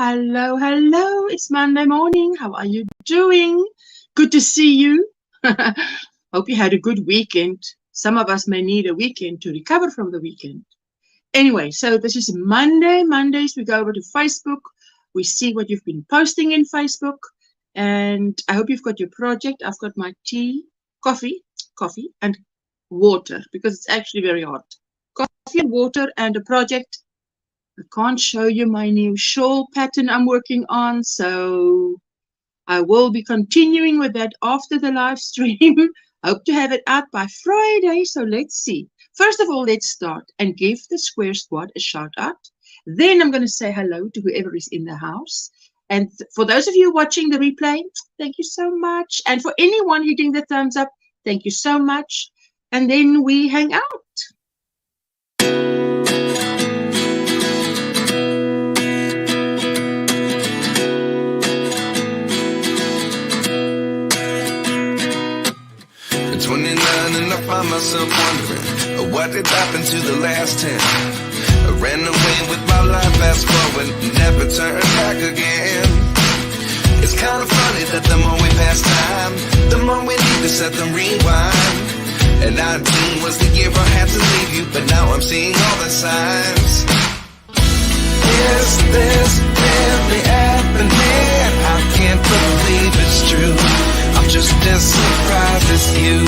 Hello, hello. It's Monday morning. How are you doing? Good to see you. Hope you had a good weekend. Some of us may need a weekend to recover from the weekend. Anyway, so this is Monday. Mondays we go over to Facebook. We see what you've been posting in Facebook. And I hope you've got your project. I've got my tea, coffee, and water because it's actually very hot. Coffee and water and a project. I can't show you my new shawl pattern I'm working on, so I will be continuing with that after the live stream. Hope to have it out by Friday, so let's see. First of all, let's start and give the Square Squad a shout out. Then I'm going to say hello to whoever is in the house. And for those of you watching the replay, thank you so much. And for anyone hitting the thumbs up, thank you so much. And then we hang out. And I find myself wondering, what did happen to the last 10? I ran away with my life, fast forward, never turn back again. It's kind of funny that the more we pass time, the more we need to set the rewind. And 19 was the year I had to leave you, but now I'm seeing all the signs. Is this really happening? I can't believe it's true. I'm just as surprised as you.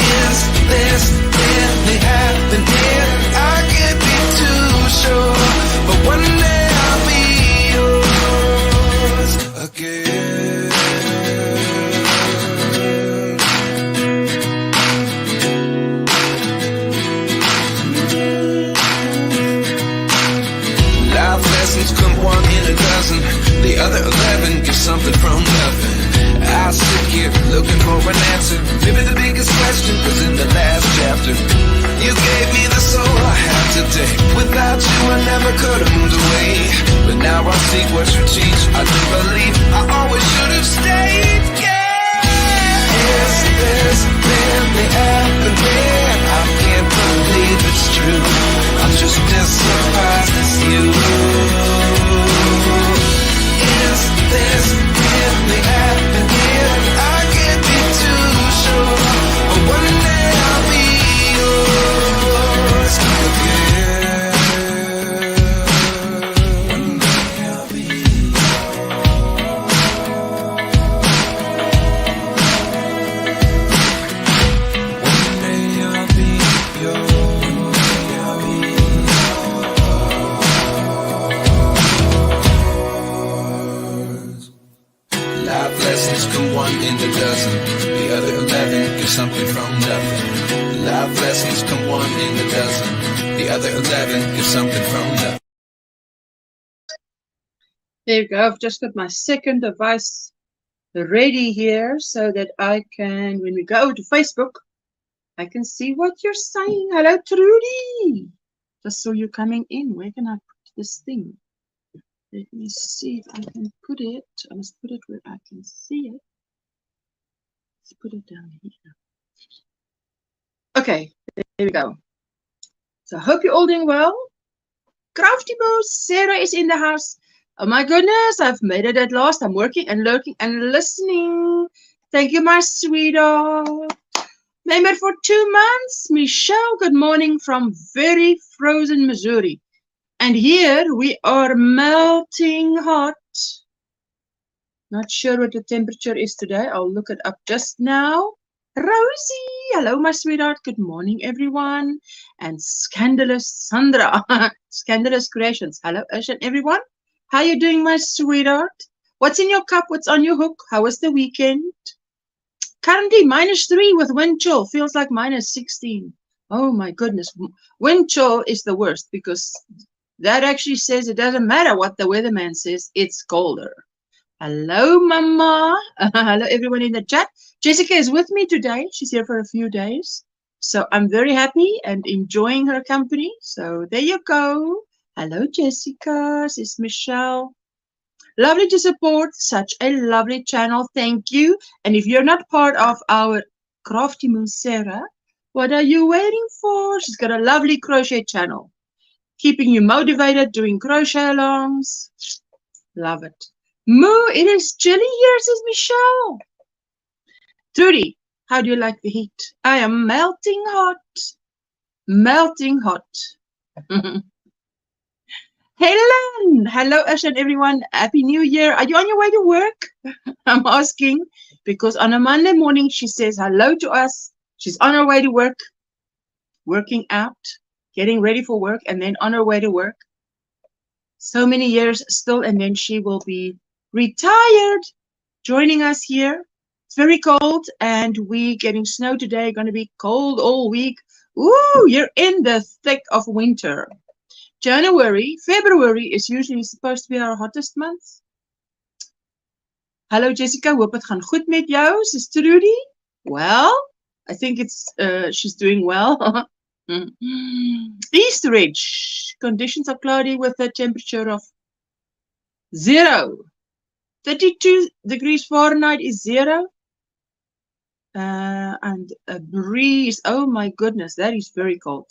Is this really happening? I can't be too sure, but one day I'll be yours again. Life lessons come one in a dozen. The other 11 get something from nothing. I sit here looking for an answer. Maybe the biggest question was in the last chapter. You gave me the soul I have today. Without you I never could have moved away. But now I see what you teach. I do believe I always should have stayed. Yeah. Is this really happening? I can't believe it's true. I'm just as surprised as you. Is this really happening? I can't be too sure, but one day I'll be yours again. One day I'll be One day I'll be yours. Lessons come one in a dozen. The other 11 get something from nothing. Life lessons come one in a dozen. The other 11 get something from nothing. There you go. I've just got my second device ready here so that I can, when we go to Facebook, I can see what you're saying. Hello, Trudy. Just saw you coming in. Where can I put this thing? Let me see if I can put it. I must put it where I can see it. Let's put it down here. Okay, there we go. So I hope you're all doing well. Crafty Boss, Sarah is in the house. Oh my goodness, I've made it at last. I'm working and lurking and listening. Thank you, my sweetheart. Member for 2 months, Michelle, good morning from very frozen Missouri. And here we are melting hot. Not sure what the temperature is today. I'll look it up just now. Rosie, hello my sweetheart. Good morning everyone. And Scandalous Sandra, Scandalous Creations. Hello Ocean everyone. How you doing my sweetheart? What's in your cup? What's on your hook? How was the weekend? Currently -3 with wind chill. Feels like -16. Oh my goodness. Wind chill is the worst because that actually says it doesn't matter what the weatherman says, it's colder. Hello, Mama. Hello, everyone in the chat. Jessica is with me today. She's here for a few days. So I'm very happy and enjoying her company. So there you go. Hello, Jessica. This is Michelle. Lovely to support such a lovely channel. Thank you. And if you're not part of our Crafty Moon Sarah, what are you waiting for? She's got a lovely crochet channel. keeping you motivated, doing crochet alongs. Love it. Moo, it is chilly here, says Michelle. Trudy, how do you like the heat? I am melting hot. Melting hot. Helen, hello, Ashan, everyone. Happy New Year. Are you on your way to work? I'm asking because on a Monday morning, she says hello to us. She's on her way to work, working out, getting ready for work, and then on her way to work. So many years still, and then she will be retired, joining us here. It's very cold, and we getting snow today. Going to be cold all week. Ooh, you're in the thick of winter. February is usually supposed to be our hottest month. Hello Jessica, hoop het gaan goed met jou, Sister Trudy. Well, I think she's doing well. Eastridge, conditions are cloudy with a temperature of 0. 32 degrees Fahrenheit is 0. And a breeze, oh my goodness, that is very cold.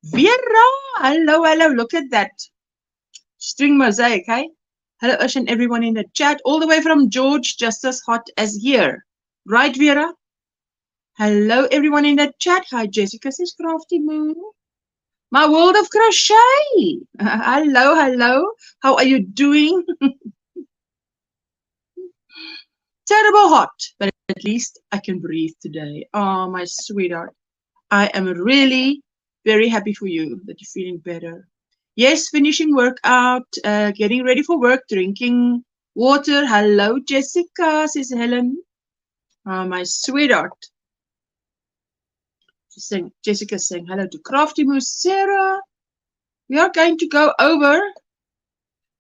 Vera, hello, look at that. String mosaic, hey? Hello, Ocean, everyone in the chat, all the way from George, just as hot as here. Right, Vera? Hello, everyone in the chat. Hi, Jessica, says Crafty Moon. My world of crochet. Hello. How are you doing? Terrible hot, but at least I can breathe today. Oh, my sweetheart. I am really very happy for you that you're feeling better. Yes, finishing workout, getting ready for work, drinking water. Hello, Jessica, says Helen. Oh, my sweetheart. Jessica's saying hello to Crafty Moose. Sarah, we are going to go over.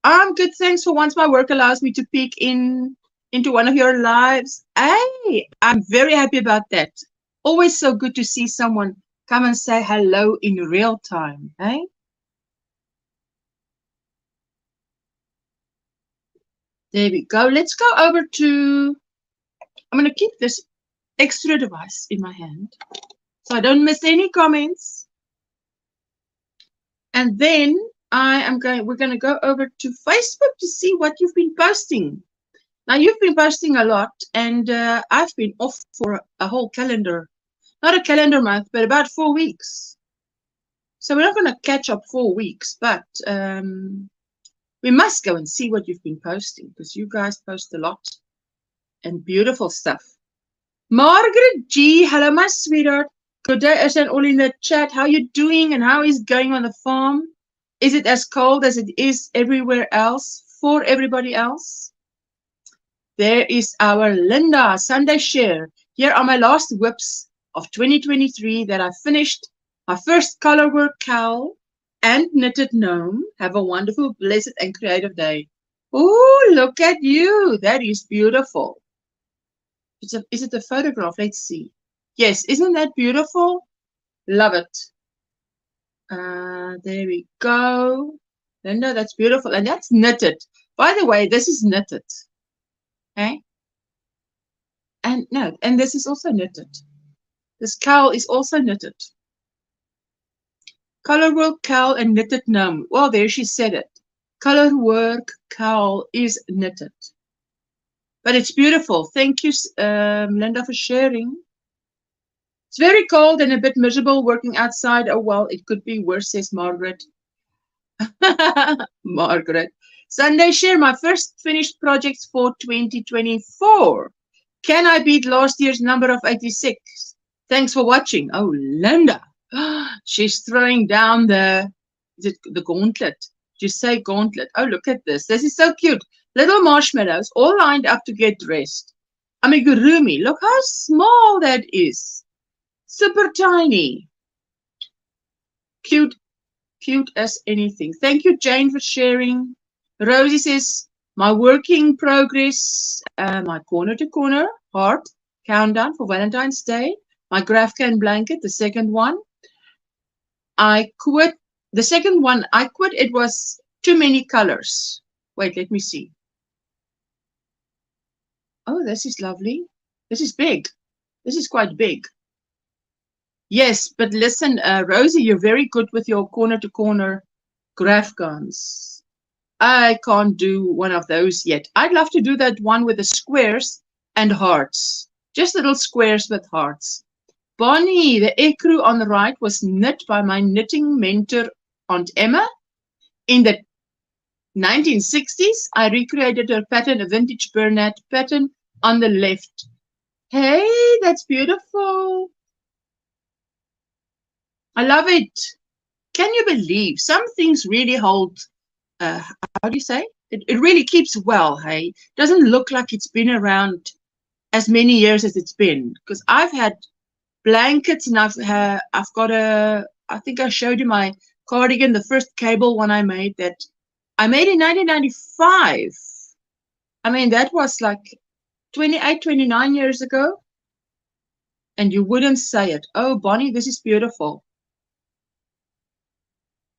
I'm good, thanks for once my work allows me to peek into one of your lives. Hey, I'm very happy about that. Always so good to see someone come and say hello in real time, hey? There we go. Let's go over to, I'm going to keep this extra device in my hand so I don't miss any comments. And then we're going to go over to Facebook to see what you've been posting. Now, you've been posting a lot, and I've been off for a whole calendar. Not a calendar month, but about 4 weeks. So we're not going to catch up 4 weeks, but we must go and see what you've been posting, because you guys post a lot and beautiful stuff. Margaret G, hello, my sweetheart. Good day, Ashan, all in the chat. How are you doing, and how is it going on the farm? Is it as cold as it is everywhere else for everybody else? There is our Linda Sunday share. Here are my last whips of 2023 that I finished. My first color work cowl and knitted gnome. Have a wonderful, blessed, and creative day. Oh, look at you. That is beautiful. Is it a photograph? Let's see. Yes, isn't that beautiful? Love it. There we go. Linda, that's beautiful. And that's knitted. By the way, this is knitted. Okay? And no, and this is also knitted. This cowl is also knitted. Color work cowl and knitted gnome. Well, there she said it. Color work cowl is knitted. But it's beautiful. Thank you, Linda, for sharing. It's very cold and a bit miserable working outside. Oh, well, it could be worse, says Margaret. Margaret. Sunday share, my first finished projects for 2024. Can I beat last year's number of 86? Thanks for watching. Oh, Linda. She's throwing down the gauntlet. Did you say gauntlet? Oh, look at this. This is so cute. Little marshmallows all lined up to get dressed. Amigurumi. Look how small that is. Super tiny. Cute as anything. Thank you, Jane, for sharing. Rosie says, my work in progress, my corner to corner heart countdown for Valentine's Day. My Grafcan blanket, the second one. I quit. The second one, I quit. It was too many colors. Wait, let me see. Oh, this is lovely. This is big. This is quite big. Yes, but listen, Rosie, you're very good with your corner to corner Grafgans. I can't do one of those yet. I'd love to do that one with the squares and hearts. Just little squares with hearts. Bonnie, the ecru on the right, was knit by my knitting mentor, Aunt Emma. In the 1960s, I recreated her pattern, a vintage Bernat pattern on the left. Hey, that's beautiful. I love it. Can you believe some things really hold, how do you say? It really keeps well, hey? Doesn't look like it's been around as many years as it's been. Because I've had blankets and I've got I think I showed you my cardigan, the first cable one I made that I made in 1995. I mean, that was like 28, 29 years ago. And you wouldn't say it. Oh, Bonnie, this is beautiful.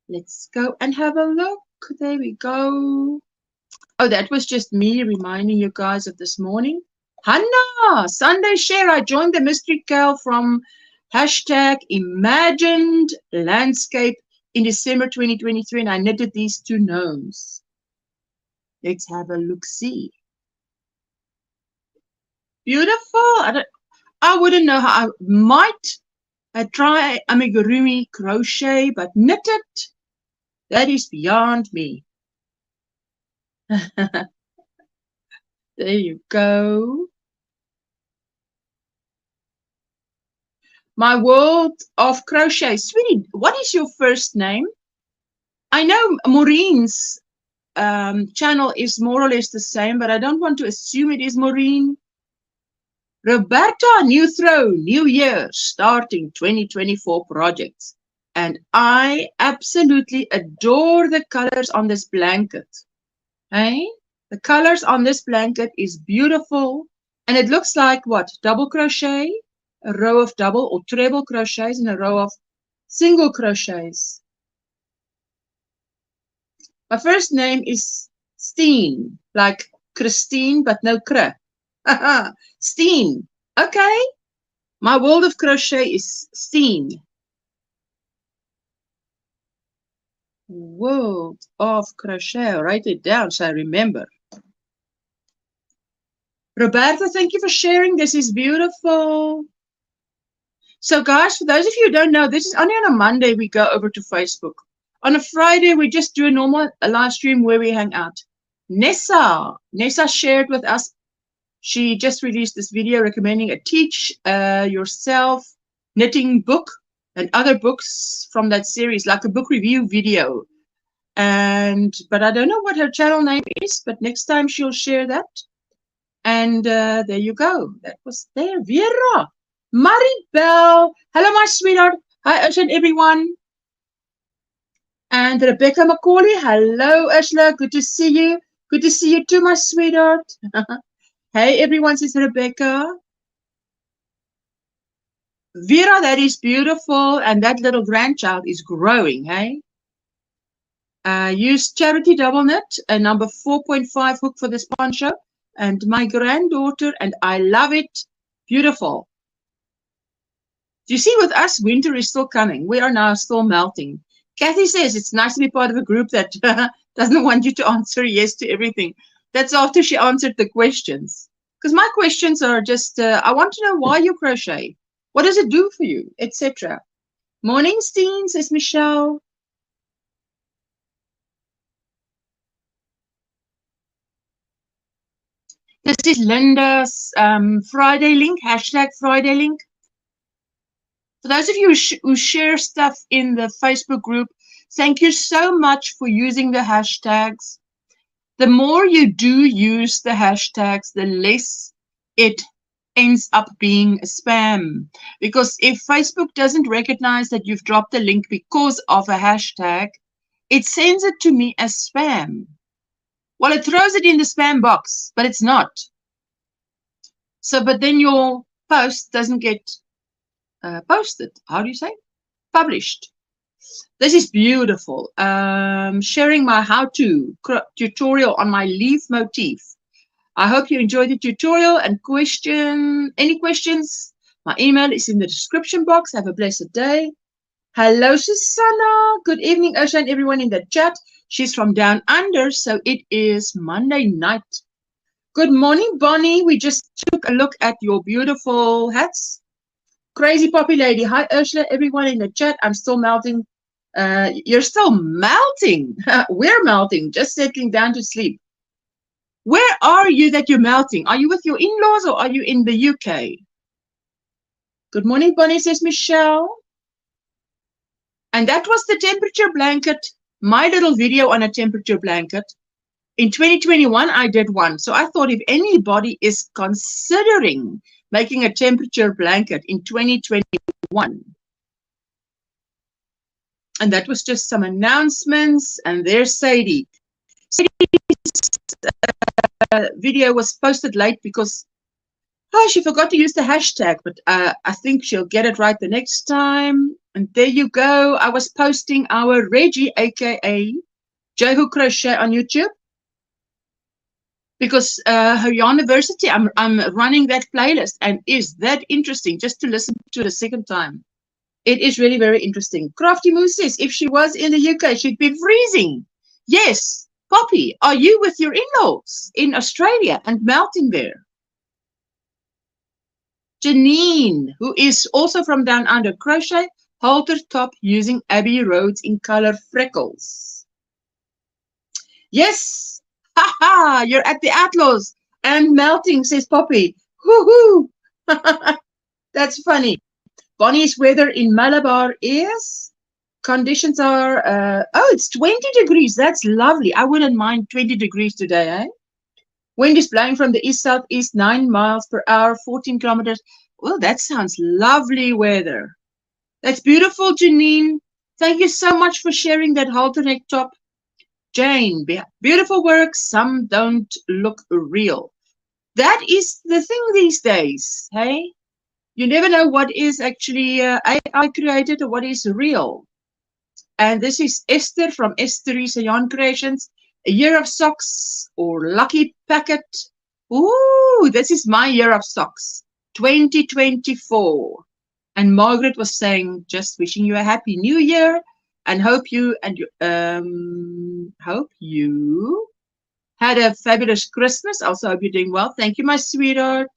Let's go and have a look. There we go. Oh, that was just me reminding you guys of this morning. Hannah, Sunday share. I joined the mystery cal from hashtag imagined landscape in December 2023, and I knitted these two gnomes. Let's have a look-see. Beautiful. I wouldn't know how. I might try amigurumi crochet, but knit it, that is beyond me. There you go. My world of crochet. Sweetie, what is your first name? I know Maureen's channel is more or less the same, but I don't want to assume it is Maureen. Roberta, new throw, new year, starting 2024 projects. And I absolutely adore the colors on this blanket. Hey? The colors on this blanket is beautiful. And it looks like what? Double crochet, a row of double or treble crochets, and a row of single crochets. My first name is Steen, like Christine, but no cr. Steen. Okay. My world of crochet is Steen. World of crochet. I'll write it down so I remember. Roberta, thank you for sharing. This is beautiful. So guys, for those of you who don't know, this is only on a Monday we go over to Facebook. On a Friday, we just do a normal live stream where we hang out. Nessa shared with us. She just released this video recommending a Teach Yourself knitting book and other books from that series, like a book review video. But I don't know what her channel name is, but next time she'll share that. And there you go. That was there. Vera, Maribel. Hello, my sweetheart. Hi, Ursula, everyone. And Rebecca Macaulay. Hello, Ursula. Good to see you. Good to see you too, my sweetheart. Hey, everyone, says Rebecca. Vera, that is beautiful. And that little grandchild is growing, hey? Use Charity Double Knit, a number 4.5 hook for this poncho. And my granddaughter, and I love it. Beautiful. Do you see, with us, winter is still coming. We are now still melting. Kathy says it's nice to be part of a group that doesn't want you to answer yes to everything. That's after she answered the questions. Because my questions are just, I want to know why you crochet. What does it do for you, etc. Morning, Steen, says Michelle. This is Linda's Friday link, hashtag Friday link. For those of you who share stuff in the Facebook group, thank you so much for using the hashtags. The more you do use the hashtags, the less it ends up being a spam. Because if Facebook doesn't recognize that you've dropped a link because of a hashtag, it sends it to me as spam. Well, it throws it in the spam box, but it's not. So, but then your post doesn't get posted. How do you say? Published. This is beautiful. Sharing my how-to tutorial on my leaf motif. I hope you enjoyed the tutorial and any questions? My email is in the description box. Have a blessed day. Hello, Susanna. Good evening, Usha, and everyone in the chat. She's from down under, so it is Monday night. Good morning, Bonnie. We just took a look at your beautiful hats. Crazy Poppy Lady. Hi, Ursula. Everyone in the chat. I'm still melting. You're still melting. We're melting, just settling down to sleep. Where are you that you're melting? Are you with your in-laws or are you in the UK? Good morning, Bonnie, says Michelle. And that was the temperature blanket, my little video on a temperature blanket. In 2021, I did one. So I thought if anybody is considering making a temperature blanket in 2021, and that was just some announcements, and there's Sadie. Sadie's video was posted late because she forgot to use the hashtag, but I think she'll get it right the next time. And there you go. I was posting our Reggie, aka J Who Crochet, on YouTube because her university, I'm running that playlist, and is that interesting just to listen to it a second time. It is really very interesting. Crafty Moose says if she was in the UK, she'd be freezing. Yes, Poppy, are you with your in-laws in Australia and melting there? Janine, who is also from down under, crochet halter top using Abbey Roads in color freckles. Yes, haha, you're at the Outlaws and melting, says Poppy. Woohoo! That's funny. Bonnie's weather in Malabar is, conditions are, it's 20 degrees. That's lovely. I wouldn't mind 20 degrees today, eh? Wind is blowing from the east-southeast, 9 miles per hour, 14 kilometers. Well, that sounds lovely weather. That's beautiful, Janine. Thank you so much for sharing that halter neck top. Jane, beautiful work. Some don't look real. That is the thing these days, hey? You never know what is actually AI created or what is real. And this is Esther from Esther's Yarn Creations. A year of socks or lucky packet. Ooh, this is my year of socks. 2024. And Margaret was saying, just wishing you a happy new year and hope you had a fabulous Christmas. Also hope you're doing well. Thank you, my sweetheart.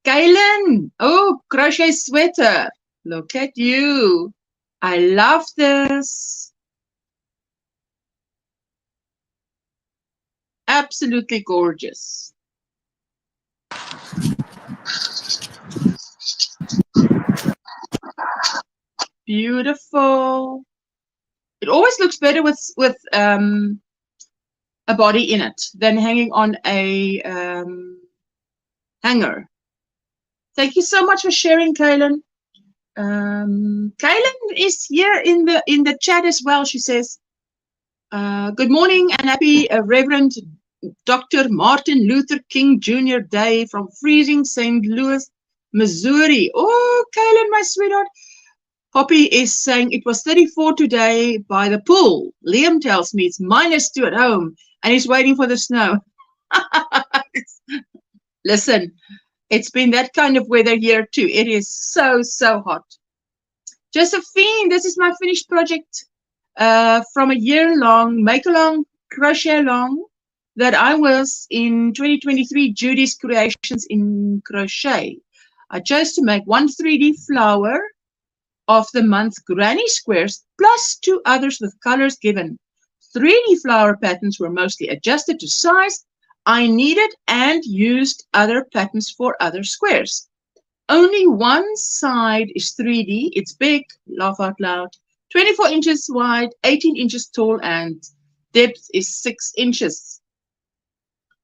Kaylin, oh, crochet sweater. Look at you. I love this. Absolutely gorgeous. Beautiful. It always looks better with a body in it than hanging on a hanger. Thank you so much for sharing, Kaylin. Kaylin is here in the chat as well. She says, good morning and happy Reverend Dr. Martin Luther King Jr. Day from freezing St. Louis, Missouri. Oh, Kaylin, my sweetheart. Poppy is saying it was 34 today by the pool. Liam tells me it's -2 at home and he's waiting for the snow. Listen, it's been that kind of weather here too. It is so, so hot. Josephine, this is my finished project from a year-long, make-along, crochet-along that I was in 2023 Judy's Creations in Crochet. I chose to make one 3D flower of the month granny squares plus 2 others with colors given. 3D flower patterns were mostly adjusted to size I needed and used other patterns for other squares. Only one side is 3D. It's big, laugh out loud. 24 inches wide, 18 inches tall, and depth is 6 inches.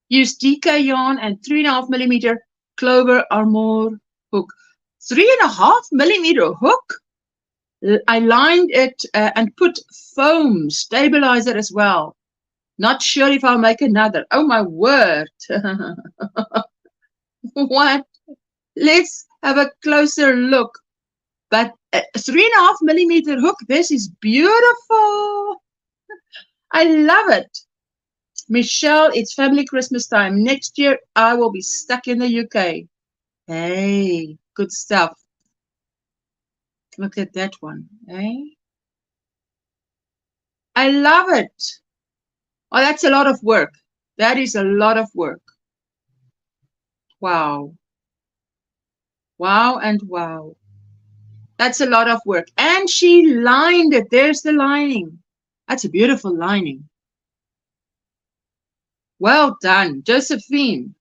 Use DK yarn and 3.5mm Clover Armor hook. 3.5mm hook? I lined it and put foam stabilizer as well. Not sure if I'll make another. Oh my word. What? Let's have a closer look. But 3.5mm hook, this is beautiful. I love it. Michelle, it's family Christmas time. Next year, I will be stuck in the UK. Hey, good stuff. Look at that one, eh? I love it. Oh, that's a lot of work. That is a lot of work. Wow. Wow and wow. That's a lot of work. And she lined it. There's the lining. That's a beautiful lining. Well done, Josephine.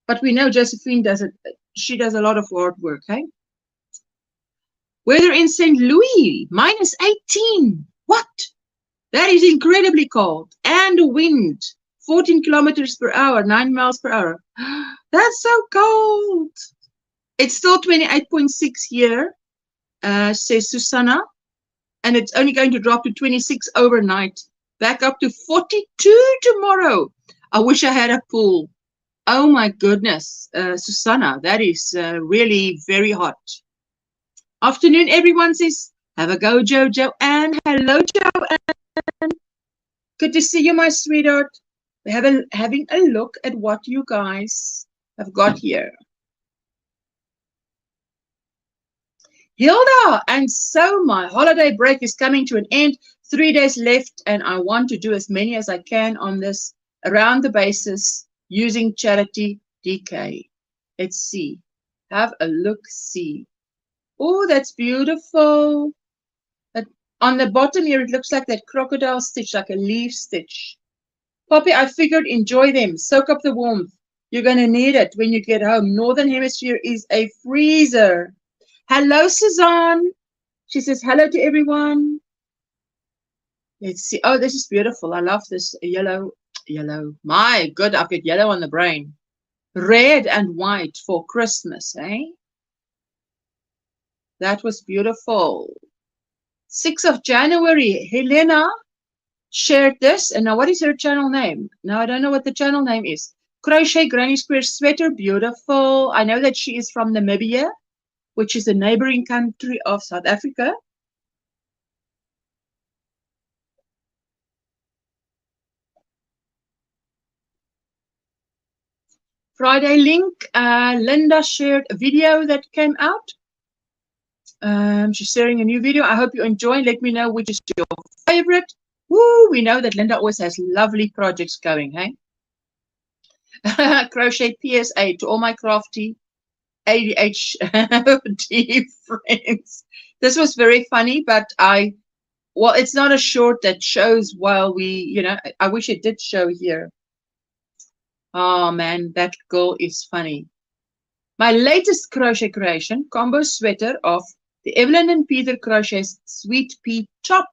But we know Josephine does it. She does a lot of hard work, hey? Weather in St. Louis, -18. What? That is incredibly cold. And the wind, 14 kilometers per hour, 9 miles per hour. That's so cold. It's still 28.6 here, says Susanna. And it's only going to drop to 26 overnight. Back up to 42 tomorrow. I wish I had a pool. Oh my goodness, Susanna, that is really very hot. Afternoon, everyone says, have a go, Jojo. And hello, Joanne. Good to see you, my sweetheart. We're having a look at what you guys have got here. Hilda, and so my holiday break is coming to an end. 3 days left, and I want to do as many as I can on this around the basis using Charity DK. Let's see. Have a look, see. Oh, that's beautiful. But on the bottom here, it looks like that crocodile stitch, like a leaf stitch. Poppy, I figured enjoy them. Soak up the warmth. You're going to need it when you get home. Northern Hemisphere is a freezer. Hello, Suzanne. She says hello to everyone. Let's see. Oh, this is beautiful. I love this yellow. My good, I've got yellow on the brain. Red and white for Christmas, eh? That was beautiful. 6th of January, Helena shared this. And now what is her channel name? Now I don't know what the channel name is. Crochet Granny Square sweater, beautiful. I know that she is from Namibia, which is a neighboring country of South Africa. Friday link, Linda shared a video that came out. She's sharing a new video. I hope you enjoy. Let me know which is your favorite. Woo, we know that Linda always has lovely projects going, hey? Crochet PSA to all my crafty ADHD friends. This was very funny, but well, it's not a short that shows while we, I wish it did show here. Oh man, that girl is funny. My latest crochet creation, combo sweater of the Evelyn and Peter Crochet's Sweet Pea Top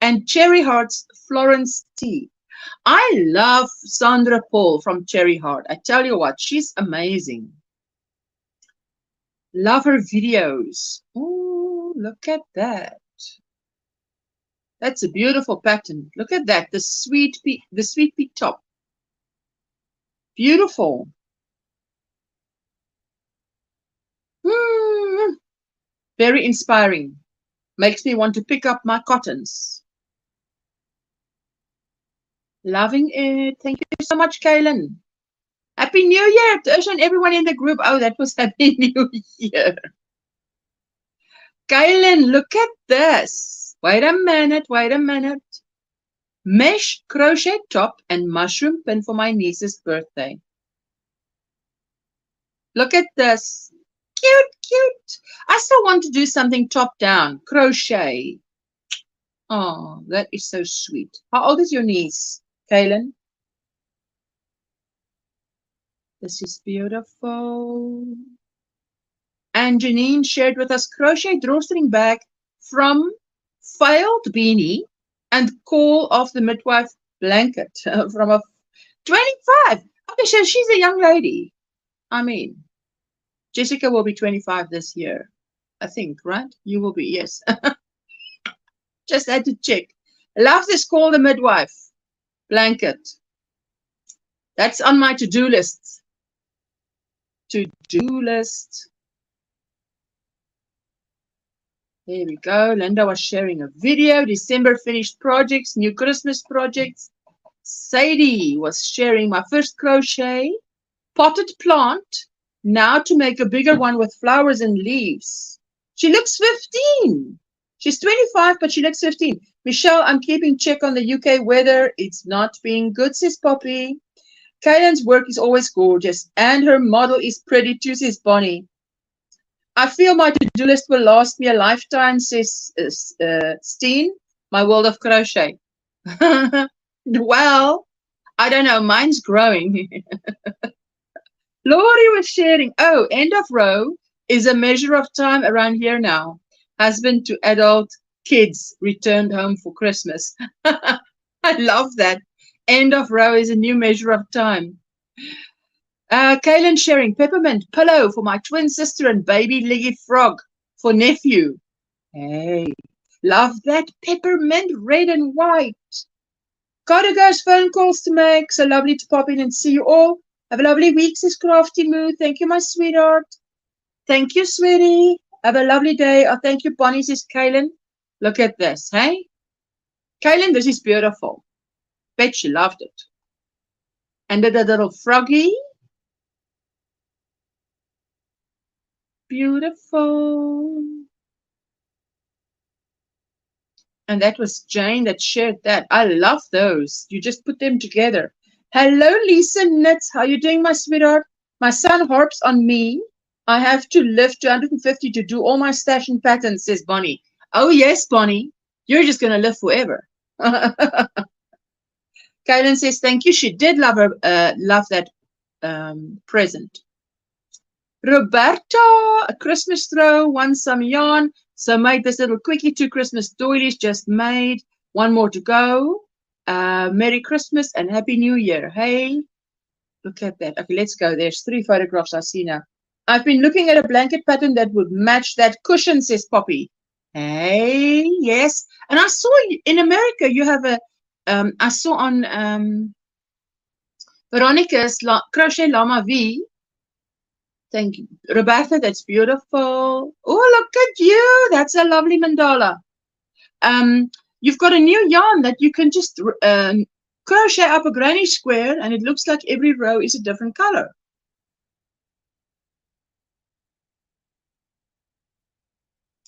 and Cherry Heart's Florence Tea. I love Sandra Paul from Cherry Heart. I tell you what, she's amazing. Love her videos. Oh, look at that. That's a beautiful pattern. Look at that, the Sweet Pea Top. Beautiful. Very inspiring. Makes me want to pick up my cottons. Loving it. Thank you so much, Kaylin. Happy New Year to us and everyone in the group. Oh, that was Happy New Year. Kaylin, look at this. Wait a minute. Mesh crochet top and mushroom pin for my niece's birthday. Look at this. Cute. I still want to do something top down. Crochet. Oh, that is so sweet. How old is your niece, Kaylin? This is beautiful. And Janine shared with us crochet drawstring bag from Failed Beanie and Call of the Midwife blanket from a 25. Okay, so she's a young lady. I mean, Jessica will be 25 this year, I think, right? You will be, yes. Just had to check. Love this Call the Midwife blanket. That's on my to-do list. To-do list. There we go. Linda was sharing a video. December finished projects, new Christmas projects. Sadie was sharing my first crochet potted plant. Now to make a bigger one with flowers and leaves. She looks 15. She's 25, but she looks 15. Michelle, I'm keeping check on the UK weather. It's not being good, says Poppy. Kaylen's work is always gorgeous, and her model is pretty too, says Bonnie. I feel my to-do list will last me a lifetime, says Steen, my world of crochet. Well, I don't know. Mine's growing. Laurie was sharing. Oh, end of row is a measure of time around here now. Husband to adult kids returned home for Christmas. I love that. End of row is a new measure of time. Kaylin sharing peppermint pillow for my twin sister and baby leggy frog for nephew. Hey, love that peppermint red and white. Gotta go, phone calls to make. So lovely to pop in and see you all. Have a lovely week, says Crafty Moo. Thank you, my sweetheart. Thank you, sweetie. Have a lovely day. Oh, thank you, Bonnie, says Kaylin. Look at this, hey? Kaylin, this is beautiful. Bet she loved it. And the little froggy. Beautiful. And that was Jane that shared that. I love those. You just put them together. Hello, Lisa Knits. How you doing, my sweetheart? My son harps on me. I have to live to 150 to do all my stash and patterns, says Bonnie. Oh, yes, Bonnie. You're just going to live forever. Kaylin says, thank you. She did love that present. Roberta, a Christmas throw, won some yarn. So made this little quickie, 2 Christmas doilies just made. 1 more to go. Merry Christmas and Happy New Year. Hey, look at that. Okay, let's go. There's 3 photographs I see now. I've been looking at a blanket pattern that would match that cushion, says Poppy. Hey, yes. And I saw in America you have a, I saw on Veronica's Crochet Llama V. Thank you. Roberta, that's beautiful. Oh, look at you. That's a lovely mandala. You've got a new yarn that you can just crochet up a granny square, and it looks like every row is a different color.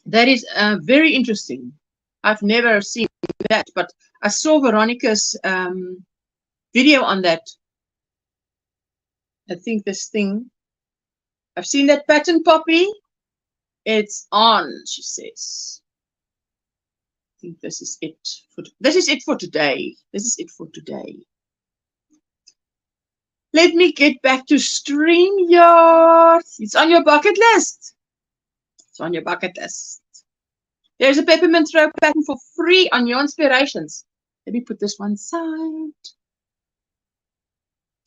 That is very interesting. I've never seen that, but I saw Veronica's video on that. I think this thing. I've seen that pattern, Poppy. It's on, she says. I think this is it for today. This is it for today. Let me get back to StreamYard. It's on your bucket list. It's on your bucket list. There's a peppermint throw pattern for free on your inspirations. Let me put this one side.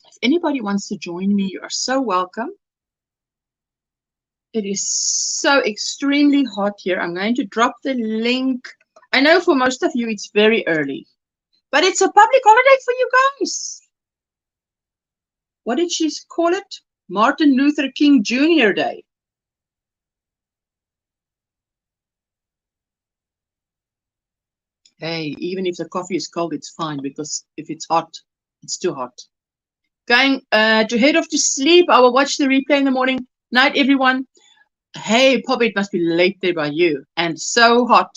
If anybody wants to join me, you are so welcome. It is so extremely hot here. I'm going to drop the link. I know for most of you it's very early, but it's a public holiday for you guys. What did she call it? Martin Luther King Jr. Day. Hey, even if the coffee is cold, it's fine, because if it's hot, it's too hot. Going to head off to sleep. I will watch the replay in the morning. Night, everyone. Hey, Poppy, it must be late there by you. And so hot.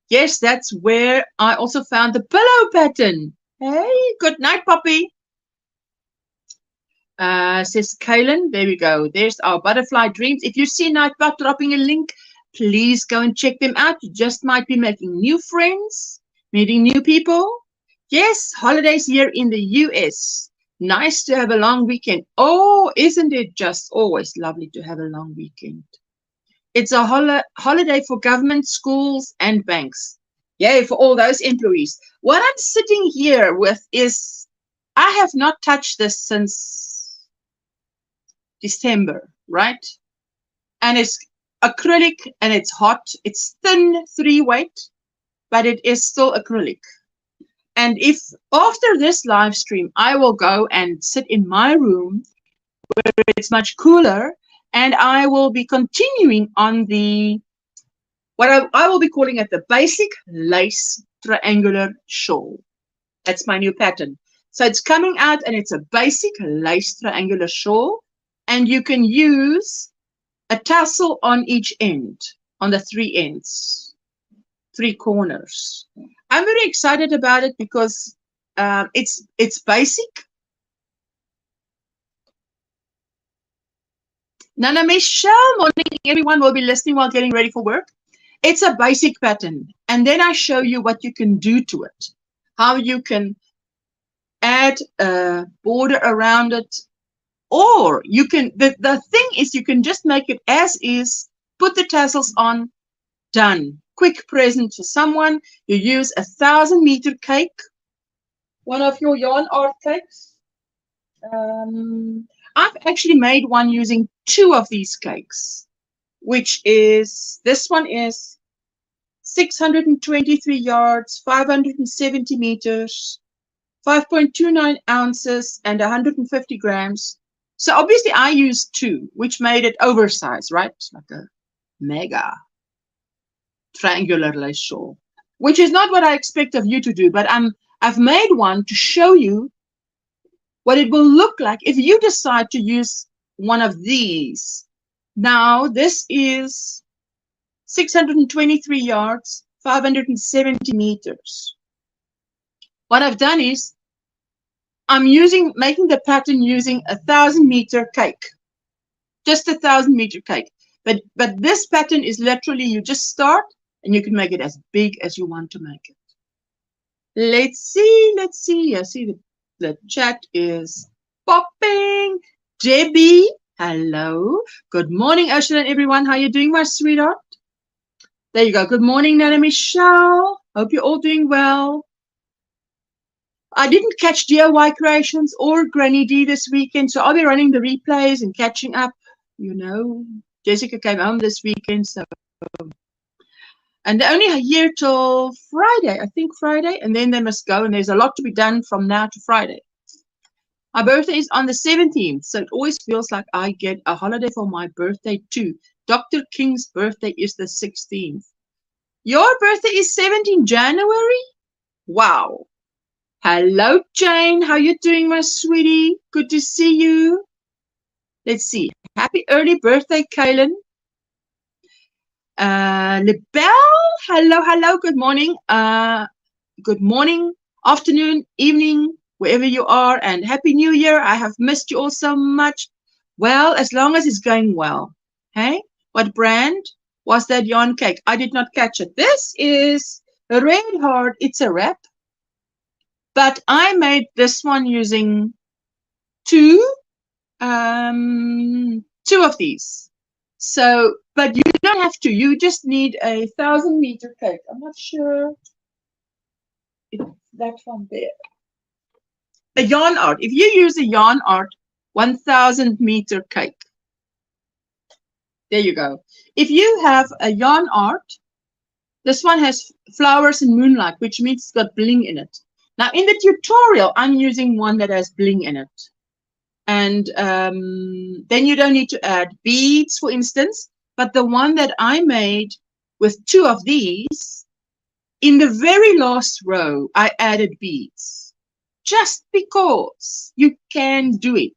Yes, that's where I also found the pillow pattern. Hey, good night, Poppy. Says Kaylin. There we go. There's our butterfly dreams. If you see Nightbot dropping a link, please go and check them out. You just might be making new friends, meeting new people. Yes, holidays here in the US. Nice to have a long weekend. Oh, isn't it just always lovely to have a long weekend? It's a holiday for government, schools, and banks. Yay, for all those employees. What I'm sitting here with is, I have not touched this since December, right? And it's acrylic and it's hot. It's thin 3-weight, but it is still acrylic. And if after this live stream, I will go and sit in my room where it's much cooler, and I will be continuing on the, what I will be calling it, the basic lace triangular shawl. That's my new pattern. So it's coming out and it's a basic lace triangular shawl, and you can use a tassel on each end, on the 3 ends. 3 corners. I'm very excited about it because it's basic. Nana Michelle, morning everyone will be listening while getting ready for work. It's a basic pattern, and then I show you what you can do to it, how you can add a border around it, or you can, the thing is you can just make it as is, put the tassels on, done. Quick present for someone. You use 1,000-meter cake, one of your yarn art cakes. I've actually made one using 2 of these cakes, which is, this one is 623 yards, 570 meters, 5.29 ounces, and 150 grams. So obviously I used 2, which made it oversized, right? Like a mega triangular lace shawl, which is not what I expect of you to do, but I've made one to show you what it will look like if you decide to use one of these. Now, this is 623 yards, 570 meters. What I've done is I'm making the pattern using 1,000-meter cake, just 1,000-meter cake. But this pattern is literally, you just start and you can make it as big as you want to make it. Let's see. I see the chat is popping. Debbie, hello. Good morning, Ursula and everyone. How are you doing, my sweetheart? There you go. Good morning, Nana Michelle. Hope you're all doing well. I didn't catch DIY Creations or Granny D this weekend, so I'll be running the replays and catching up. You know, Jessica came home this weekend, so. And they're only here till Friday, I think Friday, and then they must go, and there's a lot to be done from now to Friday. My birthday is on the 17th, so it always feels like I get a holiday for my birthday too. Dr. King's birthday is the 16th. Your birthday is 17 January? Wow. Hello, Jane. How you doing, my sweetie? Good to see you. Let's see. Happy early birthday, Kaylin. Libelle, hello, good morning. Good morning, afternoon, evening, wherever you are, and Happy New Year. I have missed you all so much. Well, as long as it's going well. Hey, what brand was that yarn cake? I did not catch it. This is Red Heart. It's a wrap, but I made this one using 2 of these. So, but you don't have to. You just need a 1,000-meter cake. I'm not sure if that one there. A yarn art. If you use a yarn art 1,000-meter cake, there you go. If you have a yarn art, this one has flowers and moonlight, which means it's got bling in it. Now, in the tutorial, I'm using one that has bling in it. And then you don't need to add beads, for instance. But the one that I made with 2 of these, in the very last row, I added beads. Just because you can do it.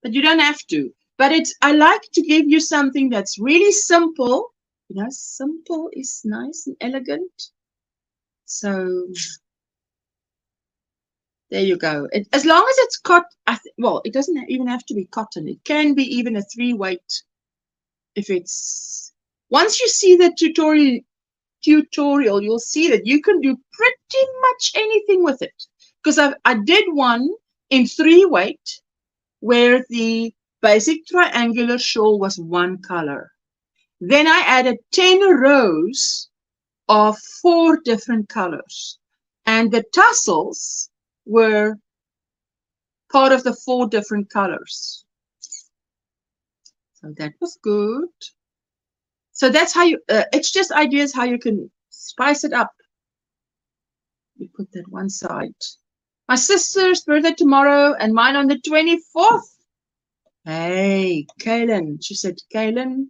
But you don't have to. But I like to give you something that's really simple. You know, simple is nice and elegant. So there you go. As long as it's cotton, well, it doesn't even have to be cotton. It can be even a 3-weight. If it's, once you see the tutorial, you'll see that you can do pretty much anything with it. Because I did one in 3-weight where the basic triangular shawl was 1 color. Then I added 10 rows of 4 different colors. And the tassels were part of the 4 different colors. So that was good. So that's how you, it's just ideas how you can spice it up. We put that one side. My sister's birthday tomorrow and mine on the 24th. Hey, Kaylin. She said, Kaylin,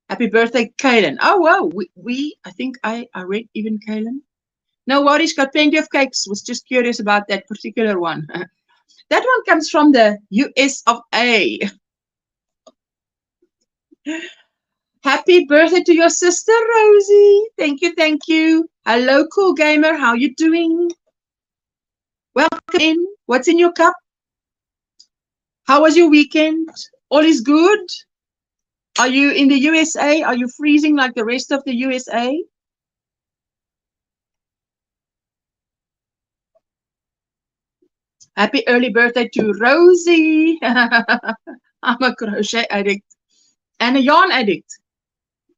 happy birthday, Kaylin. Oh, wow. I think I read even Kaylin. No worries, got plenty of cakes. Was just curious about that particular one. That one comes from the US of A. Happy early birthday to your sister, Rosie. Thank you, thank you. Hello, cool gamer. How you doing? Welcome in. What's in your cup? How was your weekend? All is good? Are you in the USA? Are you freezing like the rest of the USA? Happy early birthday to Rosie. I'm a crochet addict and a yarn addict.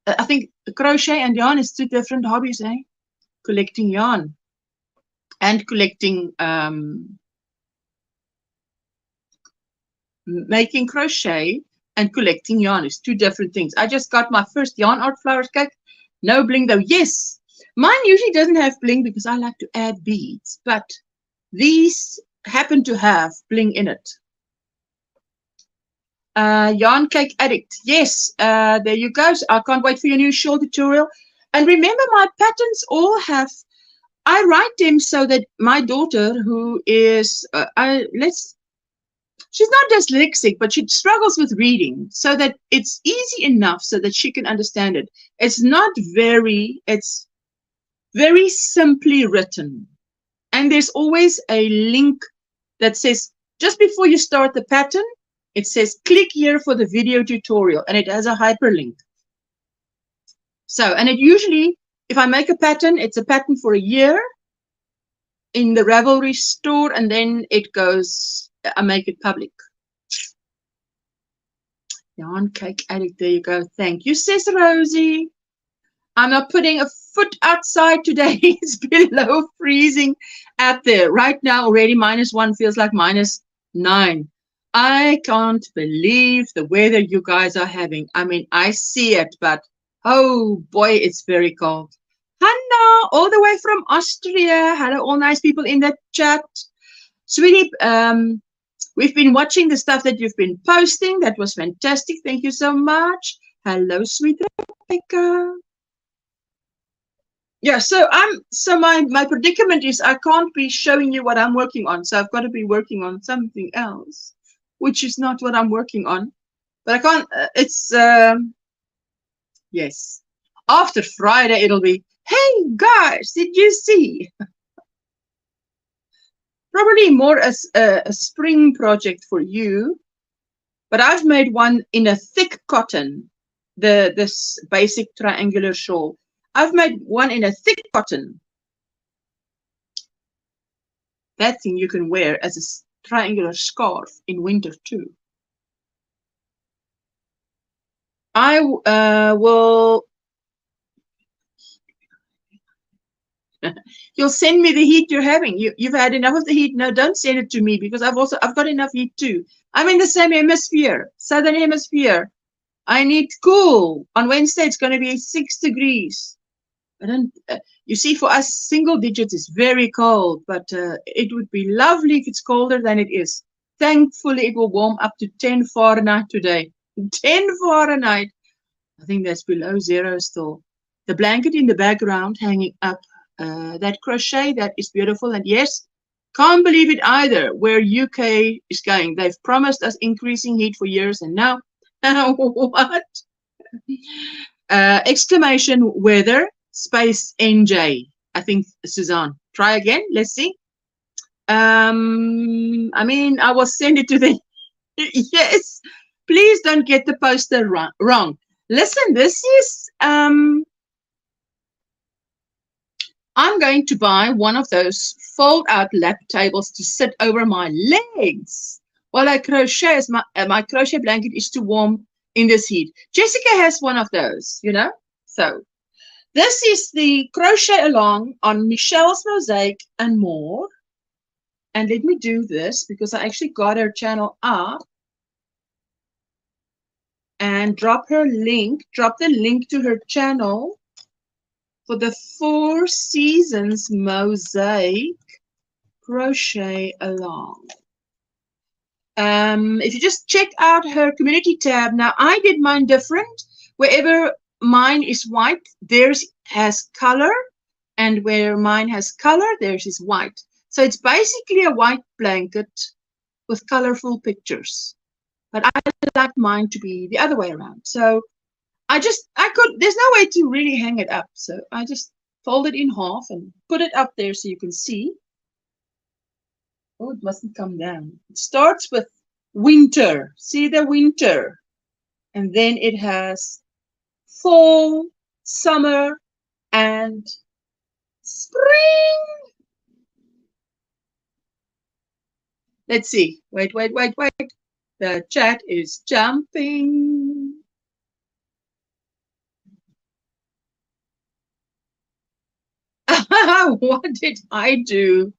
I think crochet and yarn is two different hobbies, eh? Collecting yarn and collecting, making crochet and collecting yarn is two different things. I just got my first yarn art flowers cake. No bling though. Yes, mine usually doesn't have bling because I like to add beads, but these happen to have bling in it. Yarn cake addict. Yes, there you go. So I can't wait for your new shawl tutorial. And remember, my patterns all have, I write them so that my daughter, who is, she's not dyslexic, but she struggles with reading, so that it's easy enough so that she can understand it. It's very simply written. And there's always a link that says, just before you start the pattern, it says, click here for the video tutorial, and it has a hyperlink. So, and it usually, if I make a pattern, it's a pattern for a year in the Ravelry store, and then it goes, I make it public. Yarn cake addict, there you go. Thank you, says Rosie. I'm not putting a foot outside today. It's below freezing out there. Right now, already -1 feels like -9. I can't believe the weather you guys are having. I mean, I see it, but oh boy, it's very cold. Hannah, all the way from Austria. Hello, all nice people in the chat. Sweetie, we've been watching the stuff that you've been posting. That was fantastic. Thank you so much. Hello, sweet Rebecca. Yeah, so my predicament is I can't be showing you what I'm working on. So I've got to be working on something else, which is not what I'm working on. But I can't, yes. After Friday, it'll be, hey guys, did you see? Probably more as a spring project for you. But I've made one in a thick cotton, this basic triangular shawl. I've made one in a thick cotton. That thing you can wear as a triangular scarf in winter too. I will. You'll send me the heat you're having. You've had enough of the heat. No, don't send it to me because I've got enough heat too. I'm in the same hemisphere, southern hemisphere. I need cool. On Wednesday it's going to be 6 degrees. I don't. You see, for us, single digits is very cold, but it would be lovely if it's colder than it is. Thankfully, it will warm up to 10 Fahrenheit today. 10 Fahrenheit. I think that's below zero still. The blanket in the background hanging up. That crochet, that is beautiful. And yes, can't believe it either where UK is going. They've promised us increasing heat for years, and now, what? Exclamation weather. Space NJ. I think, Suzanne. Try again. Let's see. I mean, I will send it to the. Yes. Please don't get the poster wrong. Listen, this is. I'm going to buy one of those fold-out lap tables to sit over my legs while I crochet. As my crochet blanket is too warm in this heat. Jessica has one of those, you know. So. This is the crochet along on Michelle's Mosaic and more. And let me do this because I actually got her channel up and drop the link to her channel for the 4 Seasons Mosaic crochet along. If you just check out her community tab. Now I did mine different. Wherever mine is white, theirs has color, and where mine has color, theirs is white. So it's basically a white blanket with colorful pictures. But I like mine to be the other way around. So there's no way to really hang it up. So I just fold it in half and put it up there so you can see. Oh, it mustn't come down. It starts with winter. See the winter. And then it has fall, summer, and spring. Let's see. Wait. The chat is jumping. What did I do?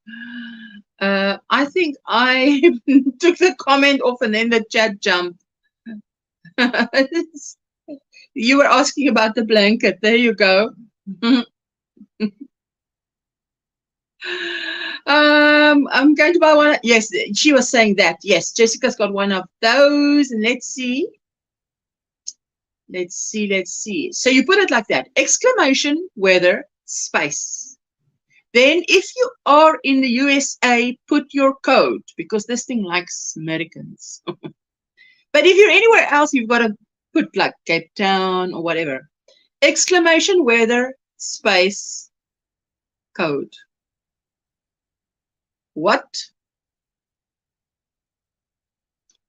I think I took the comment off and then the chat jumped. You were asking about the blanket. There you go. I'm going to buy one. Yes, she was saying that. Yes, Jessica's got one of those. And let's see. So you put it like that. Exclamation, weather, space. Then if you are in the USA, put your code because this thing likes Americans. But if you're anywhere else, you've got to put like Cape Town or whatever. Exclamation, weather, space, code. What?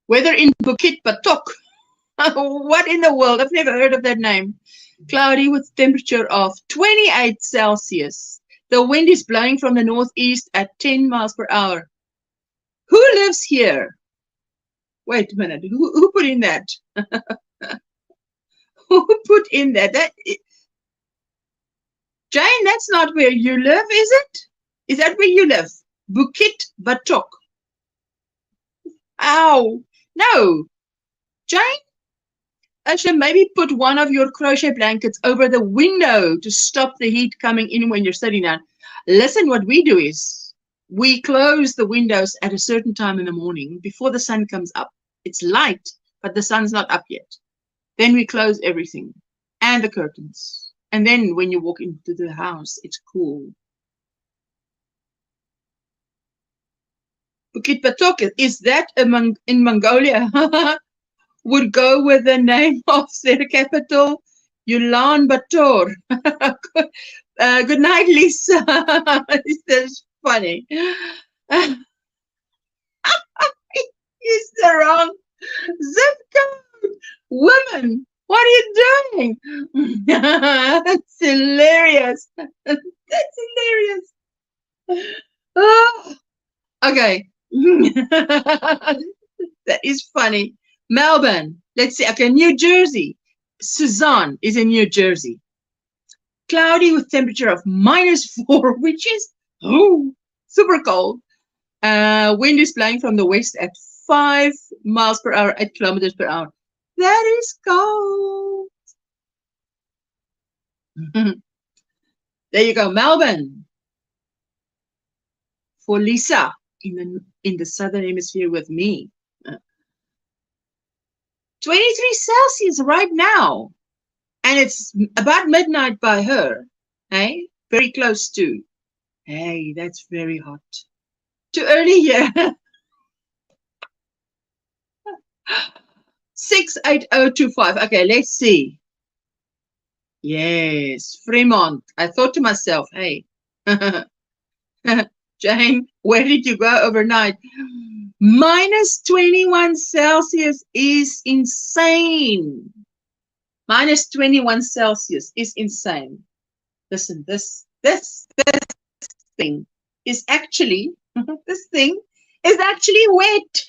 Weather in Bukit Batok. What in the world? I've never heard of that name. Cloudy with temperature of 28 Celsius. The wind is blowing from the northeast at 10 miles per hour. Who lives here? Wait a minute. Who put in that? Who put in that? Jane, that's not where you live, is it? Is that where you live? Bukit Batok. Ow. No. Jane, I should maybe put one of your crochet blankets over the window to stop the heat coming in when you're sitting down. Listen, what we do is we close the windows at a certain time in the morning before the sun comes up. It's light, but the sun's not up yet. Then we close everything and the curtains. And then when you walk into the house, it's cool. Bukit Batok, is that in Mongolia? Would go with the name of their capital, Ulaanbaatar. Good night, Lisa. This is funny. It's the wrong zip code. Women, what are you doing? That's hilarious. That's hilarious. Oh, okay. That is funny. Melbourne. Let's see. Okay, New Jersey. Suzanne is in New Jersey. Cloudy with temperature of -4, which is super cold. Wind is blowing from the west at 5 miles per hour, 8 kilometers per hour. That is cold. There you go, Melbourne. For Lisa in the southern hemisphere with me. 23 Celsius right now. And it's about midnight by her. Hey, very close to. Hey, that's very hot. Too early here. 68025. Okay, let's see. Yes, Fremont. I thought to myself, hey, Jane, where did you go overnight? -21 Celsius is insane. -21 Celsius is insane. Listen, this thing is actually, wet.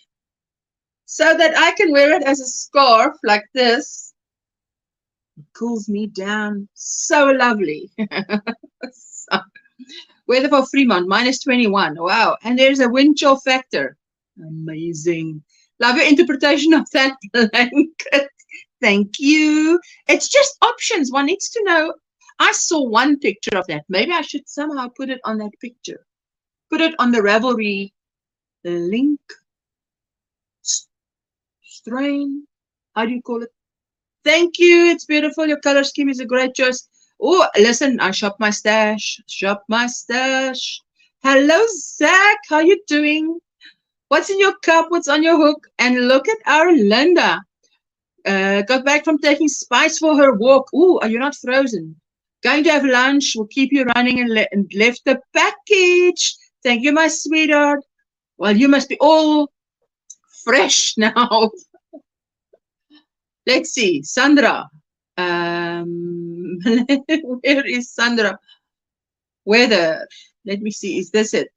So that I can wear it as a scarf like this. It cools me down. So lovely. So, weather for Fremont, -21. Wow. And there's a wind chill factor. Amazing. Love your interpretation of that blanket. Thank you. It's just options. One needs to know. I saw one picture of that. Maybe I should somehow put it on that picture. Put it on the Ravelry link. Strain. How do you call it? Thank you. It's beautiful. Your color scheme is a great choice. Oh, listen, I shop my stash. Shop my stash. Hello, Zach. How you doing? What's in your cup? What's on your hook? And look at our Linda. got back from taking Spice for her walk. Ooh, are you not frozen? Going to have lunch. Will keep you running and left the package. Thank you, my sweetheart. Well, you must be all fresh now. Let's see. Sandra. Where is Sandra? Weather. Let me see. Is this it?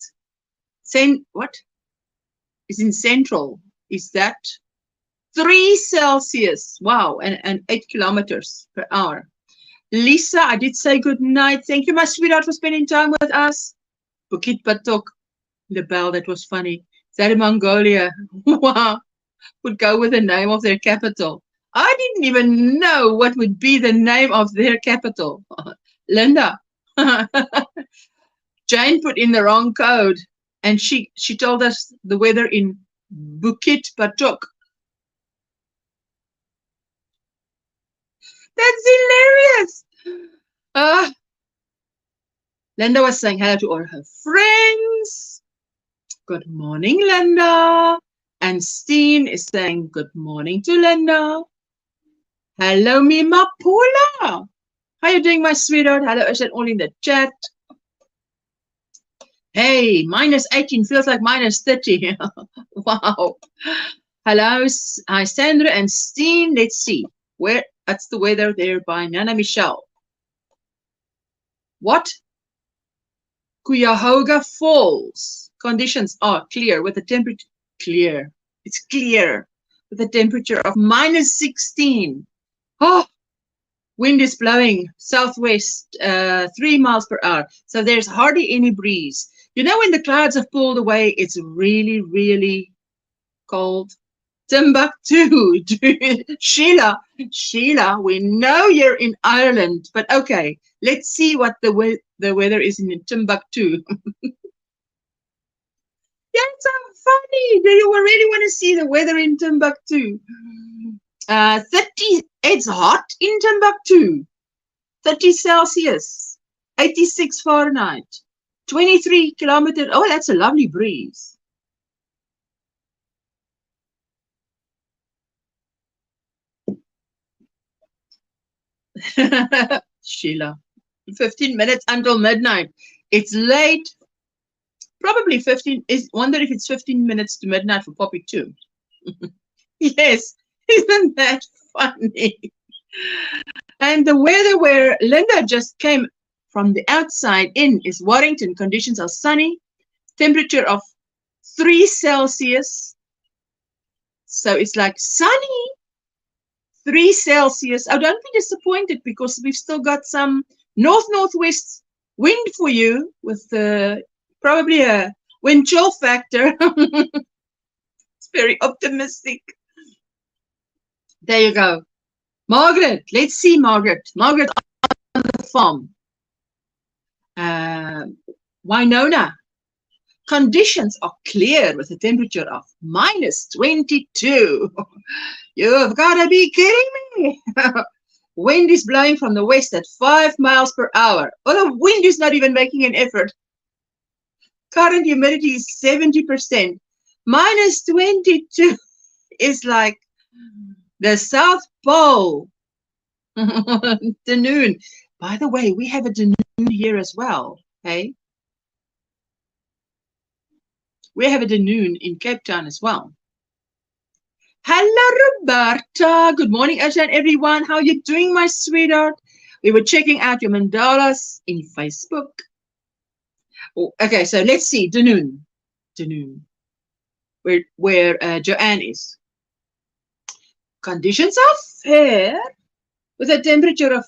What? Is in Central. Is that 3 Celsius? Wow. And 8 kilometers per hour. Lisa, I did say good night. Thank you, my sweetheart, for spending time with us. Bukit Batok. The bell, that was funny. Is that in Mongolia? Wow. Would go with the name of their capital. I didn't even know what would be the name of their capital. Linda. Jane put in the wrong code, and she told us the weather in Bukit Batok. That's hilarious. Linda was saying hello to all her friends. Good morning, Linda. And Steen is saying good morning to Linda. Hello, Mima Paula. How are you doing, my sweetheart? Hello, is that all in the chat? Hey, -18 feels like -30. Wow. Hello, hi, Sandra and Steen. Let's see. That's the weather there by Nana Michelle. What? Cuyahoga Falls. Conditions are clear with a temperature. Clear. It's clear with a temperature of -16. Oh, wind is blowing southwest 3 miles per hour. So there's hardly any breeze. You know, when the clouds have pulled away, it's really, really cold. Timbuktu. Sheila, we know you're in Ireland, but okay, let's see what the weather is in Timbuktu. That's so funny. Do you really want to see the weather in Timbuktu? 30, it's hot in Timbuktu. 30 Celsius, 86 Fahrenheit, 23 kilometers. Oh, that's a lovely breeze. Sheila, 15 minutes until midnight. It's late. Probably 15. Wonder if it's 15 minutes to midnight for Poppy too. Yes, isn't that funny? And the weather where Linda just came from the outside in is Warrington. Conditions are sunny. Temperature of 3 Celsius. So it's like sunny. 3 Celsius. Oh, don't be disappointed because we've still got some northwest wind for you with probably a wind chill factor. It's very optimistic. There you go. Margaret, let's see Margaret. Margaret on the farm. Winona. Conditions are clear with a temperature of -22. You've got to be kidding me. Wind is blowing from the west at 5 miles per hour. Oh, the wind is not even making an effort. Current humidity is 70%. -22 is like the South Pole. Danoon. By the way, we have a Danoon here as well. Hey? We have a Danoon in Cape Town as well. Hello, Roberta. Good morning, Ashan, everyone. How are you doing, my sweetheart? We were checking out your mandalas in Facebook. Oh, okay, so let's see. Danoon. Where Joanne is. Conditions are fair with a temperature of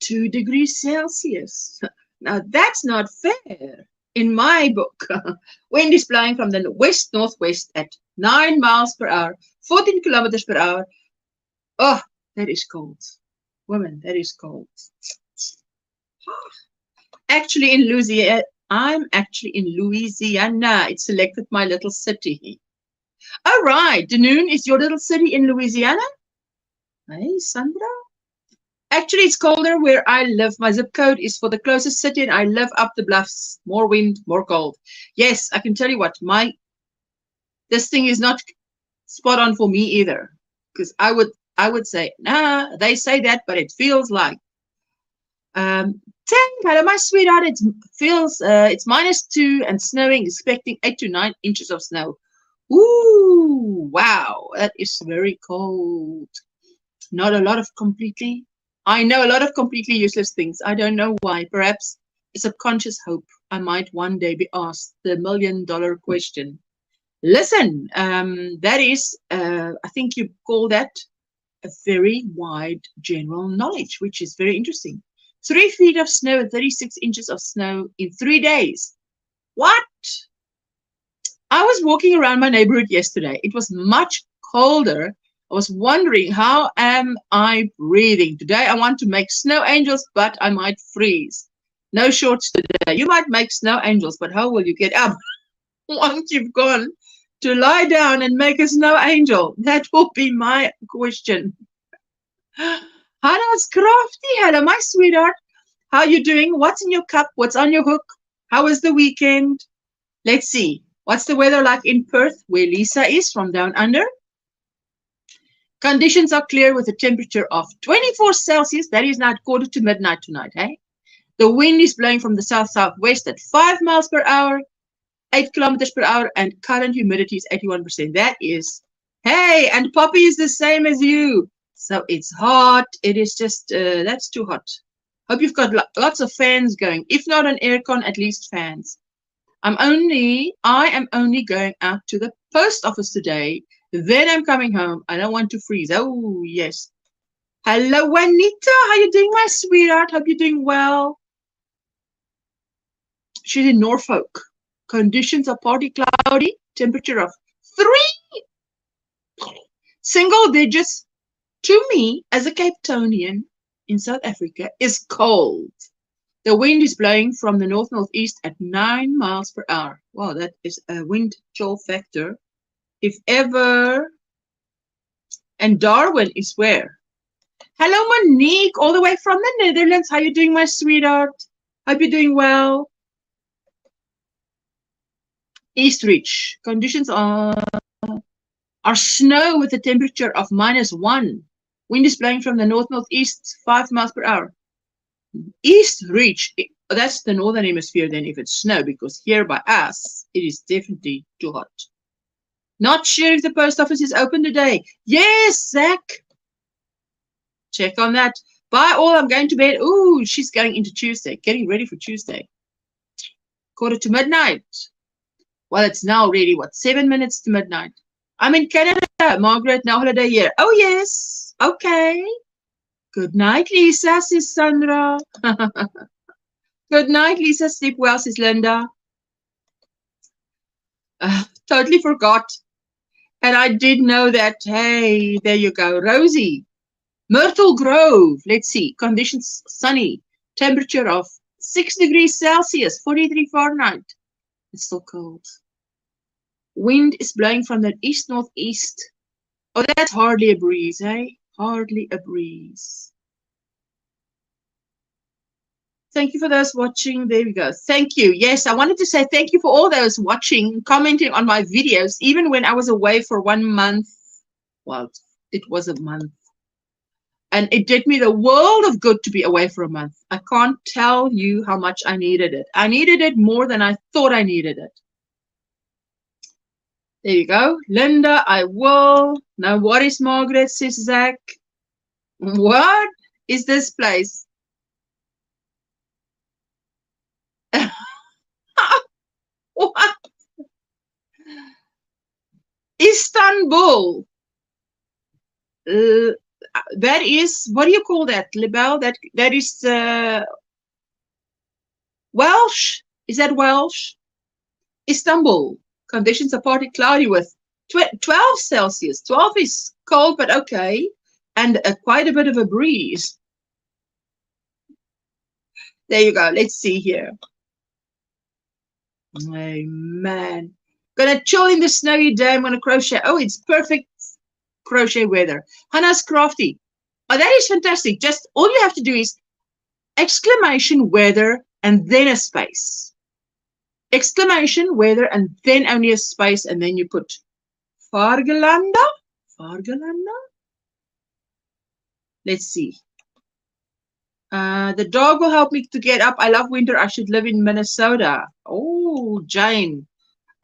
2 degrees Celsius. Now, that's not fair. In my book, wind is blowing from the west-northwest at 9 miles per hour, 14 kilometers per hour. Oh, that is cold. Woman, that is cold. Actually, in Louisiana, I'm actually in Louisiana. It selected my little city. All right, Danoon is your little city in Louisiana? Hey, Sandra? Actually, it's colder where I live. My zip code is for the closest city, and I live up the bluffs. More wind, more cold. Yes, I can tell you what, this thing is not spot on for me either. Because I would I would say, nah, they say that, but it feels like. Tank, hello, my sweetheart. It feels it's -2 and snowing, expecting 8 to 9 inches of snow. Ooh, wow, that is very cold. Not a lot of completely. I know a lot of completely useless things. I don't know why. Perhaps a subconscious hope I might one day be asked the $1,000,000 question. Listen, that is, I think you call that a very wide general knowledge, which is very interesting. 3 feet of snow and 36 inches of snow in 3 days. What? I was walking around my neighborhood yesterday. It was much colder. I was wondering, how am I breathing? Today I want to make snow angels, but I might freeze. No shorts today. You might make snow angels, but how will you get up once you've gone to lie down and make a snow angel? That will be my question. Hannah's Crafty. Hello, my sweetheart. How are you doing? What's in your cup? What's on your hook? How was the weekend? Let's see. What's the weather like in Perth, where Lisa is from down under? Conditions are clear with a temperature of 24 Celsius. That is now quarter to midnight tonight, hey? The wind is blowing from the south-southwest at 5 miles per hour, 8 kilometers per hour, and current humidity is 81%. That is, hey, and Poppy is the same as you. So it's hot. It is just, that's too hot. Hope you've got lots of fans going. If not an aircon, at least fans. I am only going out to the post office today. Then I'm coming home. I don't want to freeze. Oh, yes. Hello, Juanita. How you doing, my sweetheart? Hope you're doing well. She's in Norfolk. Conditions are partly cloudy. Temperature of 3 single digits. To me, as a Cape Townian in South Africa, is cold. The wind is blowing from the north-northeast at 9 miles per hour. Wow, that is a wind chill factor. If ever. And Darwin is where? Hello, Monique, all the way from the Netherlands. How you doing, my sweetheart? Hope you're doing well. Eastridge. Conditions are snow with a temperature of -1. Wind is blowing from the north-northeast, 5 miles per hour. Eastridge, that's the northern hemisphere then if it's snow, because here by us, it is definitely too hot. Not sure if the post office is open today. Yes, Zach. Check on that. Bye all, I'm going to bed. Ooh, she's going into Tuesday, getting ready for Tuesday. Quarter to midnight. Well, it's now already, 7 minutes to midnight. I'm in Canada, Margaret, no holiday here. Oh, yes. Okay. Good night, Lisa, says Sandra. Good night, Lisa. Sleep well, says Linda. Totally forgot. And I did know that. Hey, there you go. Rosie. Myrtle Grove. Let's see. Conditions sunny. Temperature of 6 degrees Celsius, 43 Fahrenheit. It's still cold. Wind is blowing from the east-northeast. Oh, that's hardly a breeze, eh? Hardly a breeze. Thank you for those watching. There we go. Thank you. Yes, I wanted to say thank you for all those watching, commenting on my videos, even when I was away for 1 month. Well, it was a month. And it did me the world of good to be away for a month. I can't tell you how much I needed it. I needed it more than I thought I needed it. There you go. Linda, I will. Now, what is Margaret, says Zach? What is this place? What? Istanbul. That is, what do you call that, Libel? That is Welsh. Is that Welsh? Istanbul. Conditions are partly cloudy with 12 Celsius. 12 is cold, but okay. And quite a bit of a breeze. There you go. Let's see here. Oh, man. Gonna chill in the snowy day. I'm gonna crochet. Oh, it's perfect crochet weather. Hannah's Crafty. Oh, that is fantastic. Just all you have to do is exclamation weather and then a space. Exclamation weather and then only a space, and then you put Fargelanda. Fargelanda. Let's see. The dog will help me to get up. I love winter. I should live in Minnesota. Oh, Jane.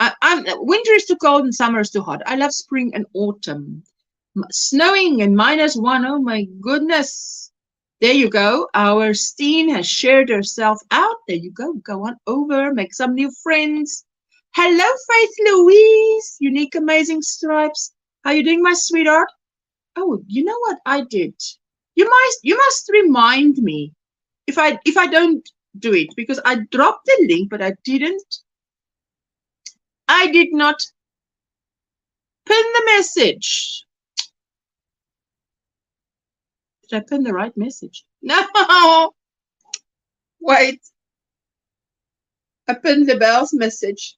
Winter is too cold and summer is too hot. I love spring and autumn. Snowing and -1. Oh my goodness. There you go. Our Steen has shared herself out. There you go. Go on over. Make some new friends. Hello, Faith Louise. Unique, amazing stripes. How you doing, my sweetheart? Oh, you know what I did? You must remind me if I don't do it, because I dropped the link, but I did not pin the message. Did I pin the right message? No. Wait. I pinned the Belle's message.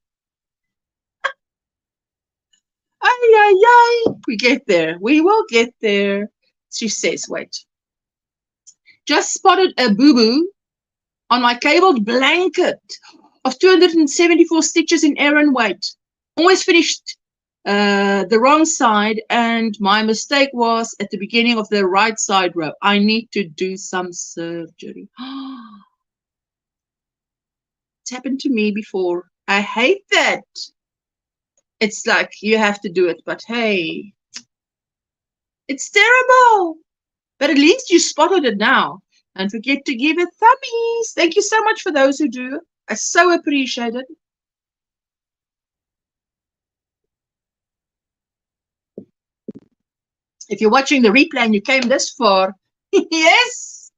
Ay, ay, ay. We get there. We will get there. She says, wait. Just spotted a boo-boo on my cabled blanket of 274 stitches in Aran weight. Almost finished the wrong side, and my mistake was at the beginning of the right side row. I need to do some surgery. It's happened to me before. I hate that. It's like you have to do it, but hey, it's terrible. But at least you spotted it now. Don't forget to give it thummies. Thank you so much for those who do. I so appreciate it. If you're watching the replay and you came this far, yes,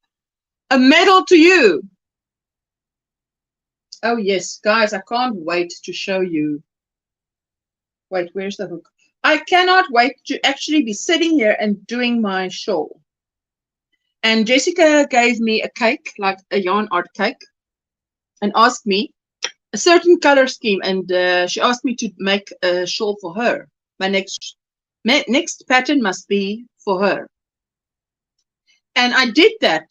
a medal to you. Oh, yes, guys, I can't wait to show you. Wait, where's the hook? I cannot wait to actually be sitting here and doing my shawl. And Jessica gave me a cake, like a yarn art cake, and asked me a certain color scheme. And she asked me to make a shawl for her. My next pattern must be for her. And I did that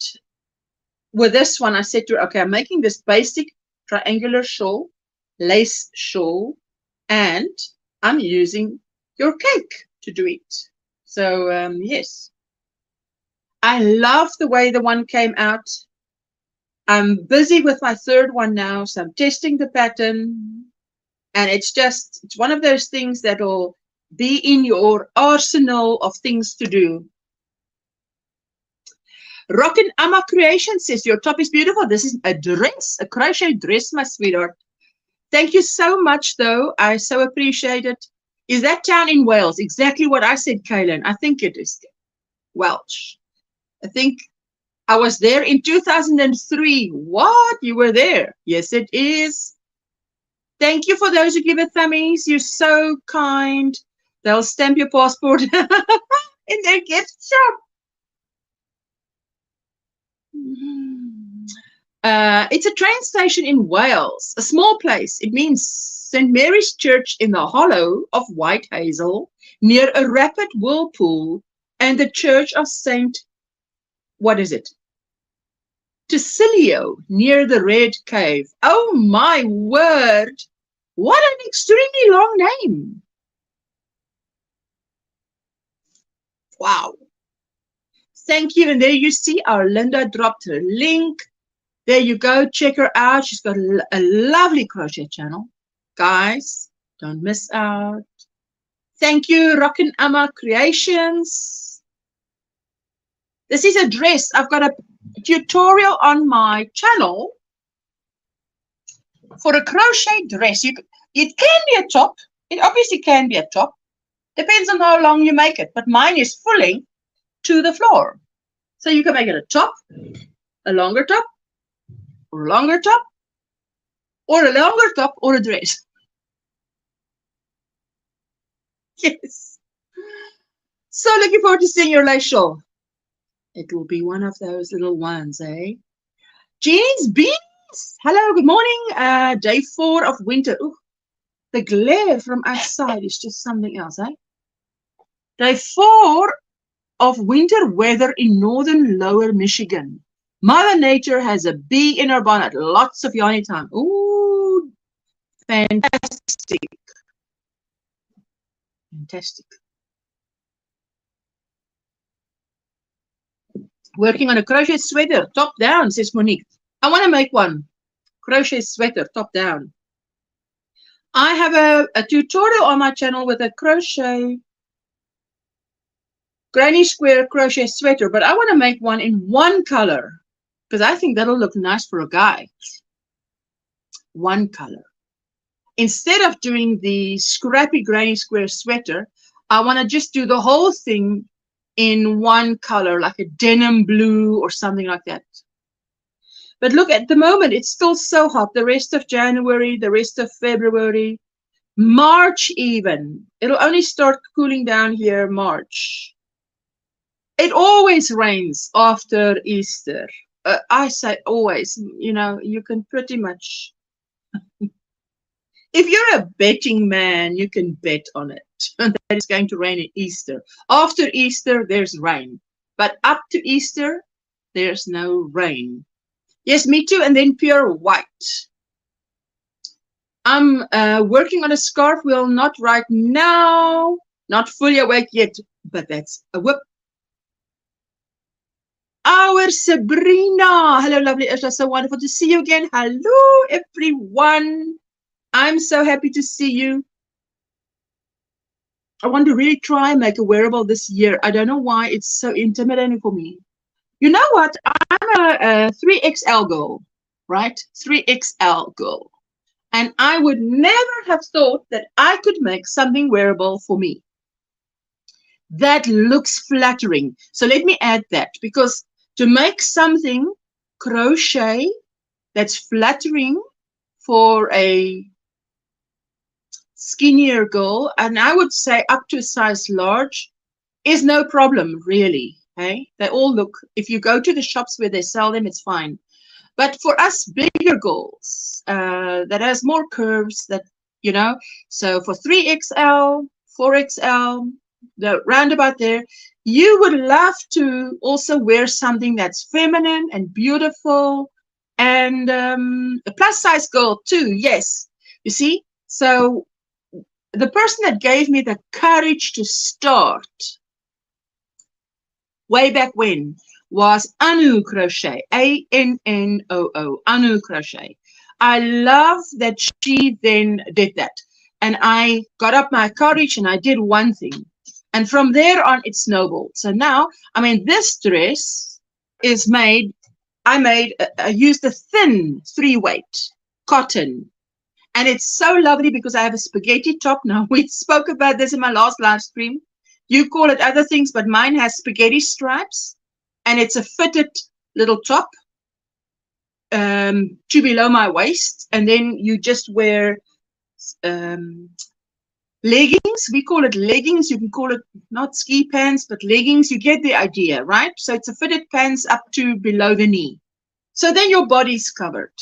with this one. I said to her, okay, I'm making this basic triangular shawl, lace shawl, and I'm using your cake to do it. So, yes. I love the way the one came out. I'm busy with my third one now, so I'm testing the pattern. And it's one of those things that will be in your arsenal of things to do. Rockin' Amma Creation says, your top is beautiful. This is a dress, a crochet dress, my sweetheart. Thank you so much, though. I so appreciate it. Is that town in Wales? Exactly what I said, Kaylin. I think it is Welsh. I think I was there in 2003. What? You were there? Yes, it is. Thank you for those who give it thummies. You're so kind. They'll stamp your passport in their gift shop. It's a train station in Wales, a small place. It means St. Mary's Church in the hollow of White Hazel, near a rapid whirlpool, and the Church of St. What is it? Tocilio, near the Red Cave. Oh my word! What an extremely long name. Wow. Thank you. And there you see our Linda dropped her link. There you go. Check her out. She's got a lovely crochet channel. Guys, don't miss out. Thank you, Rockin' Amma Creations. This is a dress. I've got a tutorial on my channel for a crochet dress. It can be a top. It obviously can be a top. Depends on how long you make it. But mine is fully to the floor. So you can make it a top, a longer top, or a longer top, or a longer top, or a dress. Yes. So looking forward to seeing your lace shawl. It will be one of those little ones, eh? Jeans, beans. Hello, good morning. Day 4 of winter. Ooh, the glare from outside is just something else, eh? Day 4 of winter weather in northern lower Michigan. Mother Nature has a bee in her bonnet. Lots of yarny time. Ooh, fantastic. Fantastic. Working on a crochet sweater, top down, says Monique. I want to make one. Crochet sweater, top down. I have a tutorial on my channel with a crochet granny square crochet sweater, but I want to make one in one color because I think that'll look nice for a guy. One color. Instead of doing the scrappy granny square sweater, I want to just do the whole thing in one color, like a denim blue or something like that. But look, at the moment, it's still so hot. The rest of January, the rest of February, March even. It'll only start cooling down here March. It always rains after Easter. I say always, you know, you can pretty much... If you're a betting man, you can bet on it that it's going to rain at Easter. After Easter, there's rain. But up to Easter, there's no rain. Yes, me too. And then pure white. I'm working on a scarf wheel, not right now. Not fully awake yet, but that's a whoop. Our Sabrina. Hello, lovely Ursula. So wonderful to see you again. Hello, everyone. I'm so happy to see you. I want to really try and make a wearable this year. I don't know why it's so intimidating for me. You know what? I'm a 3XL girl, right? 3XL girl. And I would never have thought that I could make something wearable for me that looks flattering. So let me add that, because to make something crochet that's flattering for a skinnier girl, and I would say up to a size large, is no problem, really. Okay? They all look, if you go to the shops where they sell them, it's fine. But for us bigger girls, that has more curves, that, you know, so for 3XL, 4XL, the roundabout there, you would love to also wear something that's feminine and beautiful, and a plus size girl too, yes. You see, so the person that gave me the courage to start way back when was Anu Crochet, A-N-N-O-O, Anu Crochet. I love that she then did that. And I got up my courage and I did one thing. And from there on, it snowballed. So now, I mean, this dress is made, I used a thin 3-weight cotton. And it's so lovely because I have a spaghetti top. Now, we spoke about this in my last live stream. You call it other things, but mine has spaghetti stripes. And it's a fitted little top to below my waist. And then you just wear leggings. We call it leggings. You can call it not ski pants, but leggings. You get the idea, right? So it's a fitted pants up to below the knee. So then your body's covered.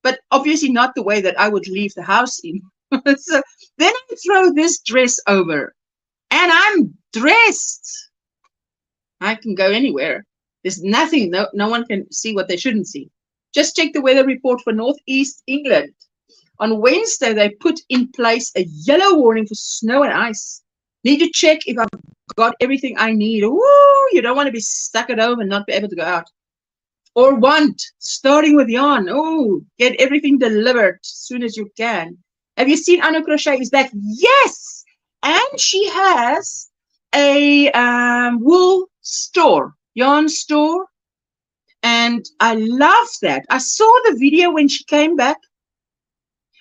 But obviously not the way that I would leave the house in. So then I throw this dress over. And I'm dressed. I can go anywhere. There's nothing, no one can see what they shouldn't see. Just check the weather report for Northeast England. On Wednesday, they put in place a yellow warning for snow and ice. Need to check if I've got everything I need. Ooh, you don't want to be stuck at home and not be able to go out. Or want, starting with yarn. Oh, get everything delivered as soon as you can. Have you seen Anu Crochet is back? Yes! And she has a wool store, yarn store. And I love that. I saw the video when she came back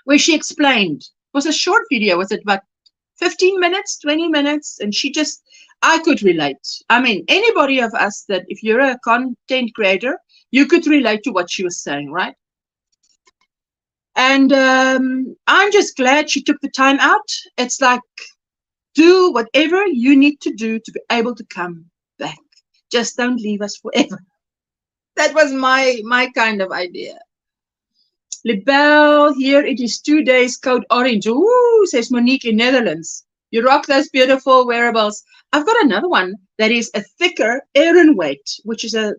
where she explained. It was a short video. Was it about 15 minutes, 20 minutes? And she just, I could relate. I mean, anybody of us that if you're a content creator, you could relate to what she was saying, right? And I'm just glad she took the time out. It's like, do whatever you need to do to be able to come back. Just don't leave us forever. That was my kind of idea. Libelle, here it is 2 days, code orange. Ooh, says Monique in Netherlands. You rock those beautiful wearables. I've got another one that is a thicker Aran weight, which is a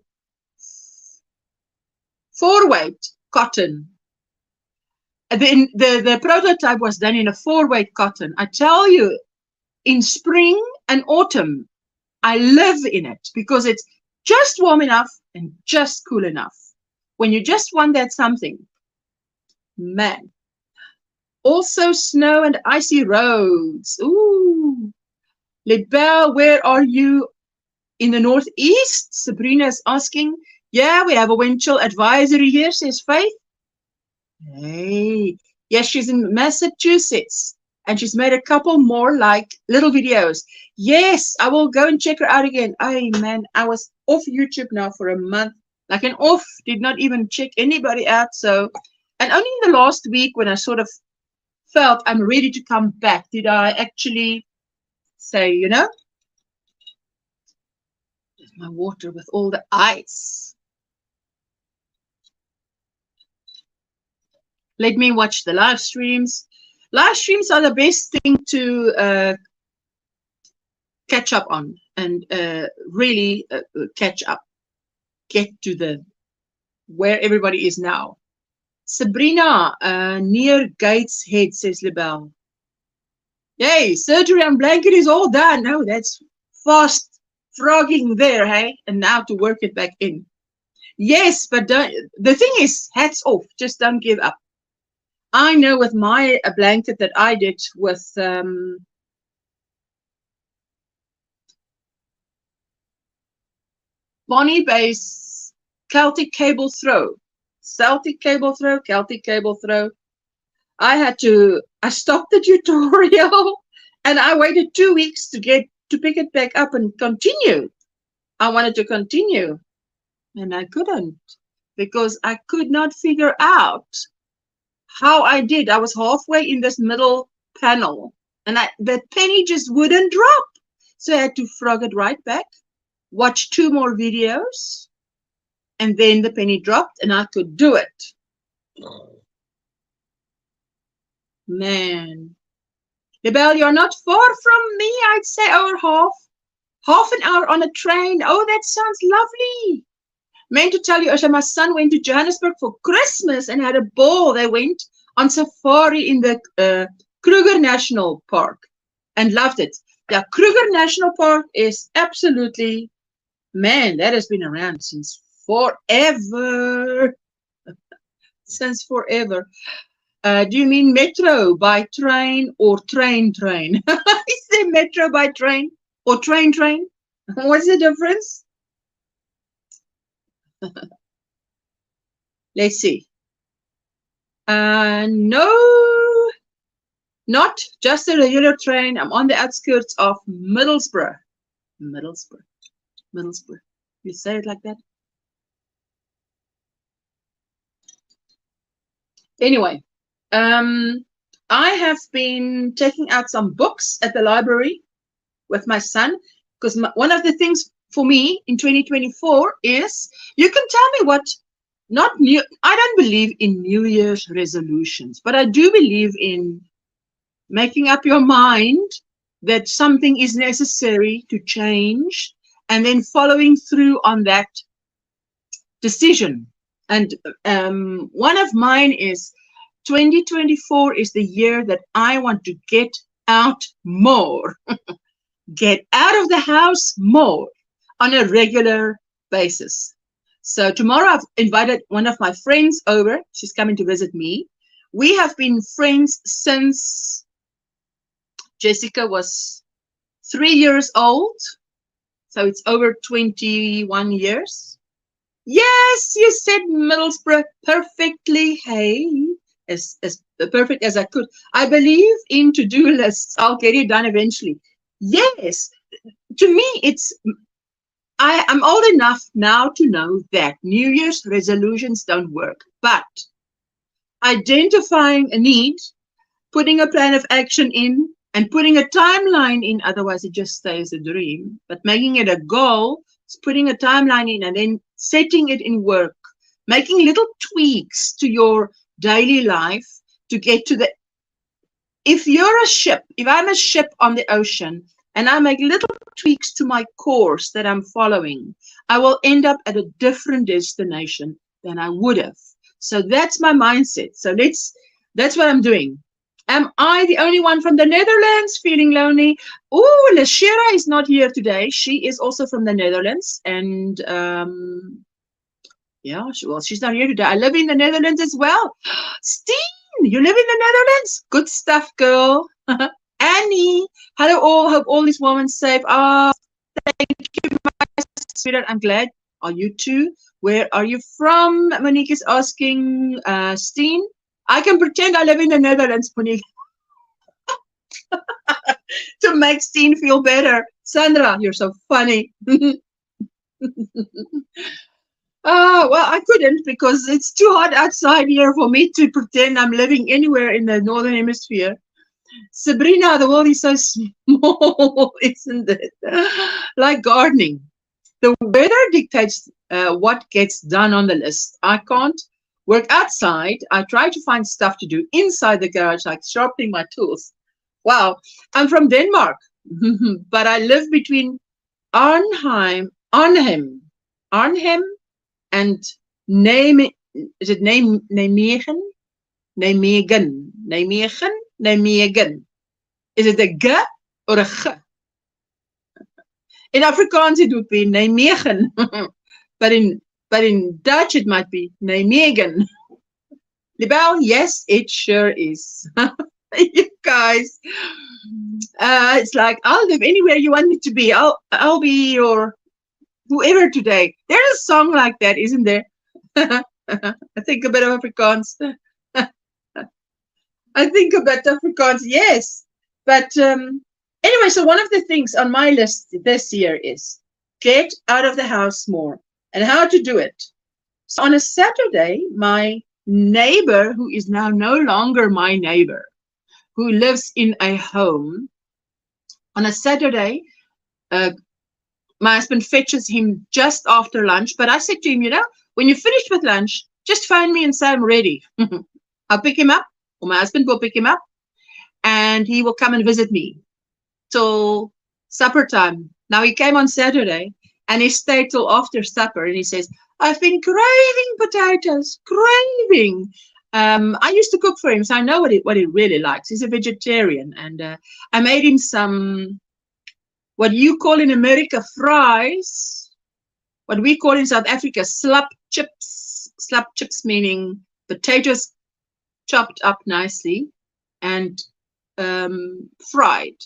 4-weight cotton. The prototype was done in a 4-weight cotton. I tell you, in spring and autumn, I live in it because it's just warm enough and just cool enough. When you just want that something, man. Also snow and icy roads. Ooh. Libelle, where are you? In the northeast? Sabrina is asking. Yeah, we have a wind chill advisory here, says Faith. Hey. Yes, she's in Massachusetts. And she's made a couple more like little videos. Yes, I will go and check her out again. Oh man, I was off YouTube now for a month. Like an off, did not even check anybody out. So, and only in the last week when I sort of felt I'm ready to come back, did I actually say, you know, there's my water with all the ice. Let me watch the live streams. Live streams are the best thing to catch up on and really catch up. Get to the where everybody is now. Sabrina, near Gateshead, says Libelle. Yay, surgery on blanket is all done. No, that's fast frogging there, hey? And now to work it back in. Yes, but don't, the thing is, hats off. Just don't give up. I know with my blanket that I did with Bonnie Bay's Celtic cable throw. Celtic cable throw, Celtic cable throw. I stopped the tutorial and I waited 2 weeks to pick it back up and continue. I wanted to continue and I couldn't because I could not figure out how I did. I was halfway in this middle panel and that penny just wouldn't drop. So I had to frog it right back, watch 2 more videos, and then the penny dropped and I could do it. Man. Libelle, you're not far from me. I'd say half an hour on a train. Oh, that sounds lovely. Meant to tell you, Osha, my son went to Johannesburg for Christmas and had a ball. They went on safari in the Kruger National Park and loved it. Yeah, Kruger National Park is absolutely, man, that has been around since forever. Since forever. Do you mean metro by train or train? Is there metro by train or train? What's the difference? Let's see. No, not just a regular train. I'm on the outskirts of Middlesbrough. Middlesbrough. You say it like that? Anyway, I have been taking out some books at the library with my son because one of the things for me in 2024 is, you can tell me what, not new, I don't believe in New Year's resolutions, but I do believe in making up your mind that something is necessary to change and then following through on that decision. And one of mine is 2024 is the year that I want to get out more, get out of the house more on a regular basis. So tomorrow I've invited one of my friends over. She's coming to visit me. We have been friends since Jessica was 3 years old. So it's over 21 years. Yes, you said Middlesbrough perfectly. Hey, as perfect as I could. I believe in to-do lists. I'll get it done eventually. Yes, to me, I'm old enough now to know that New Year's resolutions don't work. But identifying a need, putting a plan of action in, and putting a timeline in, otherwise it just stays a dream. But making it a goal, putting a timeline in and then setting it in work, making little tweaks to your daily life to get to the, if you're a ship, if I'm a ship on the ocean and I make little tweaks to my course that I'm following, I will end up at a different destination than I would have. So that's my mindset. So that's what I'm doing. Am I the only one from the Netherlands feeling lonely? Oh, Lashira is not here today. She is also from the Netherlands. And yeah, she's not here today. I live in the Netherlands as well. Steen, you live in the Netherlands? Good stuff, girl. Annie, hello all. Hope all is warm and safe. Oh, thank you, my sweetheart. I'm glad. Are you too? Where are you from? Monique is asking. Steen, I can pretend I live in the Netherlands, Monique, to make Steen feel better. Sandra, you're so funny. Well, I couldn't because it's too hot outside here for me to pretend I'm living anywhere in the Northern Hemisphere. Sabrina, the world is so small, isn't it? Like gardening. The weather dictates what gets done on the list. I can't work outside. I try to find stuff to do inside the garage, like sharpening my tools. Wow, I'm from Denmark, but I live between Arnhem, and Nijmegen. Is it Nijmegen? Nijmegen. Is it a G or a G? In Afrikaans it would be Nijmegen, but in Dutch it might be Nijmegen. Libel, yes, it sure is. You guys, it's like I'll live anywhere you want me to be. I'll be your whoever today. There's a song like that, isn't there? I think a bit of Afrikaans. I think a bit of Afrikaans, yes. But anyway, so one of the things on my list this year is get out of the house more and how to do it. So on a Saturday, my neighbor, who is now no longer my neighbor, who lives in a home, on a Saturday, my husband fetches him just after lunch. But I said to him, you know, when you're finished with lunch, just phone me and say I'm ready. I'll pick him up, or my husband will pick him up, and he will come and visit me till supper time. Now, he came on Saturday, and he stayed till after supper, and he says, I've been craving potatoes, craving. I used to cook for him, so I know what he really likes. He's a vegetarian, and I made him some, what you call in America, fries, what we call in South Africa, slap chips. Slap chips meaning potatoes chopped up nicely and fried.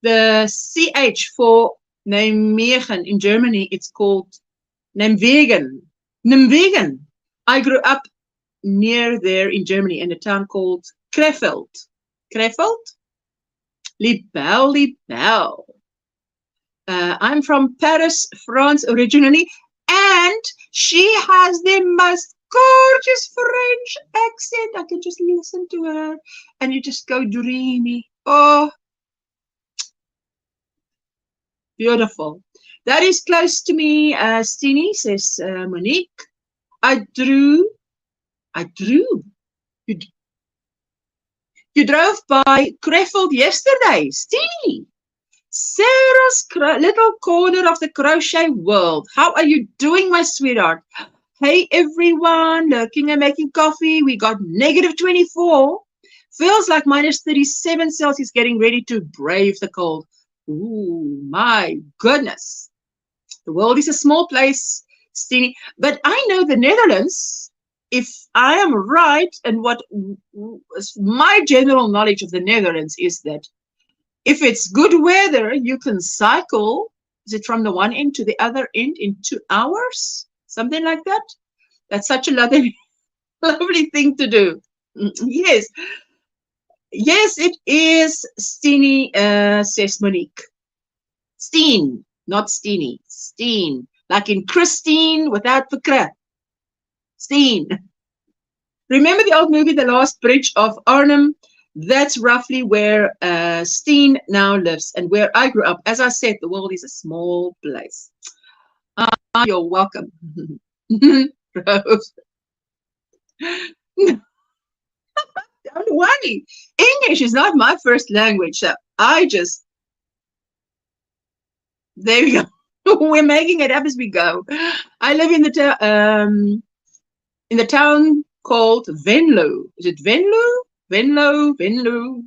The CH for Nijmegen in Germany, it's called Nijmegen. Nijmegen. I grew up near there in Germany in a town called Krefeld. Krefeld? Libel. I'm from Paris, France originally, and she has the most gorgeous French accent. I can just listen to her and you just go dreamy. Oh, beautiful. That is close to me, Steenie, says Monique. I drew. You drove by Krefeld yesterday, Steenie. Sarah's little corner of the crochet world. How are you doing, my sweetheart? Hey, everyone, lurking and making coffee. We got negative 24. Feels like minus 37 Celsius, getting ready to brave the cold. Ooh, my goodness. The world is a small place, Steenie. But I know the Netherlands, if I am right, and what my general knowledge of the Netherlands is that if it's good weather, you can cycle. Is it from the one end to the other end in 2 hours? Something like that. That's such a lovely thing to do. Yes. Yes, it is, Steenie, says Monique. Steen, not Steenie. Steen. Like in Christine without the cra. Steen. Remember the old movie, The Last Bridge of Arnhem? That's roughly where Steen now lives and where I grew up. As I said, the world is a small place. You're welcome. Rose. Don't worry. English is not my first language. So there we go. We're making it up as we go. I live in the town called Venlo. Is it Venlo? Venlo, Venlo.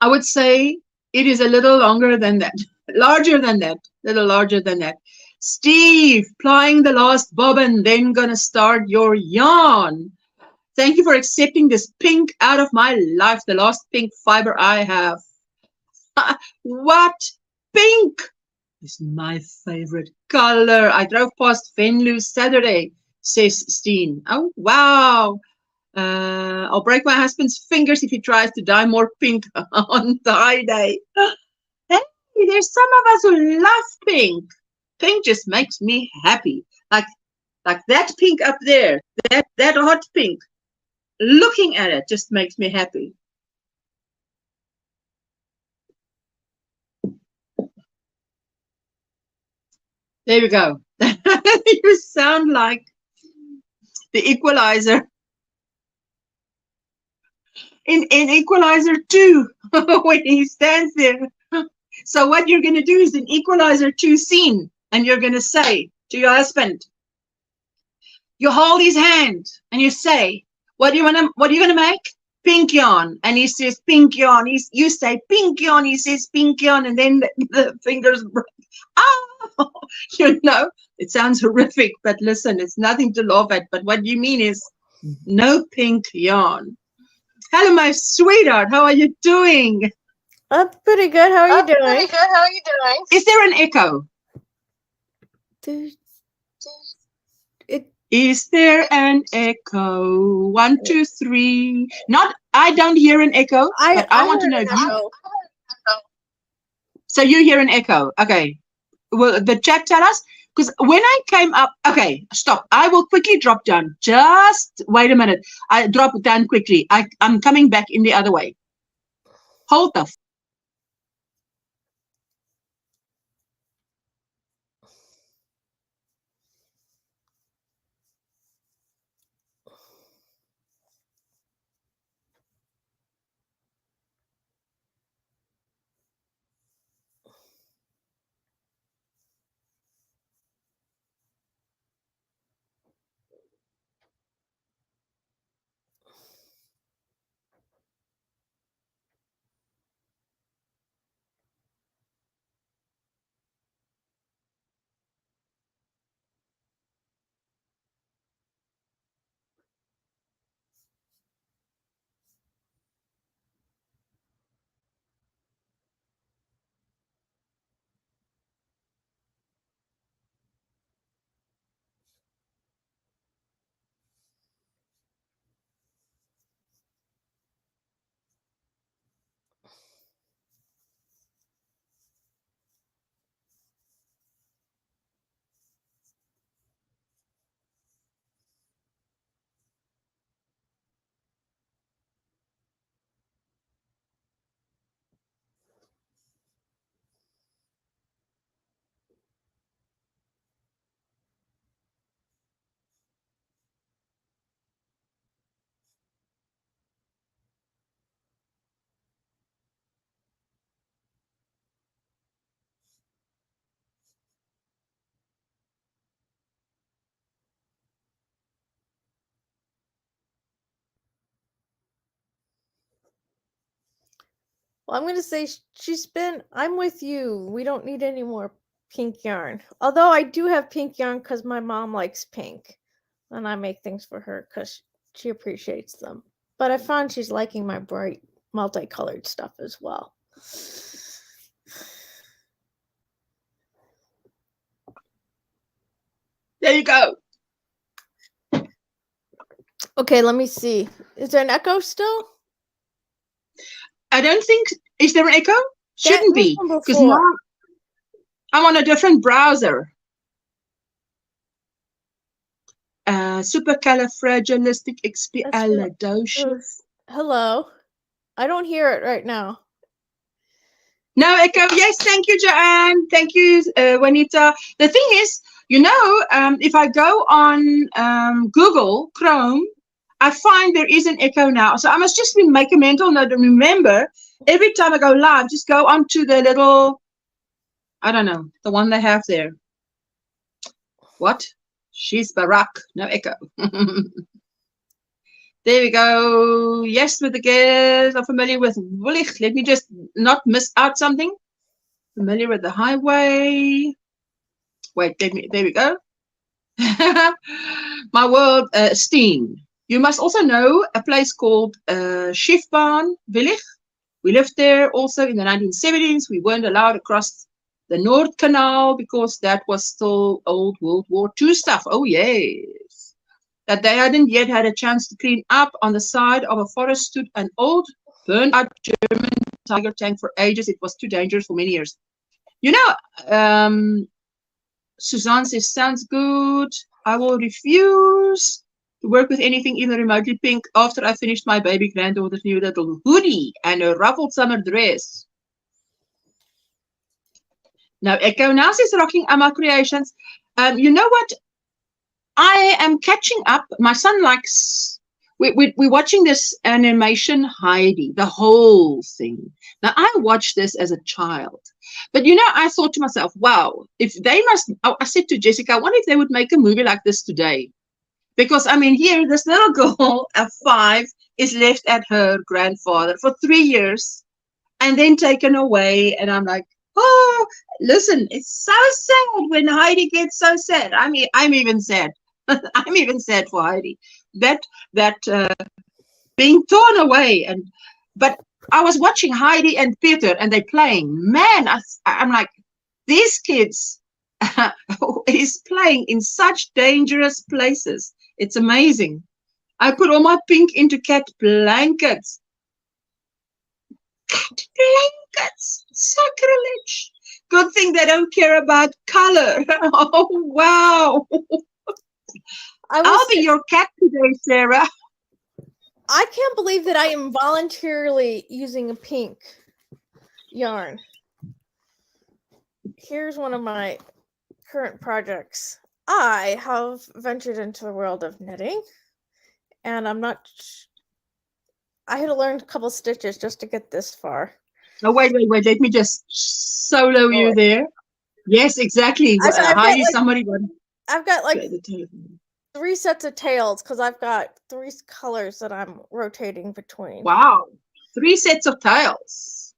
I would say it is a little longer than that, larger than that, little larger than that. Steve, plying the last bobbin, then gonna start your yarn. Thank you for accepting this pink out of my life, the last pink fiber I have. What? Pink is my favorite color. I drove past Venlo Saturday, says Steen. Oh, wow. I'll break my husband's fingers if he tries to dye more pink on dye day. Hey, there's some of us who love pink. Pink just makes me happy. Like that pink up there, that hot pink. Looking at it just makes me happy. There we go. You sound like the Equalizer. In Equalizer 2, when he stands there. So what you're going to do is an Equalizer 2 scene, and you're going to say to your husband, you hold his hand and you say, what are you going to make? Pink yarn. And he says pink yarn. You say pink yarn, he says pink yarn, and then the fingers break. Oh, you know, it sounds horrific, but listen, it's nothing to laugh at. But what you mean is no pink yarn. Hello, my sweetheart. How are you doing? I'm pretty good. How are you doing? Pretty good. How are you doing? Is there an echo? Is there an echo? 1, 2, 3. Not, I don't hear an echo, but I want to know. So you hear an echo. Okay. Will the chat tell us? Because when I came up, okay, stop. I will quickly drop down. Just wait a minute. I drop down quickly. I'm coming back in the other way. Hold the Well, I'm going to say I'm with you. We don't need any more pink yarn. Although I do have pink yarn because my mom likes pink. And I make things for her because she appreciates them. But I found she's liking my bright, multicolored stuff as well. There you go. Okay, let me see. Is there an echo still? I don't think, is there an echo? Shouldn't be, because now I'm on a different browser. Supercalifragilisticexpialidocious. Hello. I don't hear it right now. No echo. Yes, thank you, Joanne. Thank you, Juanita. The thing is, you know, if I go on Google Chrome, I find there is an echo now. So I must just make a mental note and remember, every time I go live, just go onto the little, I don't know, the one they have there. What? She's Barack. No echo. There we go. Yes, with the girls are familiar with Willig. Let me just not miss out something. Familiar with the highway. Wait, there we go. My world, Steen. You must also know a place called Schiefbaan, Willig. We lived there also in the 1970s. We weren't allowed across the North Canal because that was still old World War II stuff. Oh, yes. That they hadn't yet had a chance to clean up. On the side of a forest stood an old, burned-out German Tiger tank for ages. It was too dangerous for many years. You know, Suzanne says, sounds good. I will refuse to work with anything even remotely pink after I finished my baby granddaughter's new little hoodie and a ruffled summer dress. Now, Echo now says, rocking Amma Creations. You know what? I am catching up. My son likes, we're watching this animation Heidi, the whole thing. Now, I watched this as a child. But, you know, I thought to myself, wow, if they must, I said to Jessica, I wonder if they would make a movie like this today. Because, I mean, here, this little girl at 5 is left at her grandfather for 3 years and then taken away. And I'm like, oh, listen, it's so sad when Heidi gets so sad. I mean, I'm even sad. I'm even sad for Heidi. That being torn away. But I was watching Heidi and Peter and they're playing. Man, I'm like, these kids is playing in such dangerous places. It's amazing. I put all my pink into cat blankets. Cat blankets. Sacrilege. Good thing they don't care about color. Oh, wow. I'll be your cat today, Sarah. I can't believe that I am voluntarily using a pink yarn. Here's one of my current projects. I have ventured into the world of knitting, and I had to learn a couple stitches just to get this far. Oh, wait. Let me just solo you there. Yes, exactly. Heidi, somebody. I've got like 3 sets of tails because I've got 3 colors that I'm rotating between. Wow. 3 sets of tails.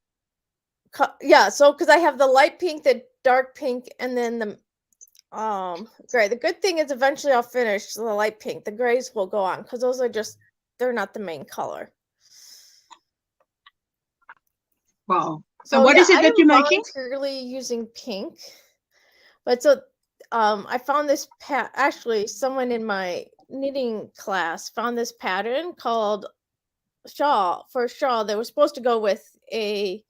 Yeah, so because I have the light pink, the dark pink, and then the gray. The good thing is eventually I'll finish the light pink. The grays will go on because those are they're not the main color. Wow. So what is it that you're making? I'm voluntarily using pink. But so I found this actually someone in my knitting class found this pattern called shawl that was supposed to go with it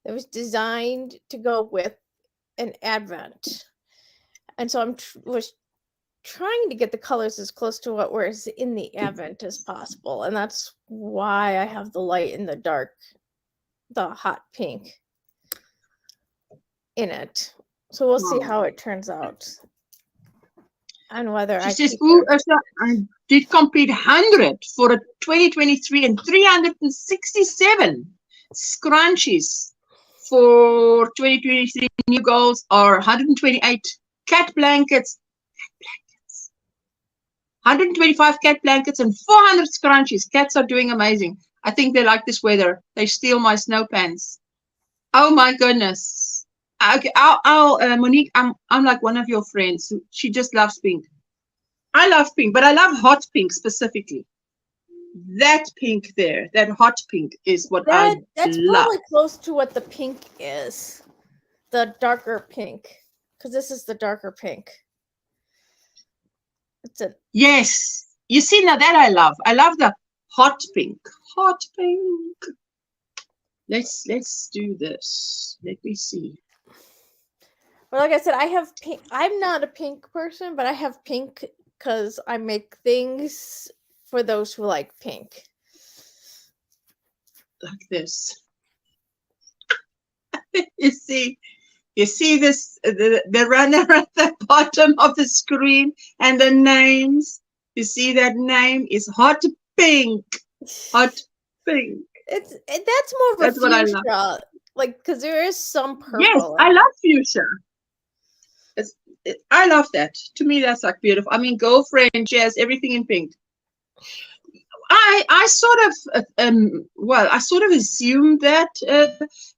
was designed to go with an advent. And so was trying to get the colors as close to what was in the advent as possible. And that's why I have the light and the dark, the hot pink in it. So we'll see how it turns out. And whether she says, ooh, I did complete 100 for a 2023 and 367 scrunchies for 2023. New goals are 128 cat blankets, 125 cat blankets, and 400 scrunchies. Cats are doing amazing. I think they like this weather. They steal my snow pants. Oh my goodness. Okay, Monique, I'm like one of your friends. She just loves pink. I love pink, but I love hot pink specifically. That pink there, that hot pink is what I love. That's probably close to what the pink is. The darker pink. Because this is the darker pink. Yes. You see, now that I love. I love the hot pink. Hot pink. Let's do this. Let me see. Well, like I said, I have pink. I'm not a pink person, but I have pink because I make things for those who like pink. Like this. You see this, the runner at the bottom of the screen and the names. You see that name is hot pink. Hot pink. That's more of a fuchsia. What I love. Like, because there is some purple. Yes, I love fuchsia. I love that. To me, that's like beautiful. I mean, girlfriend, she has everything in pink. I sort of well, I sort of assumed that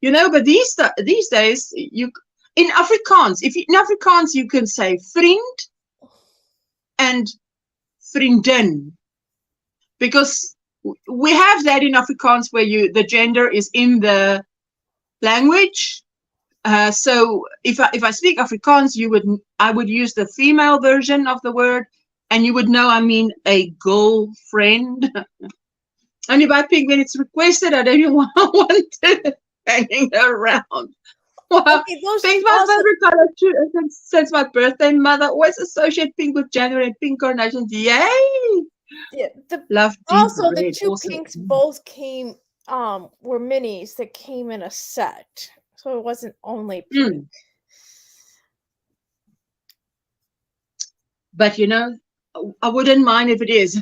but these days you in Afrikaans, in Afrikaans you can say vriend and vriendin, because we have that in Afrikaans where the gender is in the language. So if I speak Afrikaans, I would use the female version of the word, and you would know I mean a girlfriend. Only by pink when it's requested, I don't even want it hanging around. Well, Okay, those pink's my also, favorite color too. Since my birthday, mother always associate pink with January and pink carnations. Yay! yeah, Love deep also the red. two Also. pinks both came were minis that came in a set, so it wasn't only pink. But I wouldn't mind if it is.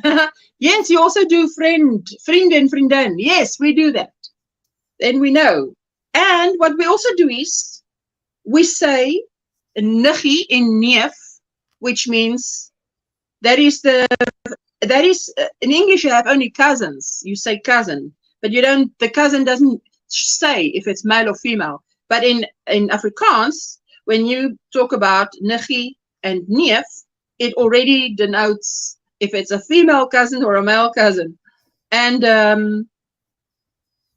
Yes, you also do friend and vriendin. Yes, we do that. Then we know. And what we also do is we say niggie in neef, which means that is in English you have only cousins. You say cousin, but the cousin doesn't say if it's male or female. But in Afrikaans, when you talk about niggie and neef, it already denotes if it's a female cousin or a male cousin. And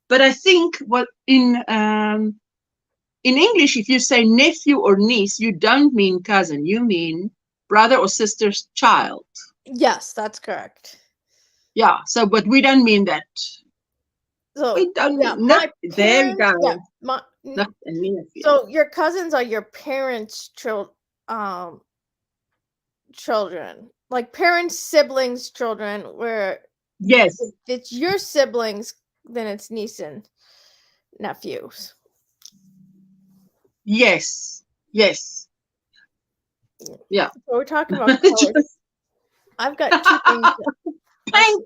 but I think what in English, if you say nephew or niece, you don't mean cousin. You mean brother or sister's child. Yes, that's correct. Yeah. So, but we don't mean that. So We don't mean my there you parents, go. yeah, so your cousins are your parents' children, like parents' siblings' children. Where yes, if it's your siblings, then it's niece and nephews. yes, yeah. So we're talking about colors. I've got two things.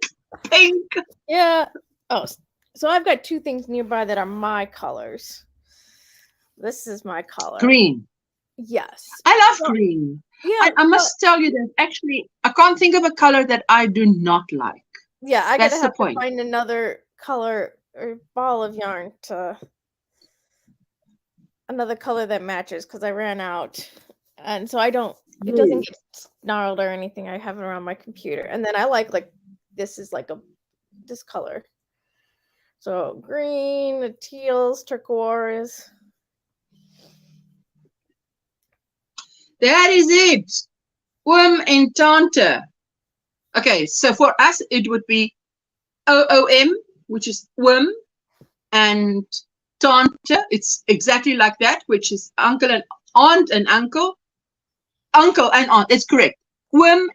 Pink. Yeah. Oh, so I've got two things nearby that are my colors. This is my color. Green. Yes. I love green. Yeah. I must tell you that actually I can't think of a color that I do not like. Yeah, I gotta have to find another color or ball of yarn another color that matches, because I ran out, and so it doesn't get snarled or anything. I have it around my computer, and then I like this is like this color. So green, the teals, turquoise. That is it. And Tante. Okay, so for us it would be OOM, which is and Tante. It's exactly like that, which is uncle and aunt and uncle. Uncle and aunt. It's correct.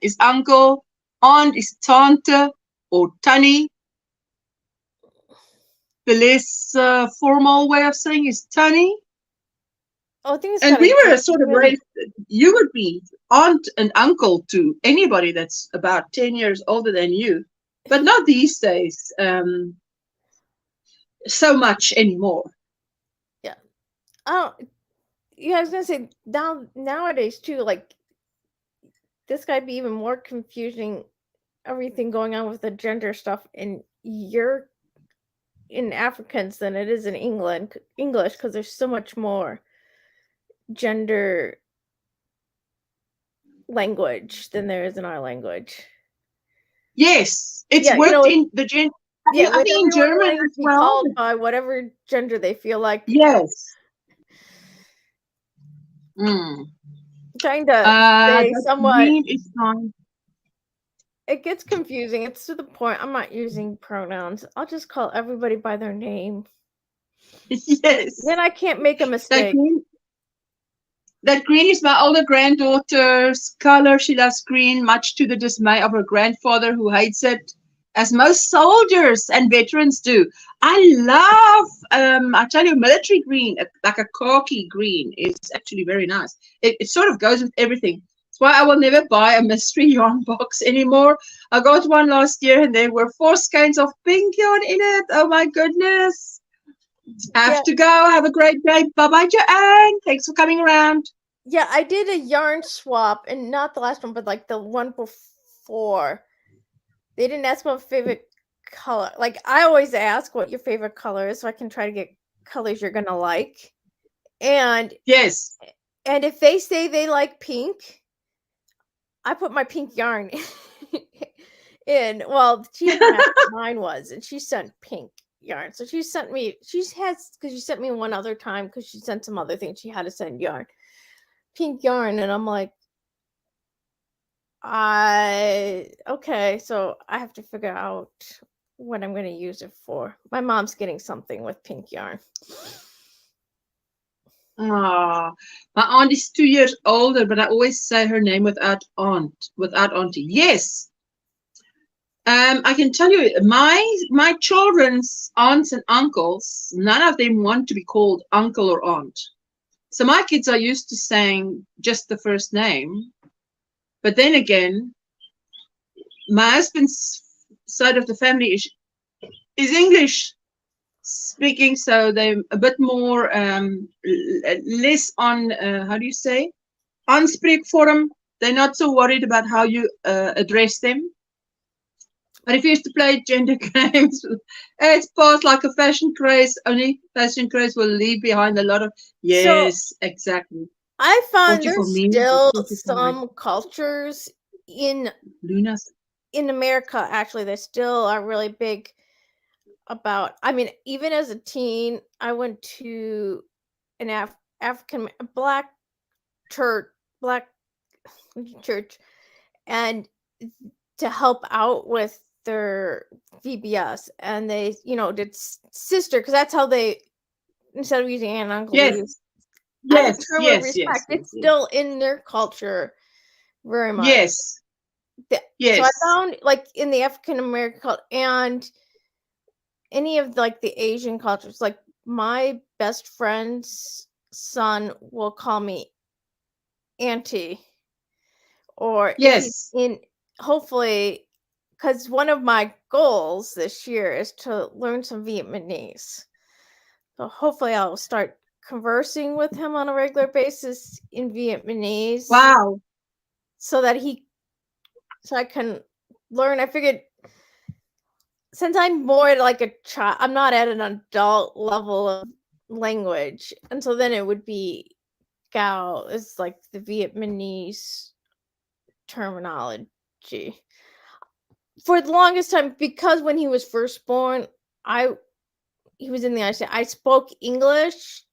Is uncle, aunt is Tante or Tannie. The less formal way of saying is Tannie. Oh, I think it's and we were sort of raised, you would be aunt and uncle to anybody that's about 10 years older than you, but not these days so much anymore. Yeah. Yeah, I was gonna say nowadays too, like this guy be even more confusing, everything going on with the gender stuff in Africans than it is in English, because there's so much more gender language than there is in our language. Yes, it's worked in the gender. Yeah, I think in German as well. Called by whatever gender they feel like. Yes. Trying to say somewhat. Is fine. It gets confusing. It's to the point I'm not using pronouns. I'll just call everybody by their name. Yes. Then I can't make a mistake. That green is my older granddaughter's color. She loves green, much to the dismay of her grandfather, who hates it, as most soldiers and veterans do. I love, I tell you, military green, like a khaki green, is actually very nice. It sort of goes with everything. That's why I will never buy a mystery yarn box anymore. I got one last year, and there were 4 skeins of pink yarn in it. Oh my goodness. Have to go. Have a great day. Bye-bye, Joanne. Thanks for coming around. Yeah, I did a yarn swap, and not the last one, but like the one before. They didn't ask my favorite color. Like I always ask what your favorite color is so I can try to get colors you're gonna like. And Yes. and if they say they like pink, I put my pink yarn in. Well, she didn't ask what mine was, and she sent pink yarn. So she sent me, because she sent me one other time because she sent some other things she had to send yarn. Pink yarn, and I'm like, okay, so I have to figure out what I'm going to use it for. My mom's getting something with pink yarn. Ah, my aunt is 2 years older, but I always say her name without auntie. Yes. I can tell you, my children's aunts and uncles, none of them want to be called uncle or aunt. So my kids are used to saying just the first name. But then again, my husband's side of the family is English speaking, so they're a bit more less on how do you say, aanspreekvorm. They're not so worried about how you address them. But if you used to play gender games, it's past like a fashion craze. Only fashion craze will leave behind a lot of yes, exactly. I find For there's me, still some cultures in Luna's. In America, actually, they still are really big about. I mean, even as a teen, I went to an African black church, and to help out with their VBS, and they, did sister, because that's how they, instead of using aunt and uncle, they use as a term of respect. It's still in their culture very much. Yes. Yes. So I found, like, in the African American culture and any of like the Asian cultures, like my best friend's son will call me auntie, or yes, hopefully, because one of my goals this year is to learn some Vietnamese. So hopefully I'll start conversing with him on a regular basis in Vietnamese. Wow. So I can learn. I figured, since I'm more like a child, I'm not at an adult level of language. And so then it would be Gao is like the Vietnamese terminology. For the longest time, because when he was first born, he was in the United States, I spoke English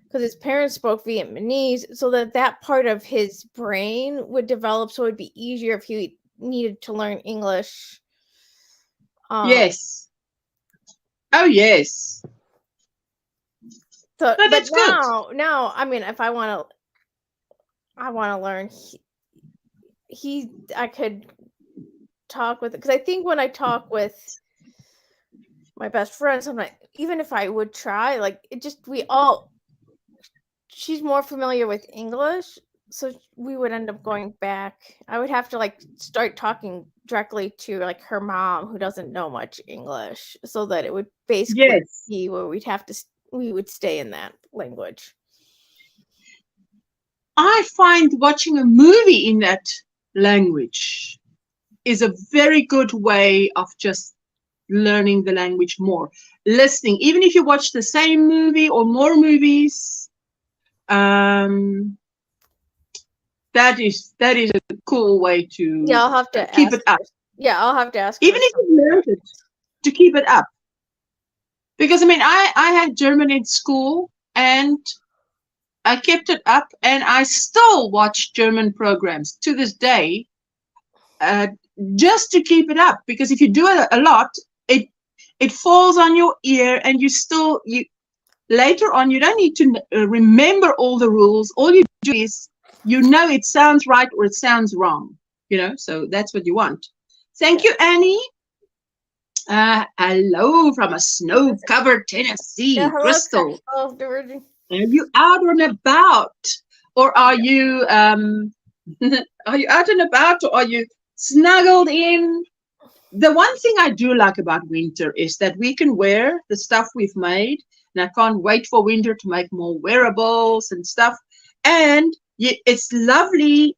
because his parents spoke Vietnamese, so that part of his brain would develop, so it'd be easier if he needed to learn English. Yes. Oh yes. So, but now, I mean, if I want to learn, I could talk with, because I think when I talk with my best friend, sometimes, even if I would try, like, she's more familiar with English, so we would end up going back. I would have to like start talking directly to like her mom, who doesn't know much English, so that it would basically be where we would stay in that language. I find watching a movie in that language is a very good way of just learning the language more. Listening, even if you watch the same movie or more movies, that is a cool way to I'll have to keep it up. I'll have to ask. Even if you learned it, to keep it up. Because I mean, I had German in school and I kept it up, and I still watch German programs to this day, just to keep it up. Because if you do it a lot, it falls on your ear, and you later on, you don't need to remember all the rules. All you do is, it sounds right or it sounds wrong, so that's what you want. Thank you, Annie. Hello from a snow-covered Tennessee, Crystal. Are you out and about, or are you out and about, or are you snuggled in? The one thing I do like about winter is that we can wear the stuff we've made, and I can't wait for winter to make more wearables and stuff. And it's lovely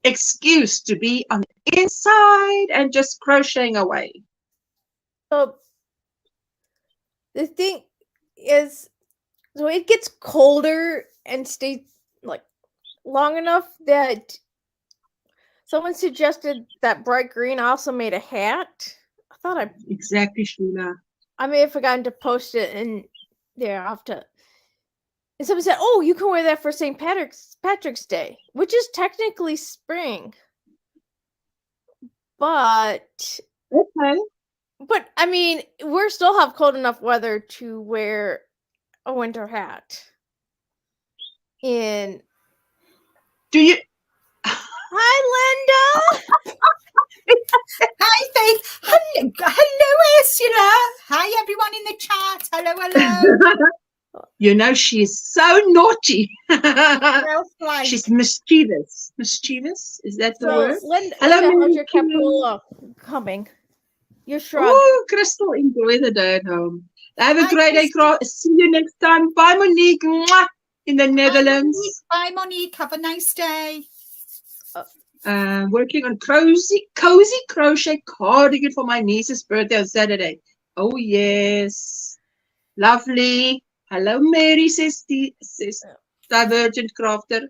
excuse to be on the inside and just crocheting away. So the thing is, so it gets colder and stays like long enough that someone suggested that bright green also made a hat. I thought Exactly, Sheila. I may have forgotten to post it in there. I'll have to. And someone said, "Oh, you can wear that for St. Patrick's Day, which is technically spring." But Okay. I mean, we still have cold enough weather to wear a winter hat. Do you? Hi, Linda. Hi, Faith. Hello, Ursula. Hi, everyone in the chat. Hello, hello. You know, she's so naughty. Like. She's mischievous. Mischievous? Is that the word? Linda, Hello, how's your capola coming? Your shrug. Oh, Crystal, enjoy the day at home. Have a great day. See you next time. Bye, Monique. Mwah, in the Netherlands. Bye, Monique. Have a nice day. Working on cozy crochet cardigan for my niece's birthday on Saturday. Oh, yes. Lovely. Hello, Mary, says Divergent Crafter.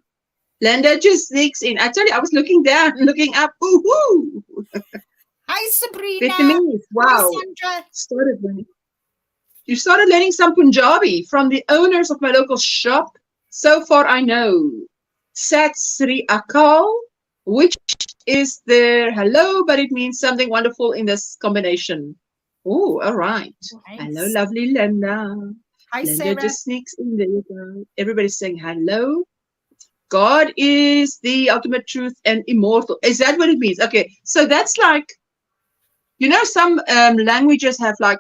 Linda just sneaks in. I tell you, I was looking down, looking up. Woohoo! Hi, Sabrina. Vietnamese. Wow. Hi, Sandra. You started learning some Punjabi from the owners of my local shop. So far, I know. Sat Sri Akal, which is their hello, but it means something wonderful in this combination. Oh, all right. Nice. Hello, lovely Linda. Hi, Linda Sarah. just sneaks in there. Everybody's saying hello. God is the ultimate truth and immortal. Is that what it means? Okay, so that's like, you know, some languages have like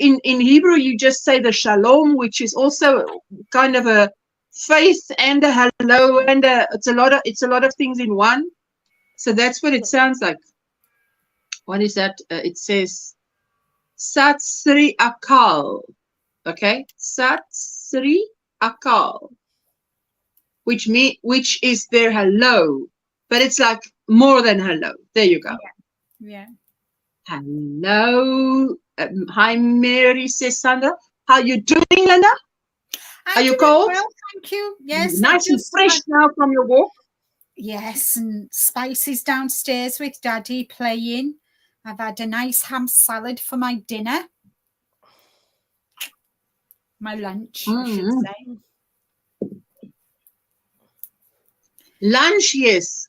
in Hebrew, you just say the shalom, which is also kind of a faith and a hello, and it's a lot of things in one. So that's what it sounds like. What is that? It says Sat Sri Akal. Okay, Sat Sri Akal, which is their hello, but it's like more than hello. There you go. Yeah. Hello. Hi, Mary, says Sandra. How you doing, Linda? Are you cold? Well, thank you. Yes. Nice and fresh now from your walk. Yes, and Spicy's downstairs with Daddy playing. I've had a nice ham salad for my dinner. My lunch, I should say. Lunch, yes.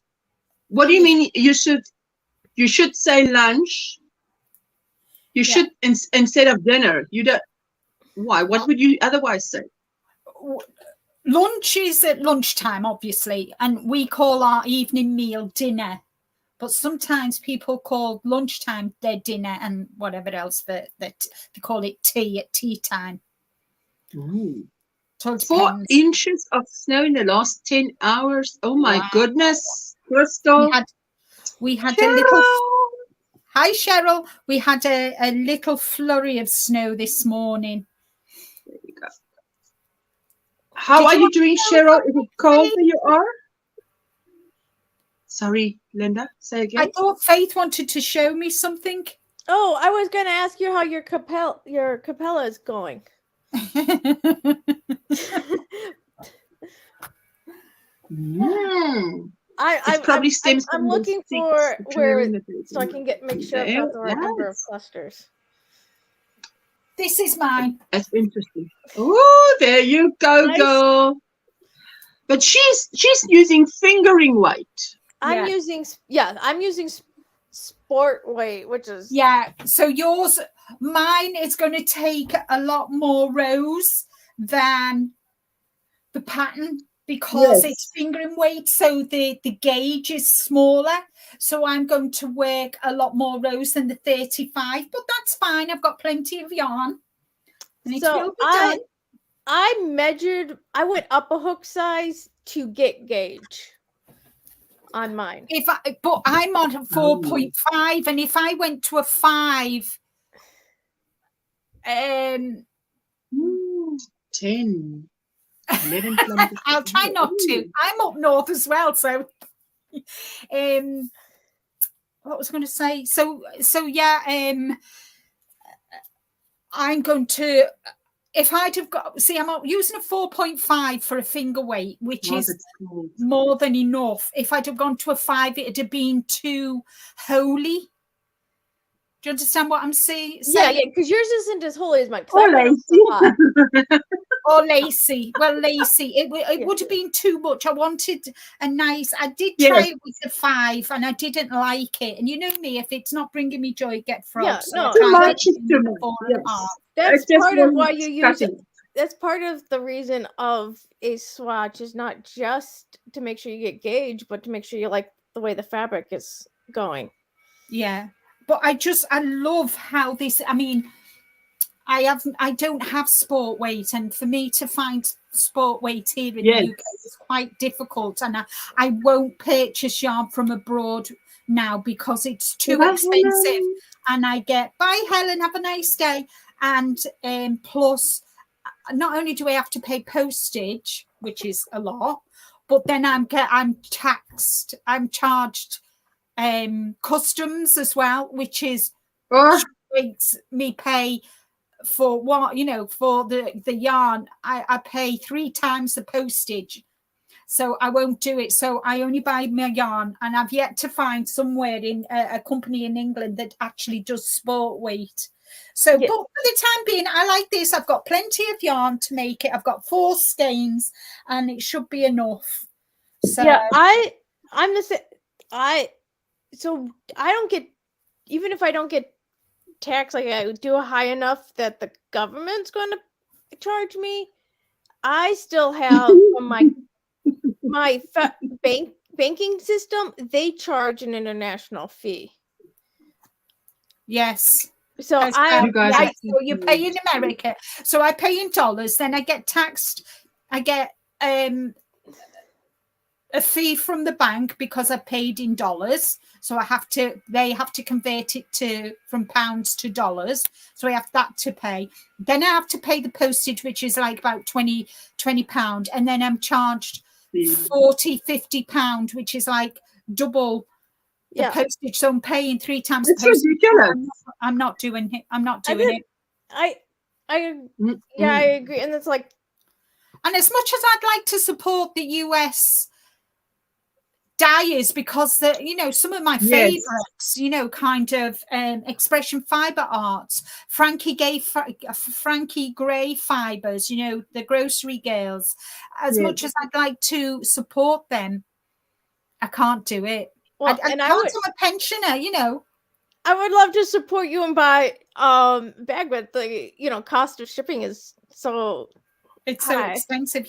What do you mean? You should say lunch. You should instead of dinner. You don't. Why? What would you otherwise say? Lunch is at lunchtime, obviously, and we call our evening meal dinner. But sometimes people call lunchtime their dinner and whatever else that they call it tea at tea time. Ooh. So 4 inches of snow in the last 10 hours. Oh my goodness, Crystal. We had a little. Hi, Cheryl. We had a little flurry of snow this morning. There you go. How are you doing, Cheryl? Is it cold where you are? Sorry, Linda. Say again. I thought Faith wanted to show me something. Oh, I was going to ask you how your capella is going. It probably stems I'm looking for where so I can make sure I've got the right number of clusters. This is mine. That's interesting. Oh, there you go, nice. Girl. But she's using fingering weight. I'm using sport weight, which is So mine is going to take a lot more rows than the pattern because it's fingering weight, so the gauge is smaller. So I'm going to work a lot more rows than the 35, but that's fine. I've got plenty of yarn. And it will be done. I went up a hook size to get gauge on mine. But I'm on 4.5, and if I went to a 5, 10, 11 I'll try not to. I'm up north as well, so What was I going to say? So yeah, I'm going to, if I'd have got, see, I'm using a 4.5 for a finger weight, which is more than enough. If I'd have gone to a 5, it'd have been too holy. Do you understand what I'm saying? Yeah, because yours isn't as holy as mine. Or lacy. Or lacy. Well, lacy. It would have been too much. I wanted a nice. I did try it with the 5, and I didn't like it. And you know me, if it's not bringing me joy, get frogs. Yeah, so no, too much is too much. Yes. That's part of why you use it. That's part of the reason of a swatch is not just to make sure you get gauge, but to make sure you like the way the fabric is going. Yeah. But I love how this, I mean, I don't have sport weight, and for me to find sport weight here in the UK is quite difficult, and I won't purchase yarn from abroad now because it's too expensive. And I get, bye Helen, have a nice day. And plus, not only do I have to pay postage, which is a lot, but then I'm taxed, I'm charged customs as well, which is makes me pay for what, you know, for the yarn. I pay 3 times the postage, so I won't do it. So I only buy my yarn, and I've yet to find somewhere in a company in England that actually does sport weight. So but for the time being, I like this. I've got plenty of yarn to make it. I've got 4 skeins, and it should be enough. So yeah, I'm the same. So I don't get, even if I don't get tax, like I do high enough that the government's going to charge me, I still have my banking system, they charge an international fee. Yes. So so you pay in America. So I pay in dollars, then I get taxed. I get a fee from the bank because I paid in dollars. So they have to convert it from pounds to dollars. So I have that to pay. Then I have to pay the postage, which is like about £20. And then I'm charged £40-50, which is like double the postage. So I'm paying 3 times the postage. I'm not doing it. I agree. And it's like, and as much as I'd like to support the US dyers, because some of my favorites, kind of expression fiber arts, Frankie Gray fibers, the grocery girls, as much as I'd like to support them, I can't do it. Well, I'm a pensioner, I would love to support you and buy bag, but the cost of shipping is so so expensive.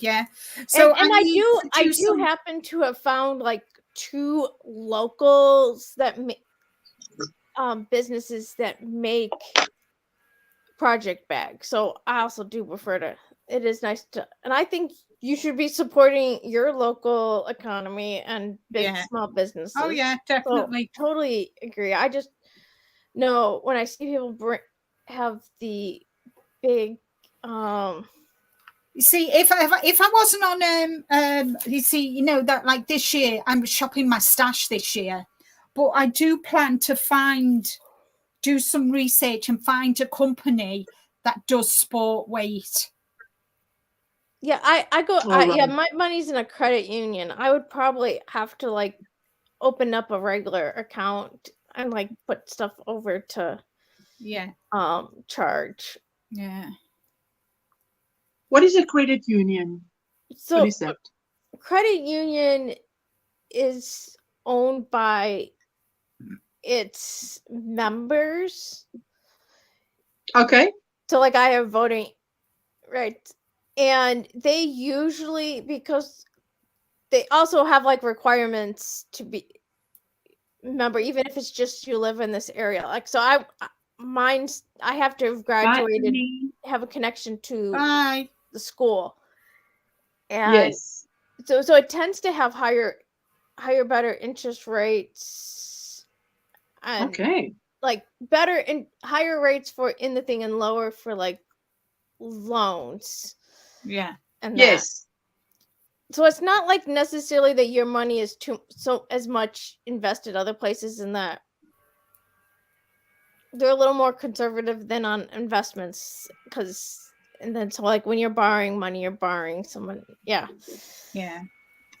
So I do happen to have found like 2 locals that businesses that make project bags. So I also do prefer to. It is nice to, and I think you should be supporting your local economy and small businesses. Oh yeah, definitely. So, totally agree. I just know when I see people have the big. You see, if I wasn't on that, like this year, I'm shopping my stash this year, but I do plan to do some research and find a company that does sport weight. Yeah, my money's in a credit union. I would probably have to like open up a regular account and like put stuff over to charge. Yeah. What is a credit union? So what is that? Credit union is owned by its members. Okay. So like I have voting rights. And they usually, because they also have like requirements to be member, even if it's just you live in this area. Like, so I have to have graduated, have a connection to the school. And so it tends to have higher, better interest rates. And like better and higher rates for in the thing and lower for like loans. Yeah. And So it's not like necessarily that your money is as much invested other places, in that they're a little more conservative than on investments, and then so like when you're borrowing money, you're borrowing someone. Yeah.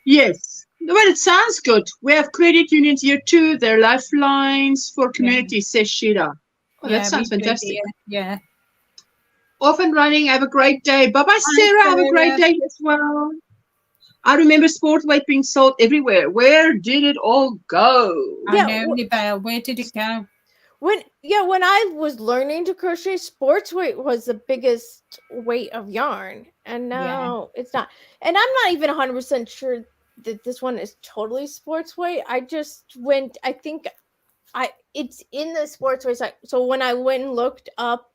Yes. Well, it sounds good. We have credit unions here too. They're lifelines for communities, says Shira. Oh, that sounds fantastic. Yeah. Off and running. Have a great day. Bye-bye, Sarah. Have a great day as well. I remember sport weight being sold everywhere. Where did it all go? I know, Libelle. Where did it go? When I was learning to crochet, sports weight was the biggest weight of yarn, and now it's not. And I'm not even 100% sure that this one is totally sports weight. I just went. I think it's in the sports weight side. So when I went and looked up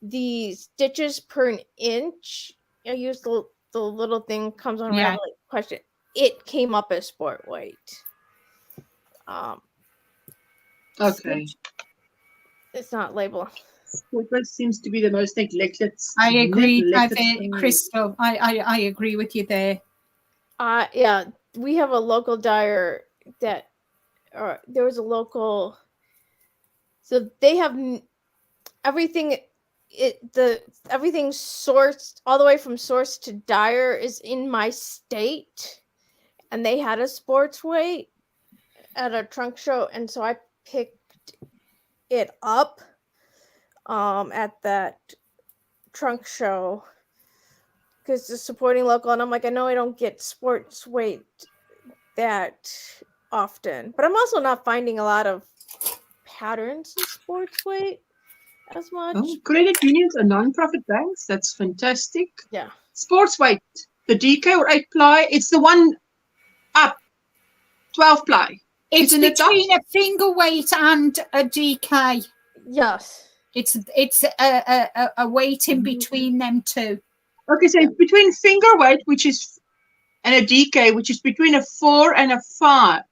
the stitches per inch, I used the little thing comes on Ravelry question. It came up as sport weight. Okay. It's not labeled. Sport weight seems to be the most neglected. I agree, Crystal. I agree with you there. Yeah, we have a local dyer that, there was a local. So they have everything. Everything sourced all the way from source to dyer is in my state, and they had a sports weight at a trunk show, and so I picked it up at that trunk show because it's supporting local, and I'm like, I know I don't get sports weight that often, but I'm also not finding a lot of patterns in sports weight as much. Oh, credit unions are non-profit banks. That's fantastic. Yeah. Sports weight, the DK or 8 ply, it's the one up, 12 ply. It's between a finger weight and a DK. Yes. It's a weight in between them two. Okay, so it's between finger weight, which is, and a DK, which is between a 4 and a 5.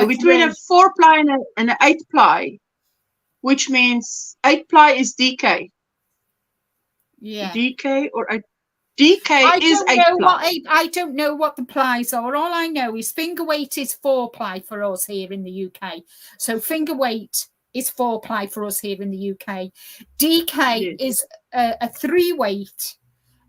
Between a 4 ply and an 8 ply, which means 8 ply is DK. Yeah. DK or a DK is 8 ply. I don't know what the plies are. All I know is finger weight is 4 ply for us here in the UK. So finger weight is 4 ply for us here in the UK. DK is a 3 weight,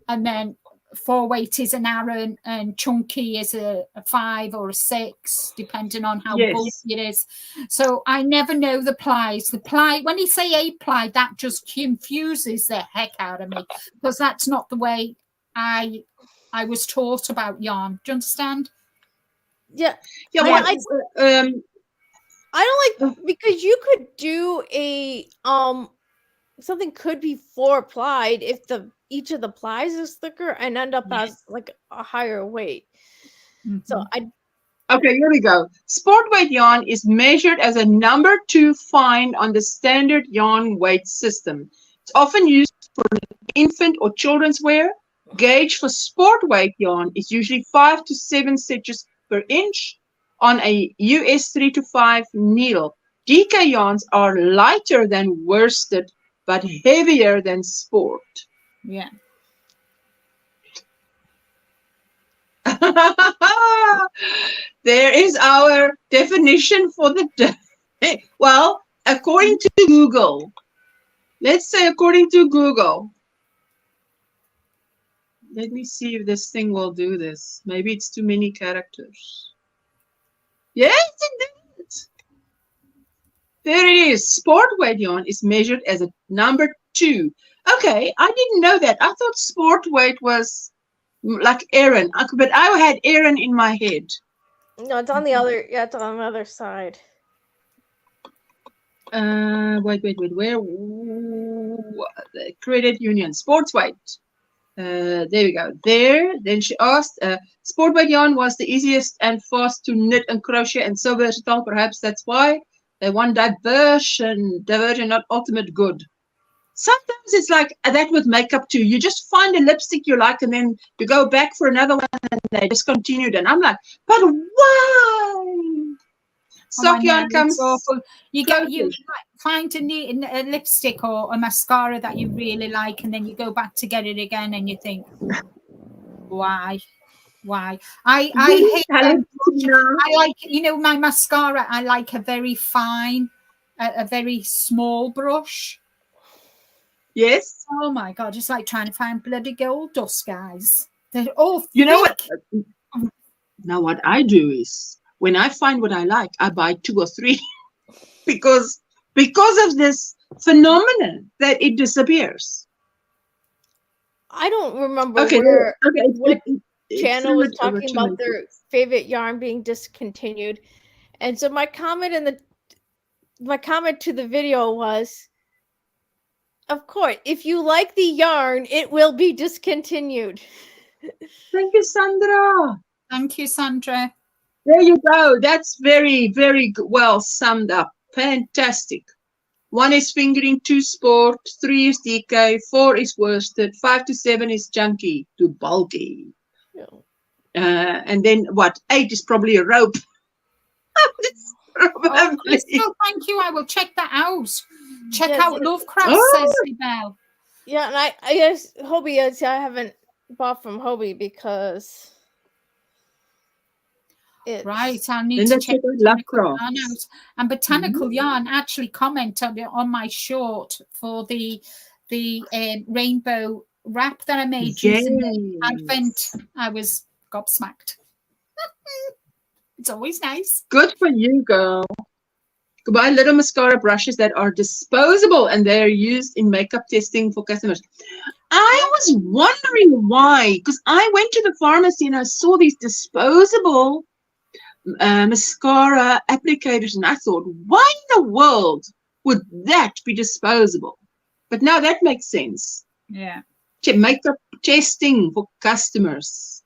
and then 4 weight is an Aran, and chunky is a 5 or a 6, depending on how bulky it is. So I never know the plies. The ply, when you say 8 ply, that just confuses the heck out of me, because that's not the way I was taught about yarn. Do you understand? Yeah. Yeah. I don't like, because you could do a something could be 4 plied if each of the plies is thicker and end up as like a higher weight. So okay, here we go. Sport weight yarn is measured as a number 2 fine on the standard yarn weight system. It's often used for infant or children's wear. Gauge for sport weight yarn is usually 5 to 7 stitches per inch on a US 3 to 5 needle. DK yarns are lighter than worsted, but heavier than sport. Yeah. There is our definition for the day. Well, according to Google, let's say according to Google. Let me see if this thing will do this. Maybe it's too many characters. Yes, it did. There it is. Sport weight yarn is measured as a number 2. Okay, I didn't know that. I thought sport weight was like Aran, but I had Aran in my head. No, it's on the other. Yeah, it's on the other side. Wait. Where? The credit union. Sports weight. There we go. There. Then she asked, sport weight yarn was the easiest and fast to knit and crochet and so versatile. Perhaps that's why they want diversion, not ultimate good. Sometimes it's like that with makeup too. You just find a lipstick you like, and then you go back for another one, and they discontinued. And I'm like, but why? Sock yarn comes. Awful. You find a lipstick or a mascara that you really like, and then you go back to get it again, and you think, Why? I hate Hello, them. Tina. I like, you know, my mascara. I like a very fine, a very small brush. Yes. Oh my God, it's like trying to find bloody gold dust, guys. They're all You know what? thick. Now what I do is when I find what I like, I buy 2 or 3 because of this phenomenon that it disappears. I don't remember Okay. where Okay. what It's channel was over talking to about me. their favorite yarn being discontinued. And so my comment to the video was, of course, if you like the yarn, it will be discontinued. Thank you, Sandra. Thank you, Sandra. There you go. That's very, very well summed up. Fantastic. 1 is fingering, 2 sport, 3 is DK, 4 is worsted, 5 to 7 is chunky to bulky. Yeah. And then what? 8 is probably a rope. Oh, Crystal, thank you. I will check that out. Check Yes, out yes. Lovecraft, says Belle. Yeah, and I guess Hobie, I haven't bought from Hobie because it's Right, I need Then to let's check check out Botanical Lovecraft. Yarn out. And Botanical Yarn actually commented on my short for the rainbow wrap that I made using the Advent. I was gobsmacked. It's always nice. Good for you, girl. You buy little mascara brushes that are disposable and they're used in makeup testing for customers. I was wondering why, because I went to the pharmacy and I saw these disposable mascara applicators and I thought, why in the world would that be disposable? But now that makes sense. Yeah. Makeup testing for customers.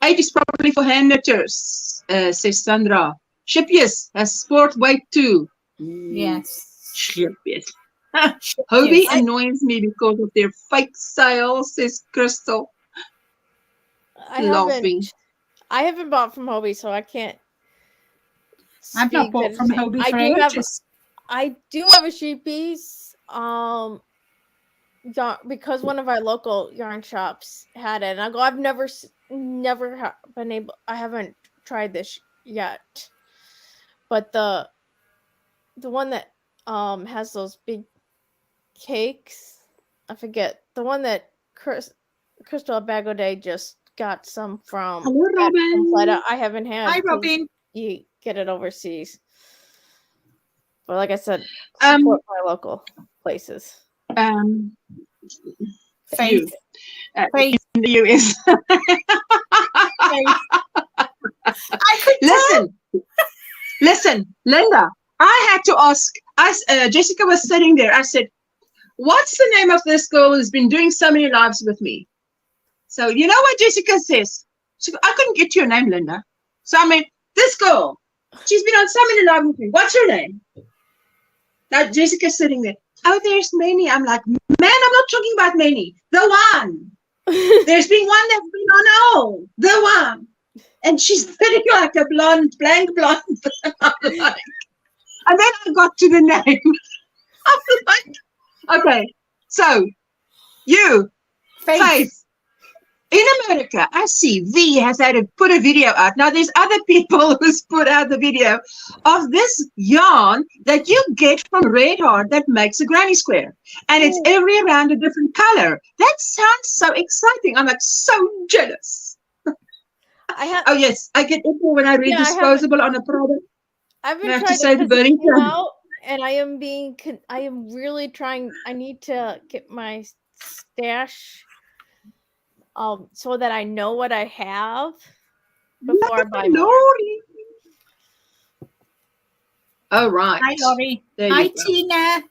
8 is probably for hand knitters, says Sandra. Shippies has sport weight too. Yes. Shippies. Hobie annoys me because of their fake sales, says Crystal. Laughing. I haven't bought from Hobie, so I can't. I've not bought from Hobie for ages. I do have a sheepies. Because one of our local yarn shops had it, and I go, I've never been able. I haven't tried this yet, but the one that has those big cakes, I forget the one that Crystal Bagode just got some from. Hello, Robin. I haven't had. Hi, Robin. You get it overseas, but like I said, support my local places. Faith. In the US. Listen, Linda. I had to ask. Jessica was sitting there. I said, "What's the name of this girl who's been doing so many lives with me?" So you know what Jessica says? She goes, I couldn't get your name, Linda. So I mean, this girl, she's been on so many lives with me. What's her name? Now Jessica's sitting there. Oh, there's many. I'm like, man, I'm not talking about many. The one. There's been one that's been on all. The one. And she's sitting like a blank blonde. I'm like, and then I got to the name. I'm like, okay, so you, Faith. In America, I see V has had to put a video out. Now, there's other people who's put out the video of this yarn that you get from Red Heart that makes a granny square. And it's every around a different color. That sounds so exciting. I'm like so jealous. Oh, yes. I get it when I read disposable on a product. I've been I have trying to say the burning out, and I am really trying. I need to get my stash so that I know what I have before I buy more. Oh, right. Hi, Lori. Hi, Tina.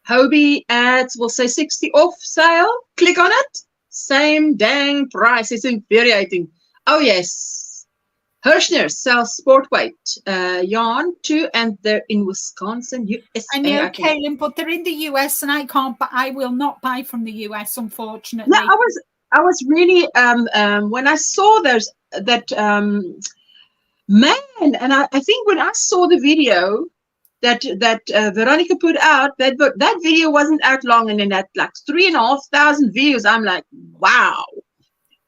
Hobie ads will say 60 off sale. Click on it. Same dang price. It's infuriating. Oh, yes. Hirschner sells sport weight yarn too, and they're in Wisconsin, USA. I know, Kaylin, but they're in the US, and I will not buy from the US, unfortunately. No, I was really when I saw that man, and I think when I saw the video that Veronica put out, that video wasn't out long, and then that like 3,500 views. I'm like, wow,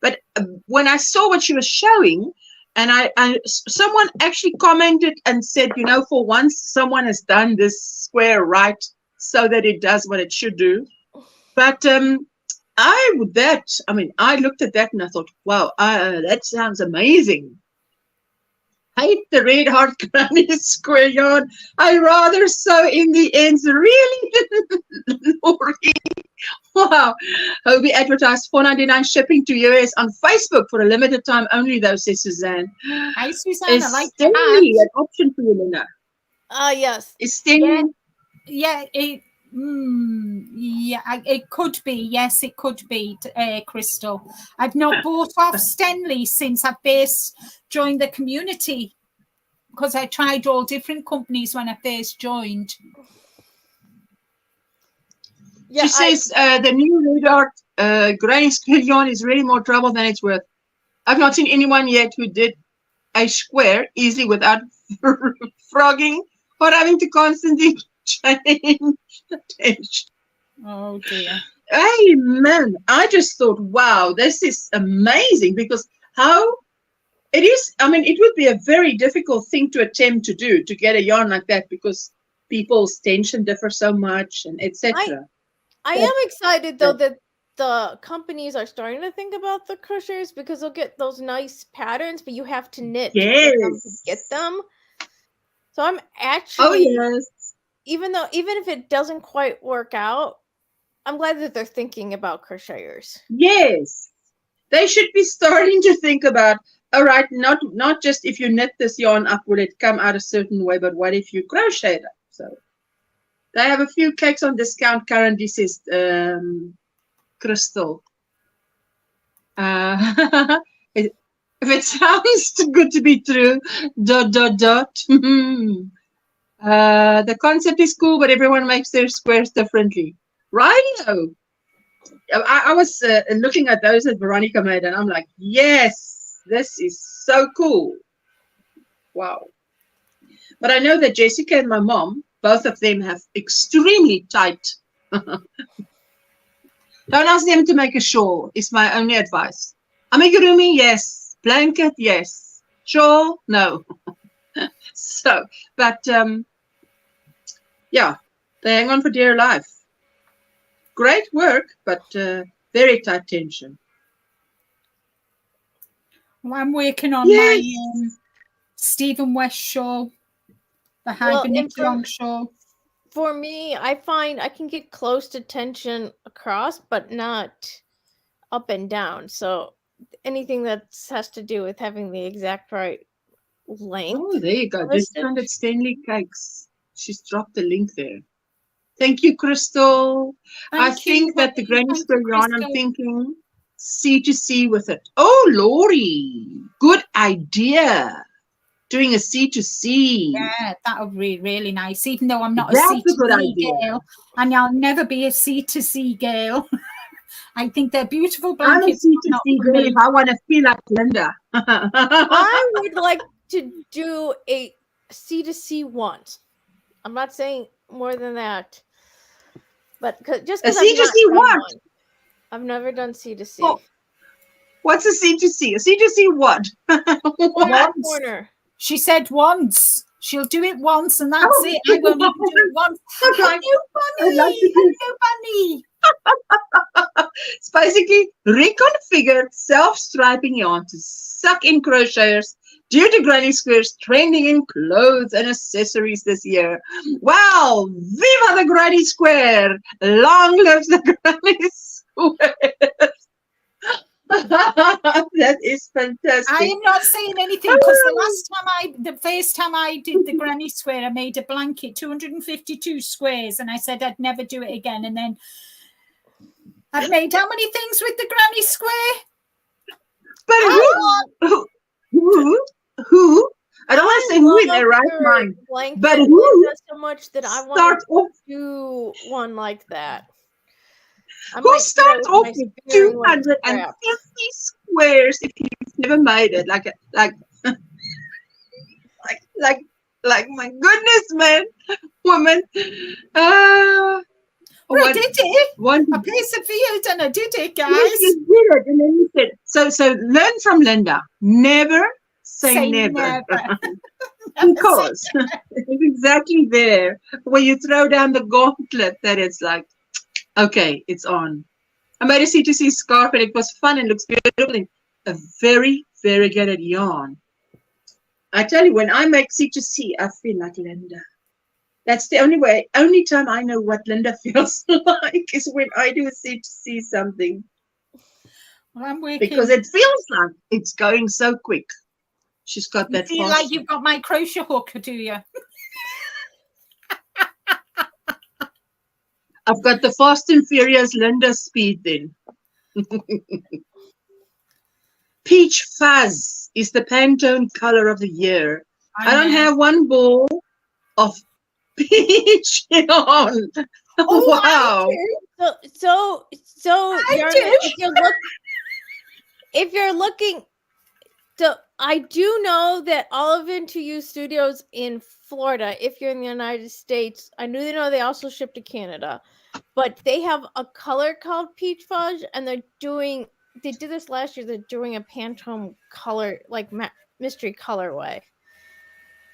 But when I saw what she was showing, and someone actually commented and said, you know, for once someone has done this square right so that it does what it should do. But I looked at that and I thought, wow, that sounds amazing. Hate the red heart granny square yarn. I rather sew in the ends. Really? Lori. Wow. Hobie advertised $4.99 shipping to US on Facebook for a limited time only, though, says Suzanne. Hi, Suzanne. Is I like Stanley an option for you, Lena? Yes. Is Stanley? Yeah, it could be. Yes, it could be, Crystal. I've not bought off Stanley since I first joined the community, because I tried all different companies when I first joined. Yeah, she says the new red heart granny square yarn is really more trouble than it's worth. I've not seen anyone yet who did a square easily without frogging or having to constantly change the tension. Oh dear. Amen. I just thought, wow, this is amazing, because how it is, I mean, it would be a very difficult thing to attempt to do, to get a yarn like that, because people's tension differs so much and etc. I am excited though that the companies are starting to think about the crocheters, because they'll get those nice patterns, but you have to knit to get them. So I'm actually, even if it doesn't quite work out, I'm glad that they're thinking about crocheters. Yes, they should be starting to think about, all right, not just if you knit this yarn up, will it come out a certain way, but what if you crochet it? So they have a few cakes on discount currently, says Crystal. If it sounds too good to be true, ... The concept is cool, but everyone makes their squares differently. Righto. I was looking at those that Veronica made, and I'm like, yes, this is so cool. Wow. But I know that Jessica and my mom, both of them have extremely tight. Don't ask them to make a shawl, is my only advice. Amigurumi, yes. Blanket, yes. Shawl, no. So, but yeah, they hang on for dear life. Great work, but very tight tension. Well, I'm working on my Stephen West shawl, the hibernate long shawl. For me, I find I can get close to tension across, but not up and down. So anything that has to do with having the exact right length. Oh, there you go. This one at Stanley Cakes. She's dropped the link there. Thank you, Crystal. I think that the granny square yarn, I'm thinking C2C with it. Oh, Lori, good idea. Doing a C2C. Yeah, that would be really nice, even though I'm not a C2C girl, and I'll never be a C2C girl. I think they're beautiful blankets. I'm a C2C girl if I want to feel like Linda. I would like to do a C2C once. I'm not saying more than that, but just because a C2C what? I've never done C2C. Oh, what's a C2C? A C2C what? One corner. She said once. She'll do it once, and that's it. I won't even do it once. Hello, Bunny. Hello, Bunny. It's basically reconfigured self-striping yarn to suck in crocheters due to granny squares trending in clothes and accessories this year. Wow! Viva the granny square! Long live the granny square! That is fantastic. I am not saying anything, because the first time I did the granny square, I made a blanket, 252 squares, and I said I'd never do it again. And then I've made how many things with the granny square? But who? I don't want to say who in their right mind. But who? So much that I want to do one like that. Who starts off with 250 squares if you've never made it? Like my goodness, man, woman. I did it. One, I persevered and I did it, guys. yes, you did it. And then you said, so learn from Linda. Never say never. Because it's exactly there where you throw down the gauntlet that it's like, okay, it's on. I made a C2C scarf and it was fun and looks beautiful and a very, very good at yarn. I tell you, when I make C2C, I feel like Linda. That's the only time I know what Linda feels like is when I do a C2C something. Well, I'm working. Because it feels like it's going so quick. She's got that. You feel like you've got my crochet hook, do you? I've got the Fast and Furious Linda speed then. Peach Fuzz is the Pantone color of the year. I don't have one ball of peach on. Oh, Wow. So if you're looking, so I do know that Olive Into You Studios in Florida, if you're in the United States, I know they also ship to Canada, but they have a color called Peach Fuzz, and they did this last year. They're doing a Pantone color, like mystery colorway.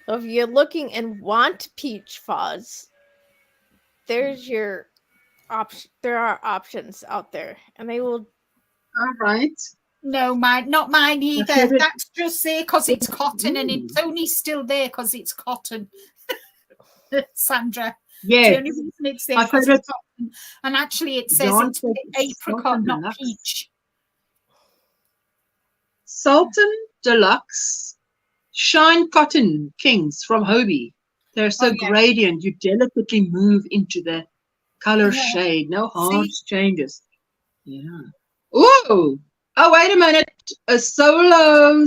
So if you're looking and want Peach Fuzz, there's your option. There are options out there, and they will. All right. No, not mine either. That's just there because it's cotton, and it's only still there because it's cotton. Sandra. Yeah. The only reason it's there because it's cotton. And actually it says it's apricot, not peach. Sultan Deluxe Shine Cotton Kings from Hobie. They're so gradient. You delicately move into the color shade. No hard changes. Yeah. Ooh. Oh, wait a minute. A solo.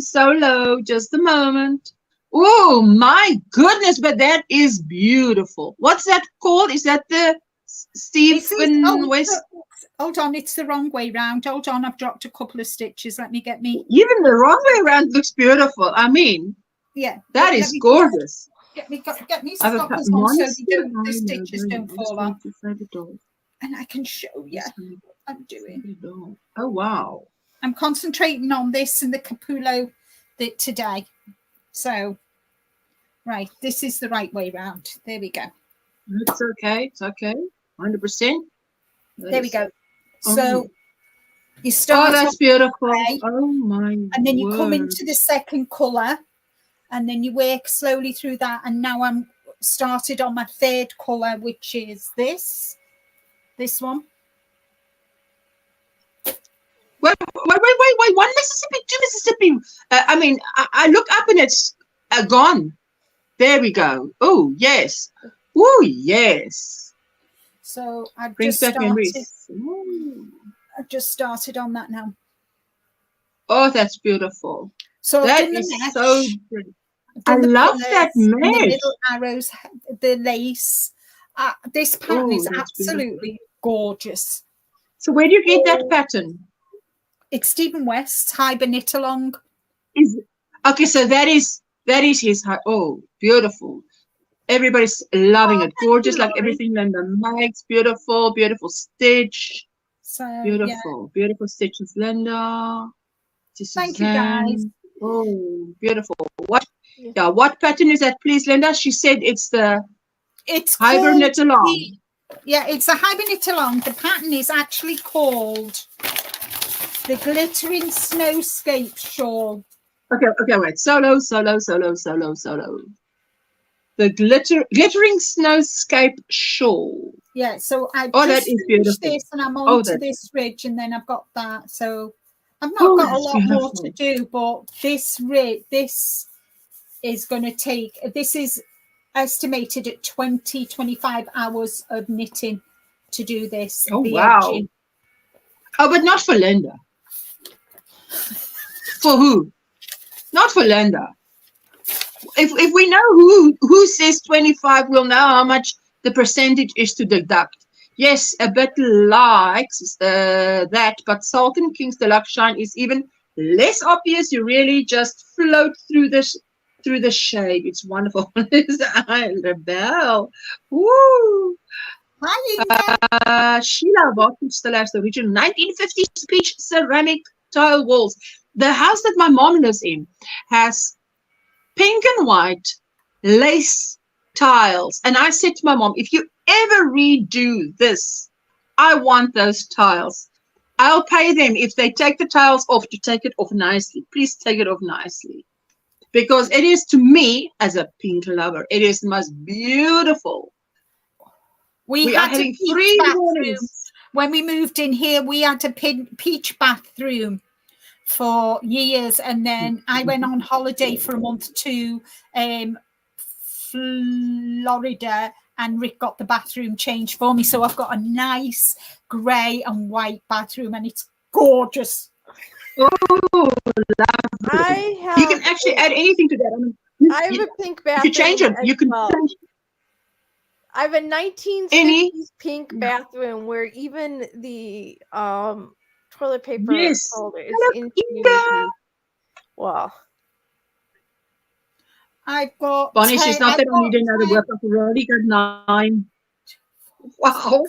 Just a moment. Oh, my goodness. But that is beautiful. What's that called? Is that the Stephen West? Hold on. It's the wrong way round. Hold on. I've dropped a couple of stitches. Let me get me. Even the wrong way around looks beautiful. I mean, that is gorgeous. Get me stoppers on so the stitches don't fall off. And I can show you what I'm doing. Oh, wow. I'm concentrating on this and the capullo today. So, right, this is the right way round. There we go. It's okay. It's okay. 100%. There we go. So, you start. Oh, that's beautiful. Oh, my And then you come into the second colour. And then you work slowly through that. And now I'm started on my third colour, which is this one. Wait. 1 Mississippi, 2 Mississippi. I mean, I look up and it's gone. There we go. Oh, yes. Oh, yes. So I've just started on that now. Oh, that's beautiful. So that is so pretty. I love that mesh. The little arrows, the lace. This pattern is absolutely gorgeous. So where do you get that pattern? It's Stephen West's Knit Along. Okay, so that is his. Oh, beautiful! Everybody's loving it. Gorgeous, like everything Linda makes. Beautiful stitch. So beautiful stitches, Linda. Thank you, guys. Oh, beautiful. What pattern is that, please, Linda? She said it's Knit Along. It's a Knit Along. The pattern is actually called the Glittering Snowscape Shawl. Okay, wait. Solo. The Glittering Snowscape Shawl. Yeah, so I that is beautiful. This and I'm on to this ridge and then I've got that. So I've not got a lot more to do, but this is going to take, this is estimated at 25 hours of knitting to do this. Oh, wow. Edging. Oh, but not for Linda. For who? Not for Linda. If we know who says 25, we'll know how much the percentage is to deduct. Yes, a bit likes that, but Sultan King's Deluxe Shine is even less obvious. You really just float through the shade. It's wonderful. I rebel. Woo! Hi, Inga. Sheila Barton still has the original 1950s peach ceramic tile walls. The house that my mom lives in has pink and white lace tiles. And I said to my mom, if you ever redo this, I want those tiles. I'll pay them if they take the tiles off to take it off nicely. Please take it off nicely. Because it is, to me, as a pink lover, it is the most beautiful. We are having 3 mornings. When we moved in here, we had a peach bathroom for years. And then I went on holiday for a month to Florida, and Rick got the bathroom changed for me. So I've got a nice grey and white bathroom, and it's gorgeous. Oh, lovely. You can actually add anything to that. I mean, I have a pink bathroom. You can change it. You can change. I have a 1950s pink bathroom where even the toilet paper holder is in Wow. I've got Bonnie, she's not that I need another work. I've already got 9. Wow.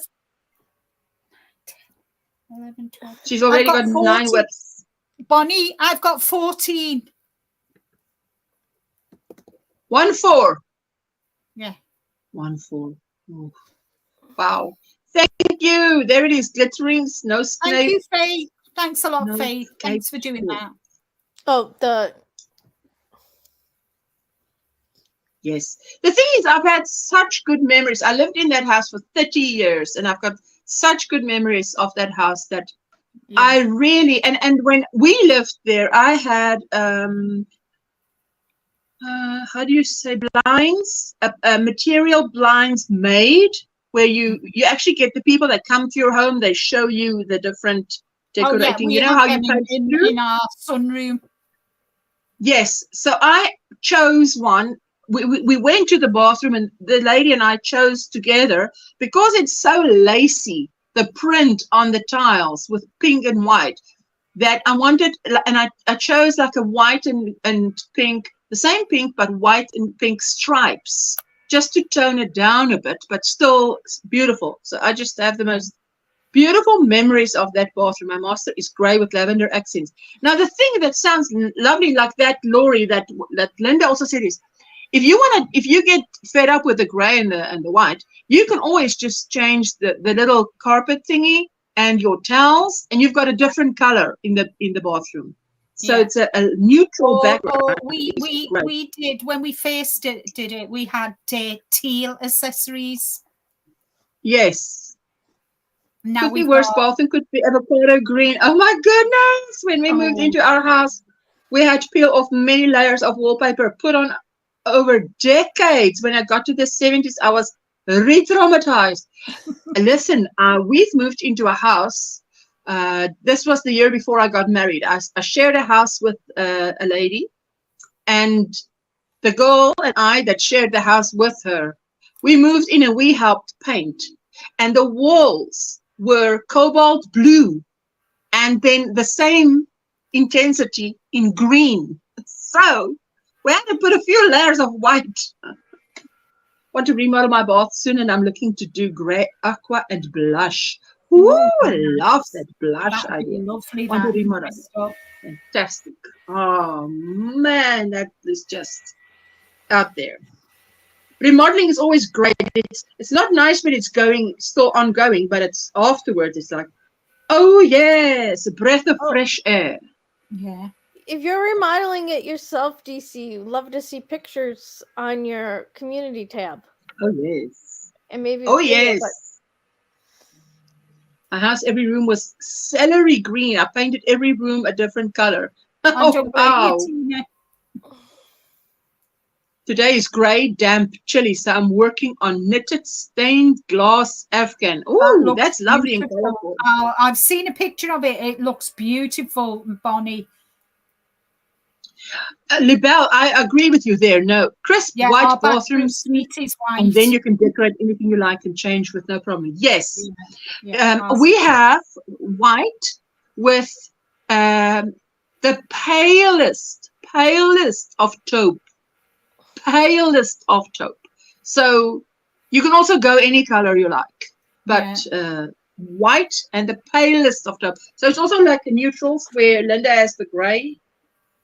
11, 12. She's already got 9 whips. Bonnie, I've got 14. 1, 4. Yeah. 1, 4. Oh. Wow. Thank you. There it is. Glittering snow snake. Thank you, Faye. Thanks a lot, Faye. Thanks for doing that. Oh, Yes. The thing is, I've had such good memories. I lived in that house for 30 years, and I've got such good memories of that house that I really, and when we lived there, I had, how do you say, blinds, material blinds made, where you actually get the people that come to your home, they show you the different decorating. You know how you in our sunroom. Yes. So I chose one. We went to the bathroom, and the lady and I chose together, because it's so lacy, the print on the tiles with pink and white, that I wanted, and I chose like a white and pink, the same pink, but white and pink stripes, just to tone it down a bit, but still beautiful. So I just have the most beautiful memories of that bathroom. My master is grey with lavender accents. Now, the thing that sounds lovely, like that, Lori, that Linda also said, is if you get fed up with the grey and the white, you can always just change the little carpet thingy and your towels, and you've got a different color in the bathroom. So it's a neutral background. We did, when we first did it, we had teal accessories. Yes. Now could be worse bathroom, could be avocado green. Oh my goodness! When we moved into our house, we had to peel off many layers of wallpaper, put on over decades. When I got to the 70s, I was re-traumatized. Listen, we've moved into a house. This was the year before I got married. I shared a house with a lady, and the girl and I that shared the house with her, we moved in and we helped paint. And the walls were cobalt blue, and then the same intensity in green. So we had to put a few layers of white. Want to remodel my bath soon, and I'm looking to do grey, aqua, and blush. Ooh, I love that blush idea. Lovely. Want to remodel. Fantastic. Oh man, that is just out there. Remodeling is always great. It's not nice when it's still ongoing, but it's afterwards. It's like, oh yes, a breath of fresh air. Yeah. If you're remodeling it yourself, DC, love to see pictures on your community tab. Oh yes. And maybe. Oh yes. My house, every room was celery green. I painted every room a different color. Oh, wow. Today is grey, damp, chilly, so I'm working on knitted stained glass Afghan. Oh, that's lovely and colorful. Oh, I've seen a picture of it. It looks beautiful, Bonnie. Libelle, I agree with you there. No, crisp white bathroom suite, and then you can decorate anything you like and change with no problem. Yes, we have white with the palest of taupe. Palest of taupe. So you can also go any color you like. but white and the palest of taupe. So it's also like the neutrals where Linda has the grey.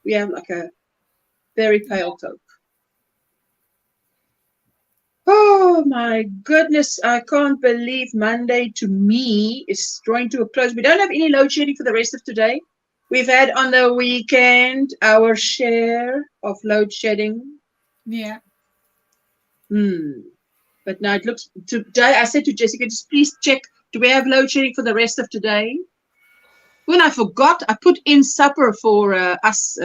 We have like a very pale taupe. Oh my goodness, I can't believe Monday to me is drawing to a close. We don't have any load shedding for the rest of today. We've had on the weekend our share of load shedding. Yeah. But now it looks, today I said to Jessica, just please check, do we have load shedding for the rest of today? When I forgot, I put in supper for us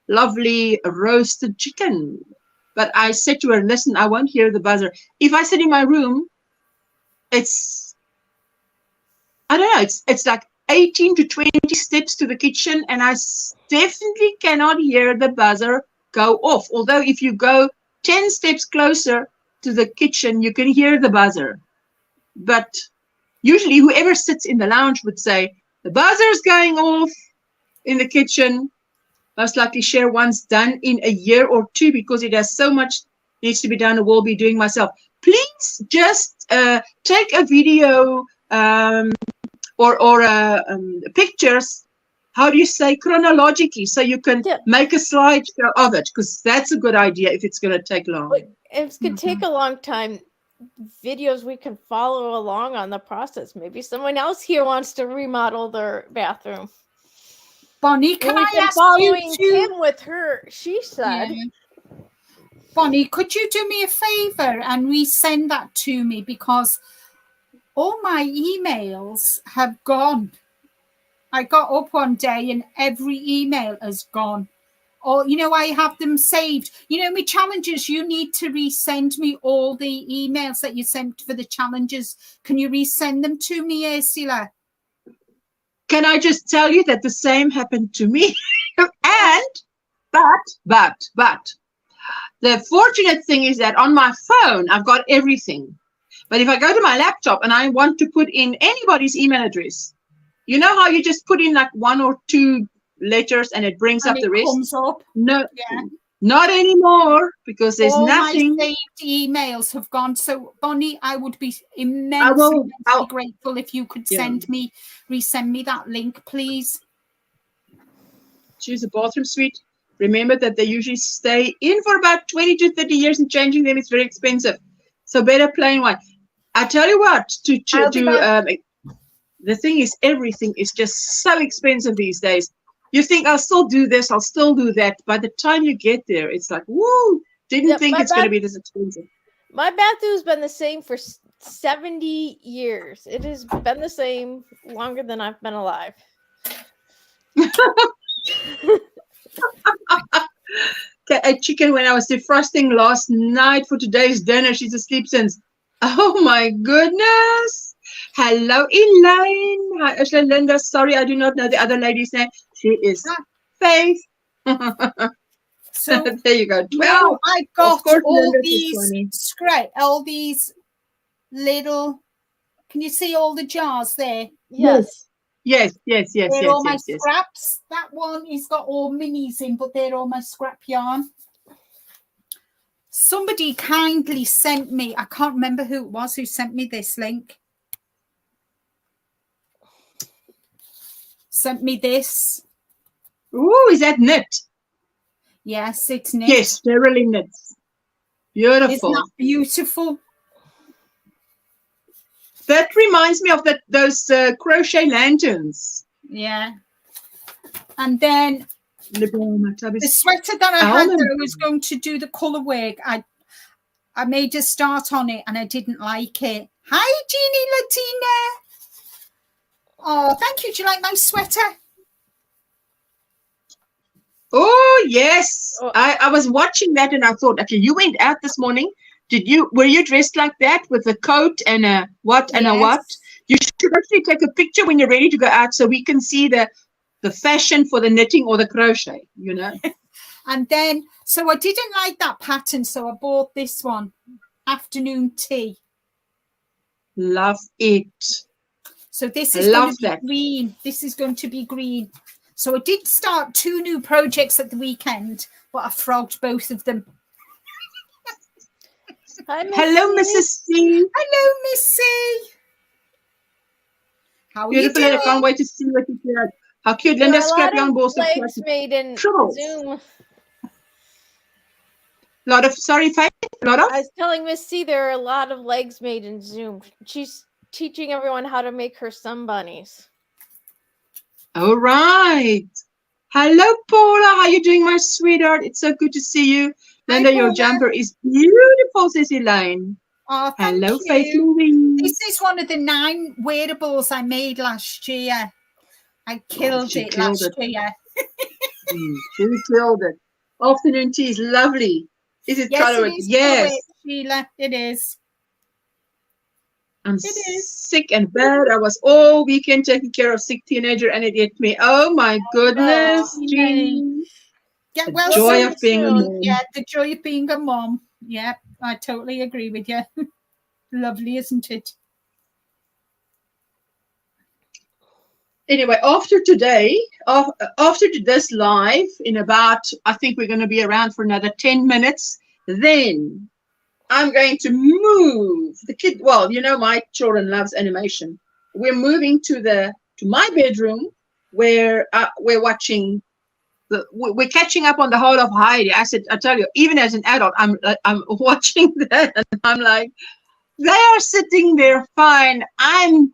lovely roasted chicken. But I said to her, listen, I won't hear the buzzer. If I sit in my room, it's, I don't know, it's like 18 to 20 steps to the kitchen, and I definitely cannot hear the buzzer go off. Although if you go 10 steps closer to the kitchen, you can hear the buzzer. But usually whoever sits in the lounge would say, the buzzer's going off in the kitchen. Most likely share once done in a year or two because it has so much needs to be done. I will be doing myself. Please just take a video or pictures. How do you say chronologically? So you can make a slideshow of it, because that's a good idea if it's going to take long. If it's going to take a long time, videos we can follow along on the process. Maybe someone else here wants to remodel their bathroom. Bonnie, can I ask following you to... Kim with her, she said. Yeah. Bonnie, could you do me a favor and resend that to me, because all my emails have gone. I got up one day and every email has gone. Or, you know, I have them saved. You know, my challenges, you need to resend me all the emails that you sent for the challenges. Can you resend them to me, Ursula? Can I just tell you that the same happened to me? But the fortunate thing is that on my phone, I've got everything. But if I go to my laptop and I want to put in anybody's email address, you know how you just put in like 1 or 2 letters and it brings up the rest? Comes up. No, not anymore, because there's nothing. All my saved emails have gone. So, Bonnie, I would be immensely grateful if you could resend me that link, please. Choose a bathroom suite. Remember that they usually stay in for about 20 to 30 years, and changing them is very expensive. So better plain white. I tell you what, the thing is, everything is just so expensive these days. You think, I'll still do this, I'll still do that. By the time you get there, it's like, woo, didn't think it's going to be this expensive. My bathroom's been the same for 70 years. It has been the same longer than I've been alive. A chicken, when I was defrosting last night for today's dinner, she's asleep since. Oh my goodness. Hello, Elaine. Hi, Ursula, Linda. Sorry, I do not know the other lady's name. She is Faith. So there you go. 12. Well, I got all these little. Can you see all the jars there? Yes. They're all my scraps. That one has got all minis in, but they're all my scrap yarn. Somebody kindly sent me, I can't remember who it was who sent me this link. Sent me this. Ooh, is that knit? Yes, it's knit. Yes, they're really knit. Beautiful. Isn't that beautiful? That reminds me of those crochet lanterns. Yeah. And then the sweater that I had that I was going to do the colour work, I made a start on it and I didn't like it. Hi, Jeannie Latina. Oh, thank you. Do you like my sweater? Oh, yes. I was watching that and I thought, okay, you went out this morning. Were you dressed like that with a coat and a what and a what? You should actually take a picture when you're ready to go out so we can see the fashion for the knitting or the crochet, you know. And then, so I didn't like that pattern, so I bought this one, Afternoon Tea. Love it. So this is going to be green. This is going to be green. So I did start 2 new projects at the weekend, but I frogged both of them. Hi, hello, Mrs. C. Hello, Miss C. How are Beautiful, you and I can't doing? wait to see what you did. How cute. There are Linda, a scrap lot yarn of balls. legs made in Tribbles. Zoom. A lot of, sorry, Faith? A lot of? I was telling Miss C there are a lot of legs made in Zoom. She's teaching everyone how to make her sun bunnies. All right. Hello, Paula. How you doing, my sweetheart? It's so good to see you. Linda, your Paula. jumper is beautiful, says Elaine. Oh, thank Hello, you. Faith Louise. This is one of the 9 wearables I made last year. I killed it last year. She killed it. Afternoon tea is lovely. Is it Yes, colorwork? it is. Yes. Colorwork, Sheila. It is. I'm sick and bad. I was all weekend taking care of sick teenager and it hit me. Oh my goodness, Jean. Get The well joy soon. of being a mom. Yeah, the joy of being a mom. Yeah, I totally agree with you. Lovely, isn't it? Anyway, after today, after this live, in about, I think we're going to be around for another 10 minutes, then I'm going to move the kid. Well, you know, my children loves animation. We're moving to my bedroom where we're watching. We're catching up on the whole of Heidi. I tell you, even as an adult, I'm watching that, and I'm like, they are sitting there fine. I'm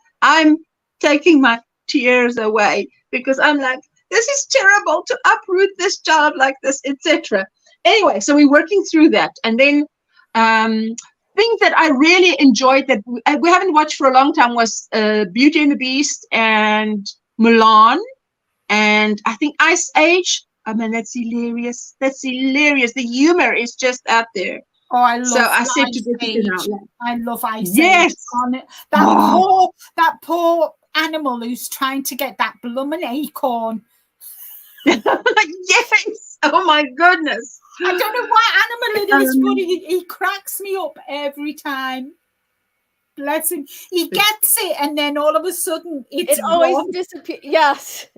taking my tears away because I'm like, this is terrible to uproot this child like this, etc. Anyway, so we're working through that, and then things that I really enjoyed that we haven't watched for a long time was Beauty and the Beast and Mulan, and I think Ice Age. I mean, that's hilarious. That's hilarious. The humor is just out there. Oh, I love. So I said Ice to Age. Jessica, I love Ice yes. Age. That poor animal who's trying to get that blooming acorn. Yes. Oh my goodness. I don't know what animal it is, but he cracks me up every time. Bless him. He gets it, and then all of a sudden it always disappears. Yes.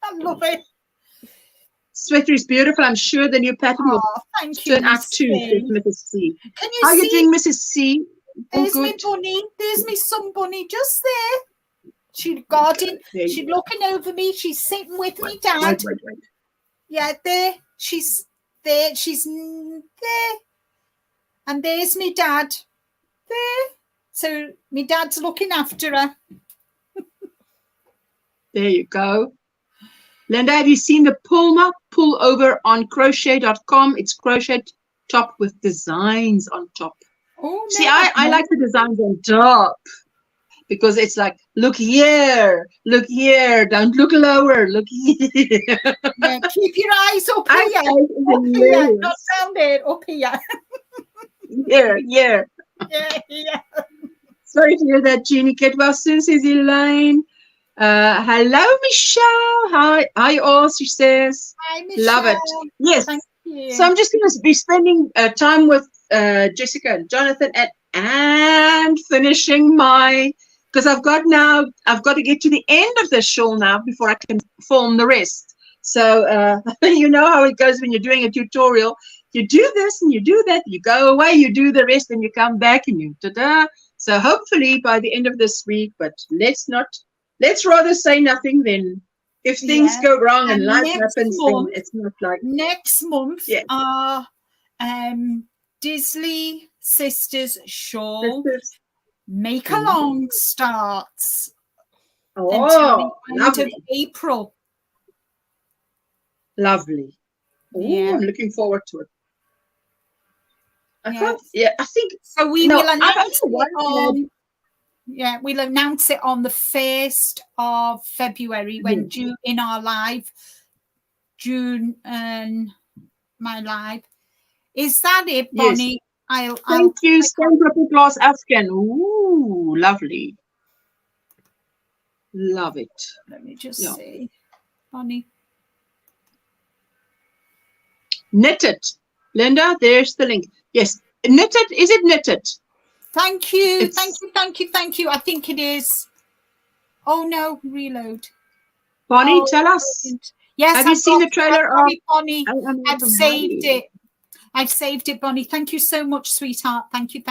I love it. Sweater is beautiful. I'm sure the new pattern will turn out too, Mrs. C. Can you How are see? you doing, Mrs. C? There's my bunny. There's my sun bunny just there. She's guarding. She's looking over me. She's sitting with me, Dad. Wait. Yeah, there. She's there. She's there. And there's me dad. There. So my dad's looking after her. There you go. Linda, have you seen the pull over on crochet.com? It's crochet top with designs on top. Oh, no, see, I like the designs on top because it's like, look here, don't look lower, look here. Yeah, keep your eyes up here, not down there, up here. Yeah. Yeah. Sorry to hear that, Jeannie. Get well soon, says Elaine. Hello, Michelle. Hi, all, she says. Hi, Michelle. Love it. Yes. Thank you. So I'm just going to be spending time with Jessica and Jonathan and finishing because I've got to get to the end of the shawl now before I can film the rest. So you know how it goes when you're doing a tutorial. You do this and you do that. You go away, you do the rest, and you come back and you ta-da. So hopefully by the end of this week, but let's rather say nothing than if things go wrong and life happens, then it's not like next month. Our Disley Sisters shawl make along starts until the end of April. Lovely. I'm looking forward to it. I think so. We'll announce it we'll announce it on the 1st of February when in our live June and my live. Is that it, Bonnie? Yes. Thank you, Sandra Glass African. Ooh, lovely. Love it. Let me just see, Bonnie. Knitted. Linda, there's the link. Yes. Knitted. Is it knitted? Thank you. Thank you. I think it is. Oh no, reload. Bonnie, tell us. Yes. Have you seen the trailer of Bonnie? I've saved it. I've saved it, Bonnie. Thank you so much, sweetheart. Thank you.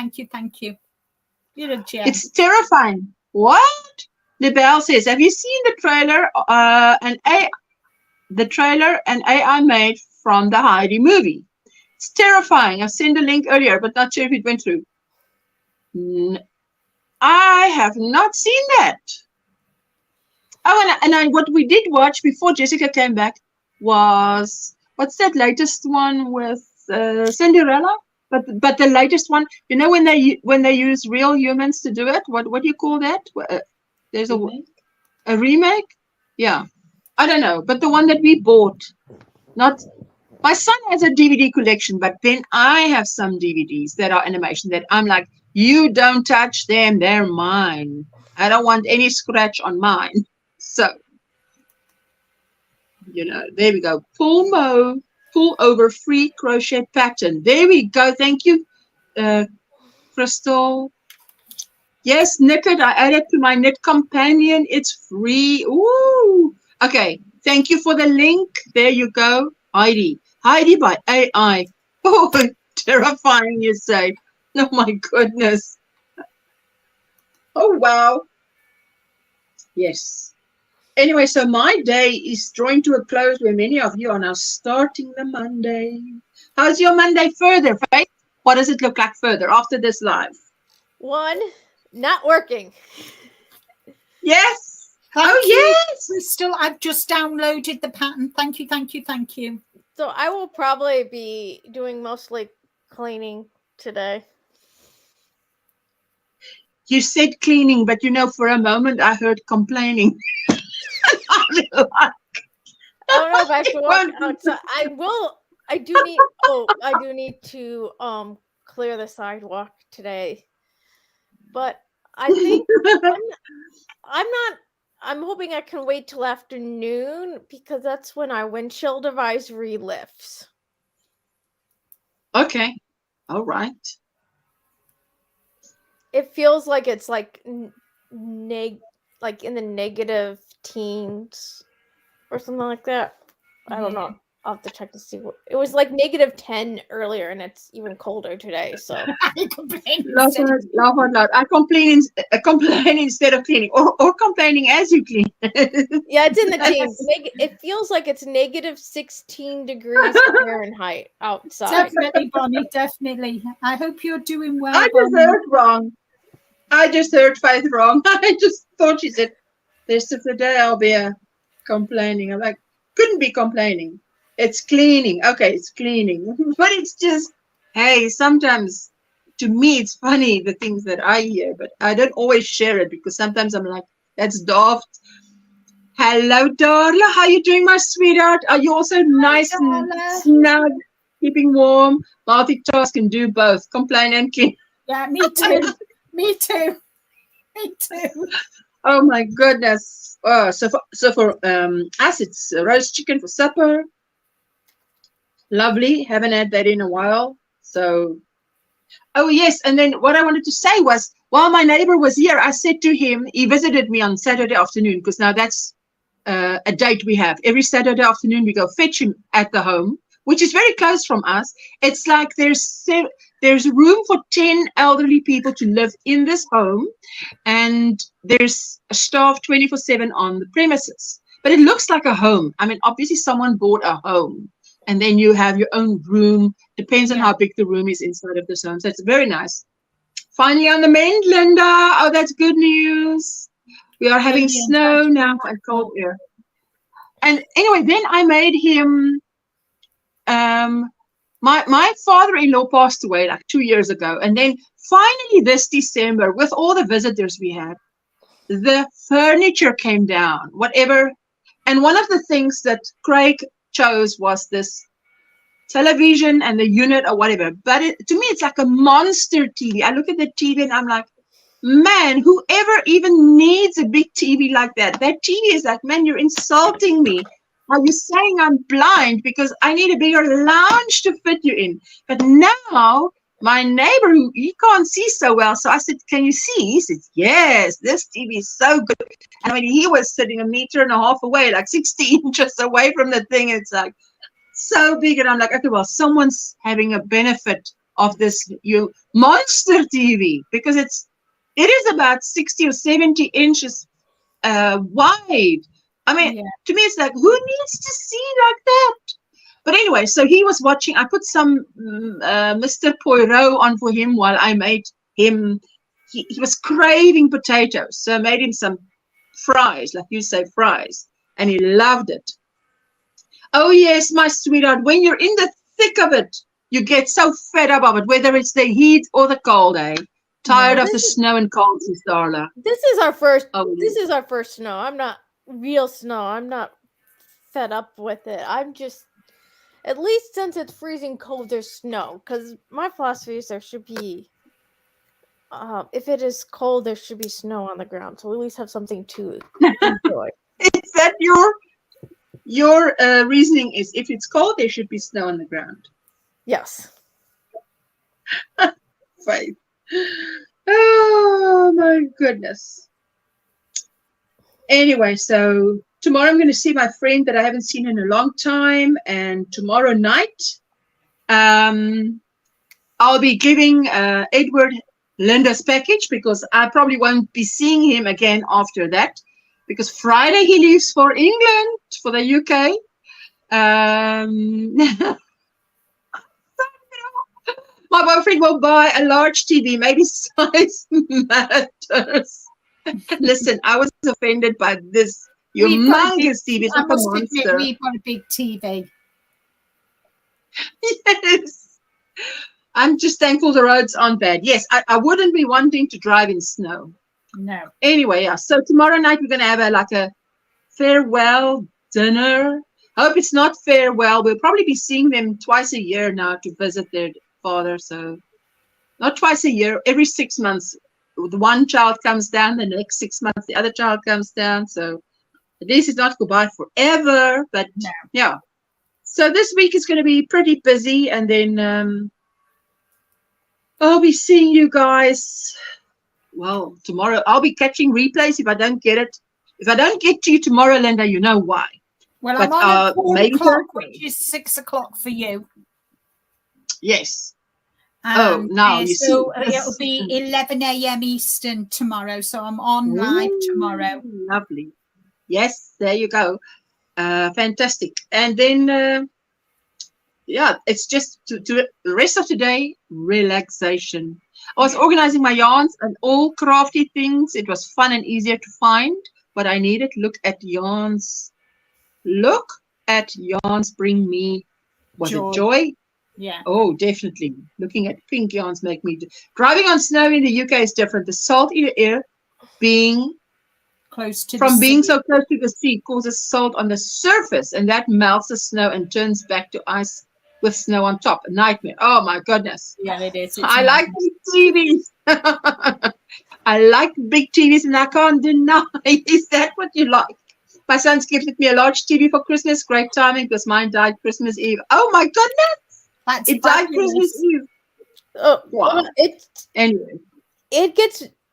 You're a gem. It's terrifying. What? Libelle says, have you seen the trailer? The trailer and AI made from the Heidi movie. It's terrifying. I sent a link earlier, but not sure if it went through. I have not seen that. Oh, and what we did watch before Jessica came back was, what's that latest one with Cinderella? But the latest one, you know, when they use real humans to do it, what do you call that? There's a remake. Yeah, I don't know, but the one that we bought, not. My son has a DVD collection, but then I have some DVDs that are animation that I'm like, you don't touch them, they're mine. I don't want any scratch on mine. So, you know, there we go. Pull over free crochet pattern. There we go. Thank you, Crystal. Yes, knitted. I added to my knit companion. It's free. Ooh. Okay. Thank you for the link. There you go. Heidi by AI. Oh, terrifying, you say. Oh, my goodness. Oh, wow. Yes. Anyway, so my day is drawing to a close where many of you are now starting the Monday. How's your Monday further, Faith? What does it look like further after this live? One, not working. Yes. Thank you, yes. Crystal. I've just downloaded the pattern. Thank you. So I will probably be doing mostly cleaning today. You said cleaning, but you know, for a moment I heard complaining. I don't know if I have to walk outside. I do need to clear the sidewalk today. But I think I'm hoping I can wait till afternoon because that's when our wind chill advisory lifts. Okay. All right. It feels like it's like like in the negative teens or something like that. I don't know. I'll have to check to see what it was like -10 earlier, and it's even colder today. So I complain. Laugh out loud. I complain instead of cleaning, or complaining as you clean. Yeah, it's in the teens. It feels like it's -16 degrees Fahrenheit outside. Definitely, Bonnie. Definitely. I hope you're doing well. I just heard wrong. I just heard Faith wrong. I just thought she said, "Rest of the day I'll be complaining." I'm like, couldn't be complaining. It's cleaning. Okay, it's cleaning. But it's just, hey, sometimes to me it's funny the things that I hear, but I don't always share it because sometimes I'm like, that's daft. Hello, Darla. How are you doing, my sweetheart? Are you also nice and snug, keeping warm? Multitask can do both, complain and clean. Yeah, me too. Me too. Oh my goodness. So for us, it's roast chicken for supper. Lovely. Haven't had that in a while. So, oh yes. And then what I wanted to say was, while my neighbor was here, I said to him, he visited me on Saturday afternoon, because now that's a date we have. Every Saturday afternoon, we go fetch him at the home, which is very close from us. It's like there's room for 10 elderly people to live in this home, and there's a staff 24/7 on the premises. But it looks like a home. I mean, obviously someone bought a home, and then you have your own room. Depends on how big the room is inside of this home. So it's very nice. Finally on the mend, Linda. Oh, that's good news. We are having snow now and cold air. And anyway, then I made him, my father-in-law passed away like 2 years ago. And then finally this December, with all the visitors we had, the furniture came down, whatever. And one of the things that Craig chose was this television and the unit or whatever. But to me, it's like a monster TV. I look at the TV and I'm like, man, whoever even needs a big TV like that? That TV is like, man, you're insulting me. Are you saying I'm blind because I need a bigger lounge to fit you in? But now my neighbor, he can't see so well, so I said, can you see? He said, yes, this TV is so good. And when he was sitting 1.5 meters away, like 60 inches away from the thing, it's like so big. And I'm like, okay, well, someone's having a benefit of this monster TV, because it is about 60 or 70 inches wide. I mean, Yeah. to me, it's like, who needs to see like that? But anyway, so he was watching. I put some Mr. Poirot on for him while I made him. He was craving potatoes, so I made him some fries, like you say, fries, and he loved it. Oh yes, my sweetheart, when you're in the thick of it, you get so fed up of it, whether it's the heat or the cold, eh? Tired of the snow and cold, Sis Darla. This is our first. Oh, This is our first snow. I'm not real snow. I'm not fed up with it. I'm just, at least since it's freezing cold, there's snow. Because my philosophy is there should be, if it is cold, there should be snow on the ground. So we at least have something to enjoy. Is that your reasoning? Is if it's cold, there should be snow on the ground. Yes. Faith. Oh my goodness. Anyway, so tomorrow I'm going to see my friend that I haven't seen in a long time, and tomorrow night I'll be giving Edward Linda's package, because I probably won't be seeing him again after that, because Friday he leaves for England, for the UK. My boyfriend will buy a large TV, maybe size matters. Listen, I was offended by this humongous TV. It's like a monster. We've got a big TV. Yes. I'm just thankful the roads aren't bad. Yes, I wouldn't be wanting to drive in snow. No. Anyway, yeah. So tomorrow night we're going to have a farewell dinner. Hope it's not farewell. We'll probably be seeing them twice a year now to visit their father. So not twice a year, every 6 months. The one child comes down, the next 6 months the other child comes down. So at least it's not goodbye forever. But no. Yeah. So this week is going to be pretty busy, and then I'll be seeing you guys. Well, tomorrow I'll be catching replays if I don't get it. If I don't get to you tomorrow, Linda, you know why. Well, but, I'm on at 4 maybe o'clock, Thursday. which is 6 o'clock for you. Yes. Oh, now you so see. It'll be 11 a.m. Eastern tomorrow. So I'm on live tomorrow. Lovely. Yes, there you go. Fantastic. And then, yeah, it's just to the rest of today, relaxation. I was organizing my yarns and all crafty things. It was fun and easier to find what I needed. Look at yarns. Look at yarns bring me, was it joy? Yeah. Oh, definitely. Looking at pink yarns make me... Driving on snow in the UK is different. The salt in the air being... close to from the being sea. so close to the sea causes salt on the surface, and that melts the snow and turns back to ice with snow on top. A nightmare. Oh, my goodness. Yeah, it is. I like big TVs. I like big TVs, and I can't deny. Is that what you like? My son's gifted me a large TV for Christmas. Great timing, because mine died Christmas Eve. Oh, my goodness. It died Christmas Eve. Oh, wow. Anyway.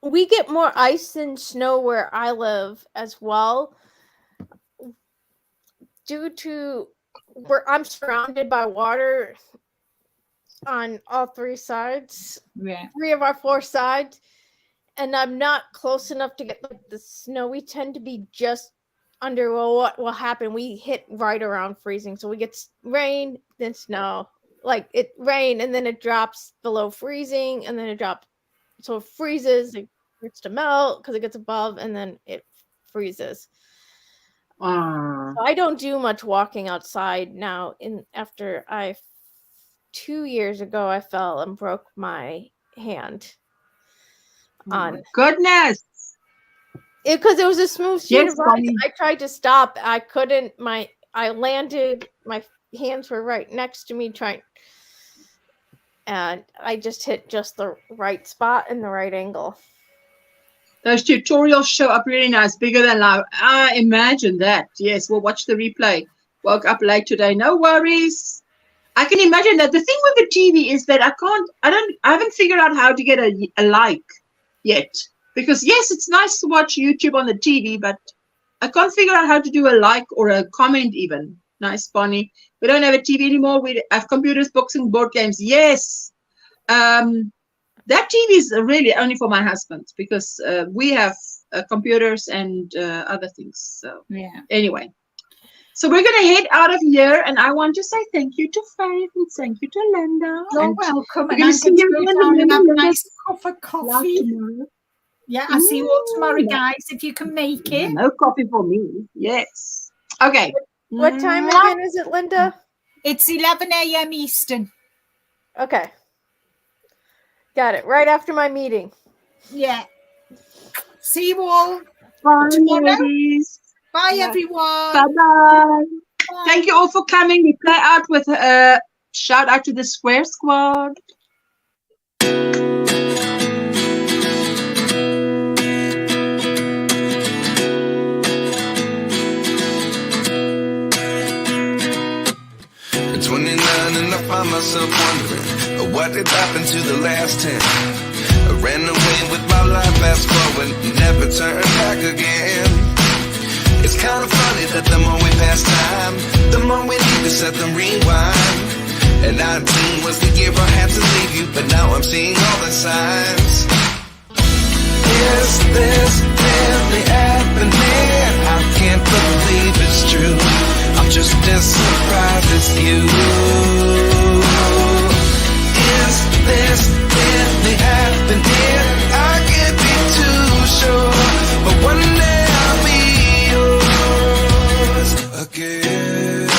We get more ice and snow where I live as well, due to where I'm surrounded by water on all 3 sides. Yeah. 3 of our 4 sides, and I'm not close enough to get the snow. We tend to be just under. Well, what will happen? We hit right around freezing, so we get rain, then snow. Like it rain, and then it drops below freezing, and then it drops. So it freezes, it starts to melt because it gets above, and then it freezes. So I don't do much walking outside now. After 2 years ago, I fell and broke my hand. My goodness! Because it was a smooth sheet of ice. I tried to stop. I couldn't. I landed. My hands were right next to me, and I just hit just the right spot and the right angle. Those tutorials show up really nice, bigger than life. I imagine that. Yes, we'll watch the replay. Woke up late today. No worries. I can imagine that. The thing with the TV is that I haven't figured out how to get a like yet. Because yes, it's nice to watch YouTube on the TV, but I can't figure out how to do a like or a comment even. Nice, Bonnie. We don't have a TV anymore. We have computers, books, and board games. Yes. That TV is really only for my husband, because we have computers and other things. So Yeah. anyway, so we're gonna head out of here, and I want to say thank you to Faith and thank you to Linda. You're and welcome. We're And gonna I'm see going to you go again. down and have a Remember, nice cup of Linda, coffee. tomorrow. Yeah, I'll see you all tomorrow, Mm, guys, if you can make it. no coffee for me. Yes. Okay. What time Mwah. again is it, Linda? It's 11 a.m. Eastern. Okay. Got it. Right after my meeting. Yeah. See you all Bye, tomorrow. ladies. Bye, Yeah. everyone. Bye-bye. Bye. Thank you all for coming. We play out with a shout out to the Square Squad. At 29 and I find myself wondering what did happen to the last 10. I ran away with my life, fast forward, never turn back again. It's kind of funny that the more we pass time, the more we need to set them rewind. And 19 was the year I had to leave you, but now I'm seeing all the signs. Is this really happening? I can't believe it's true. I'm just as surprised as you. Is this really happening? I can't be too sure, but one day I'll be yours again.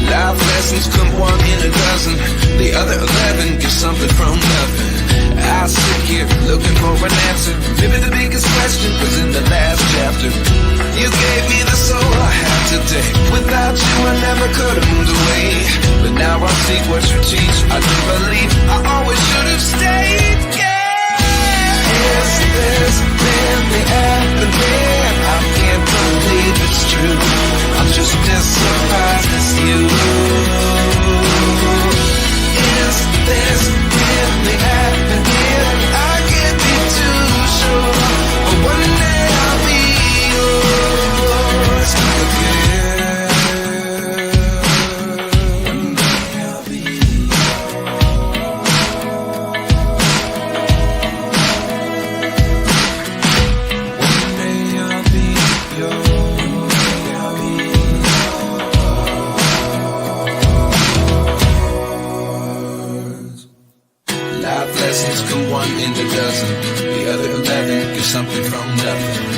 Life lessons come one in a dozen. The other 11 get something from nothing. I sit here looking for an answer. Maybe the biggest question was in the last chapter. You gave me the soul I have today. Without you I never could have moved away. But now I see what you teach. I do believe I always should have stayed. Yeah. Is this really happening? I can't believe it's true. I'm just as surprised as you. Is this really happening? I can't be too sure, but one day I'll be yours again. One day I'll be One day I'll be yours. Life lessons come one in a dozen. The other 11 get something from nothing.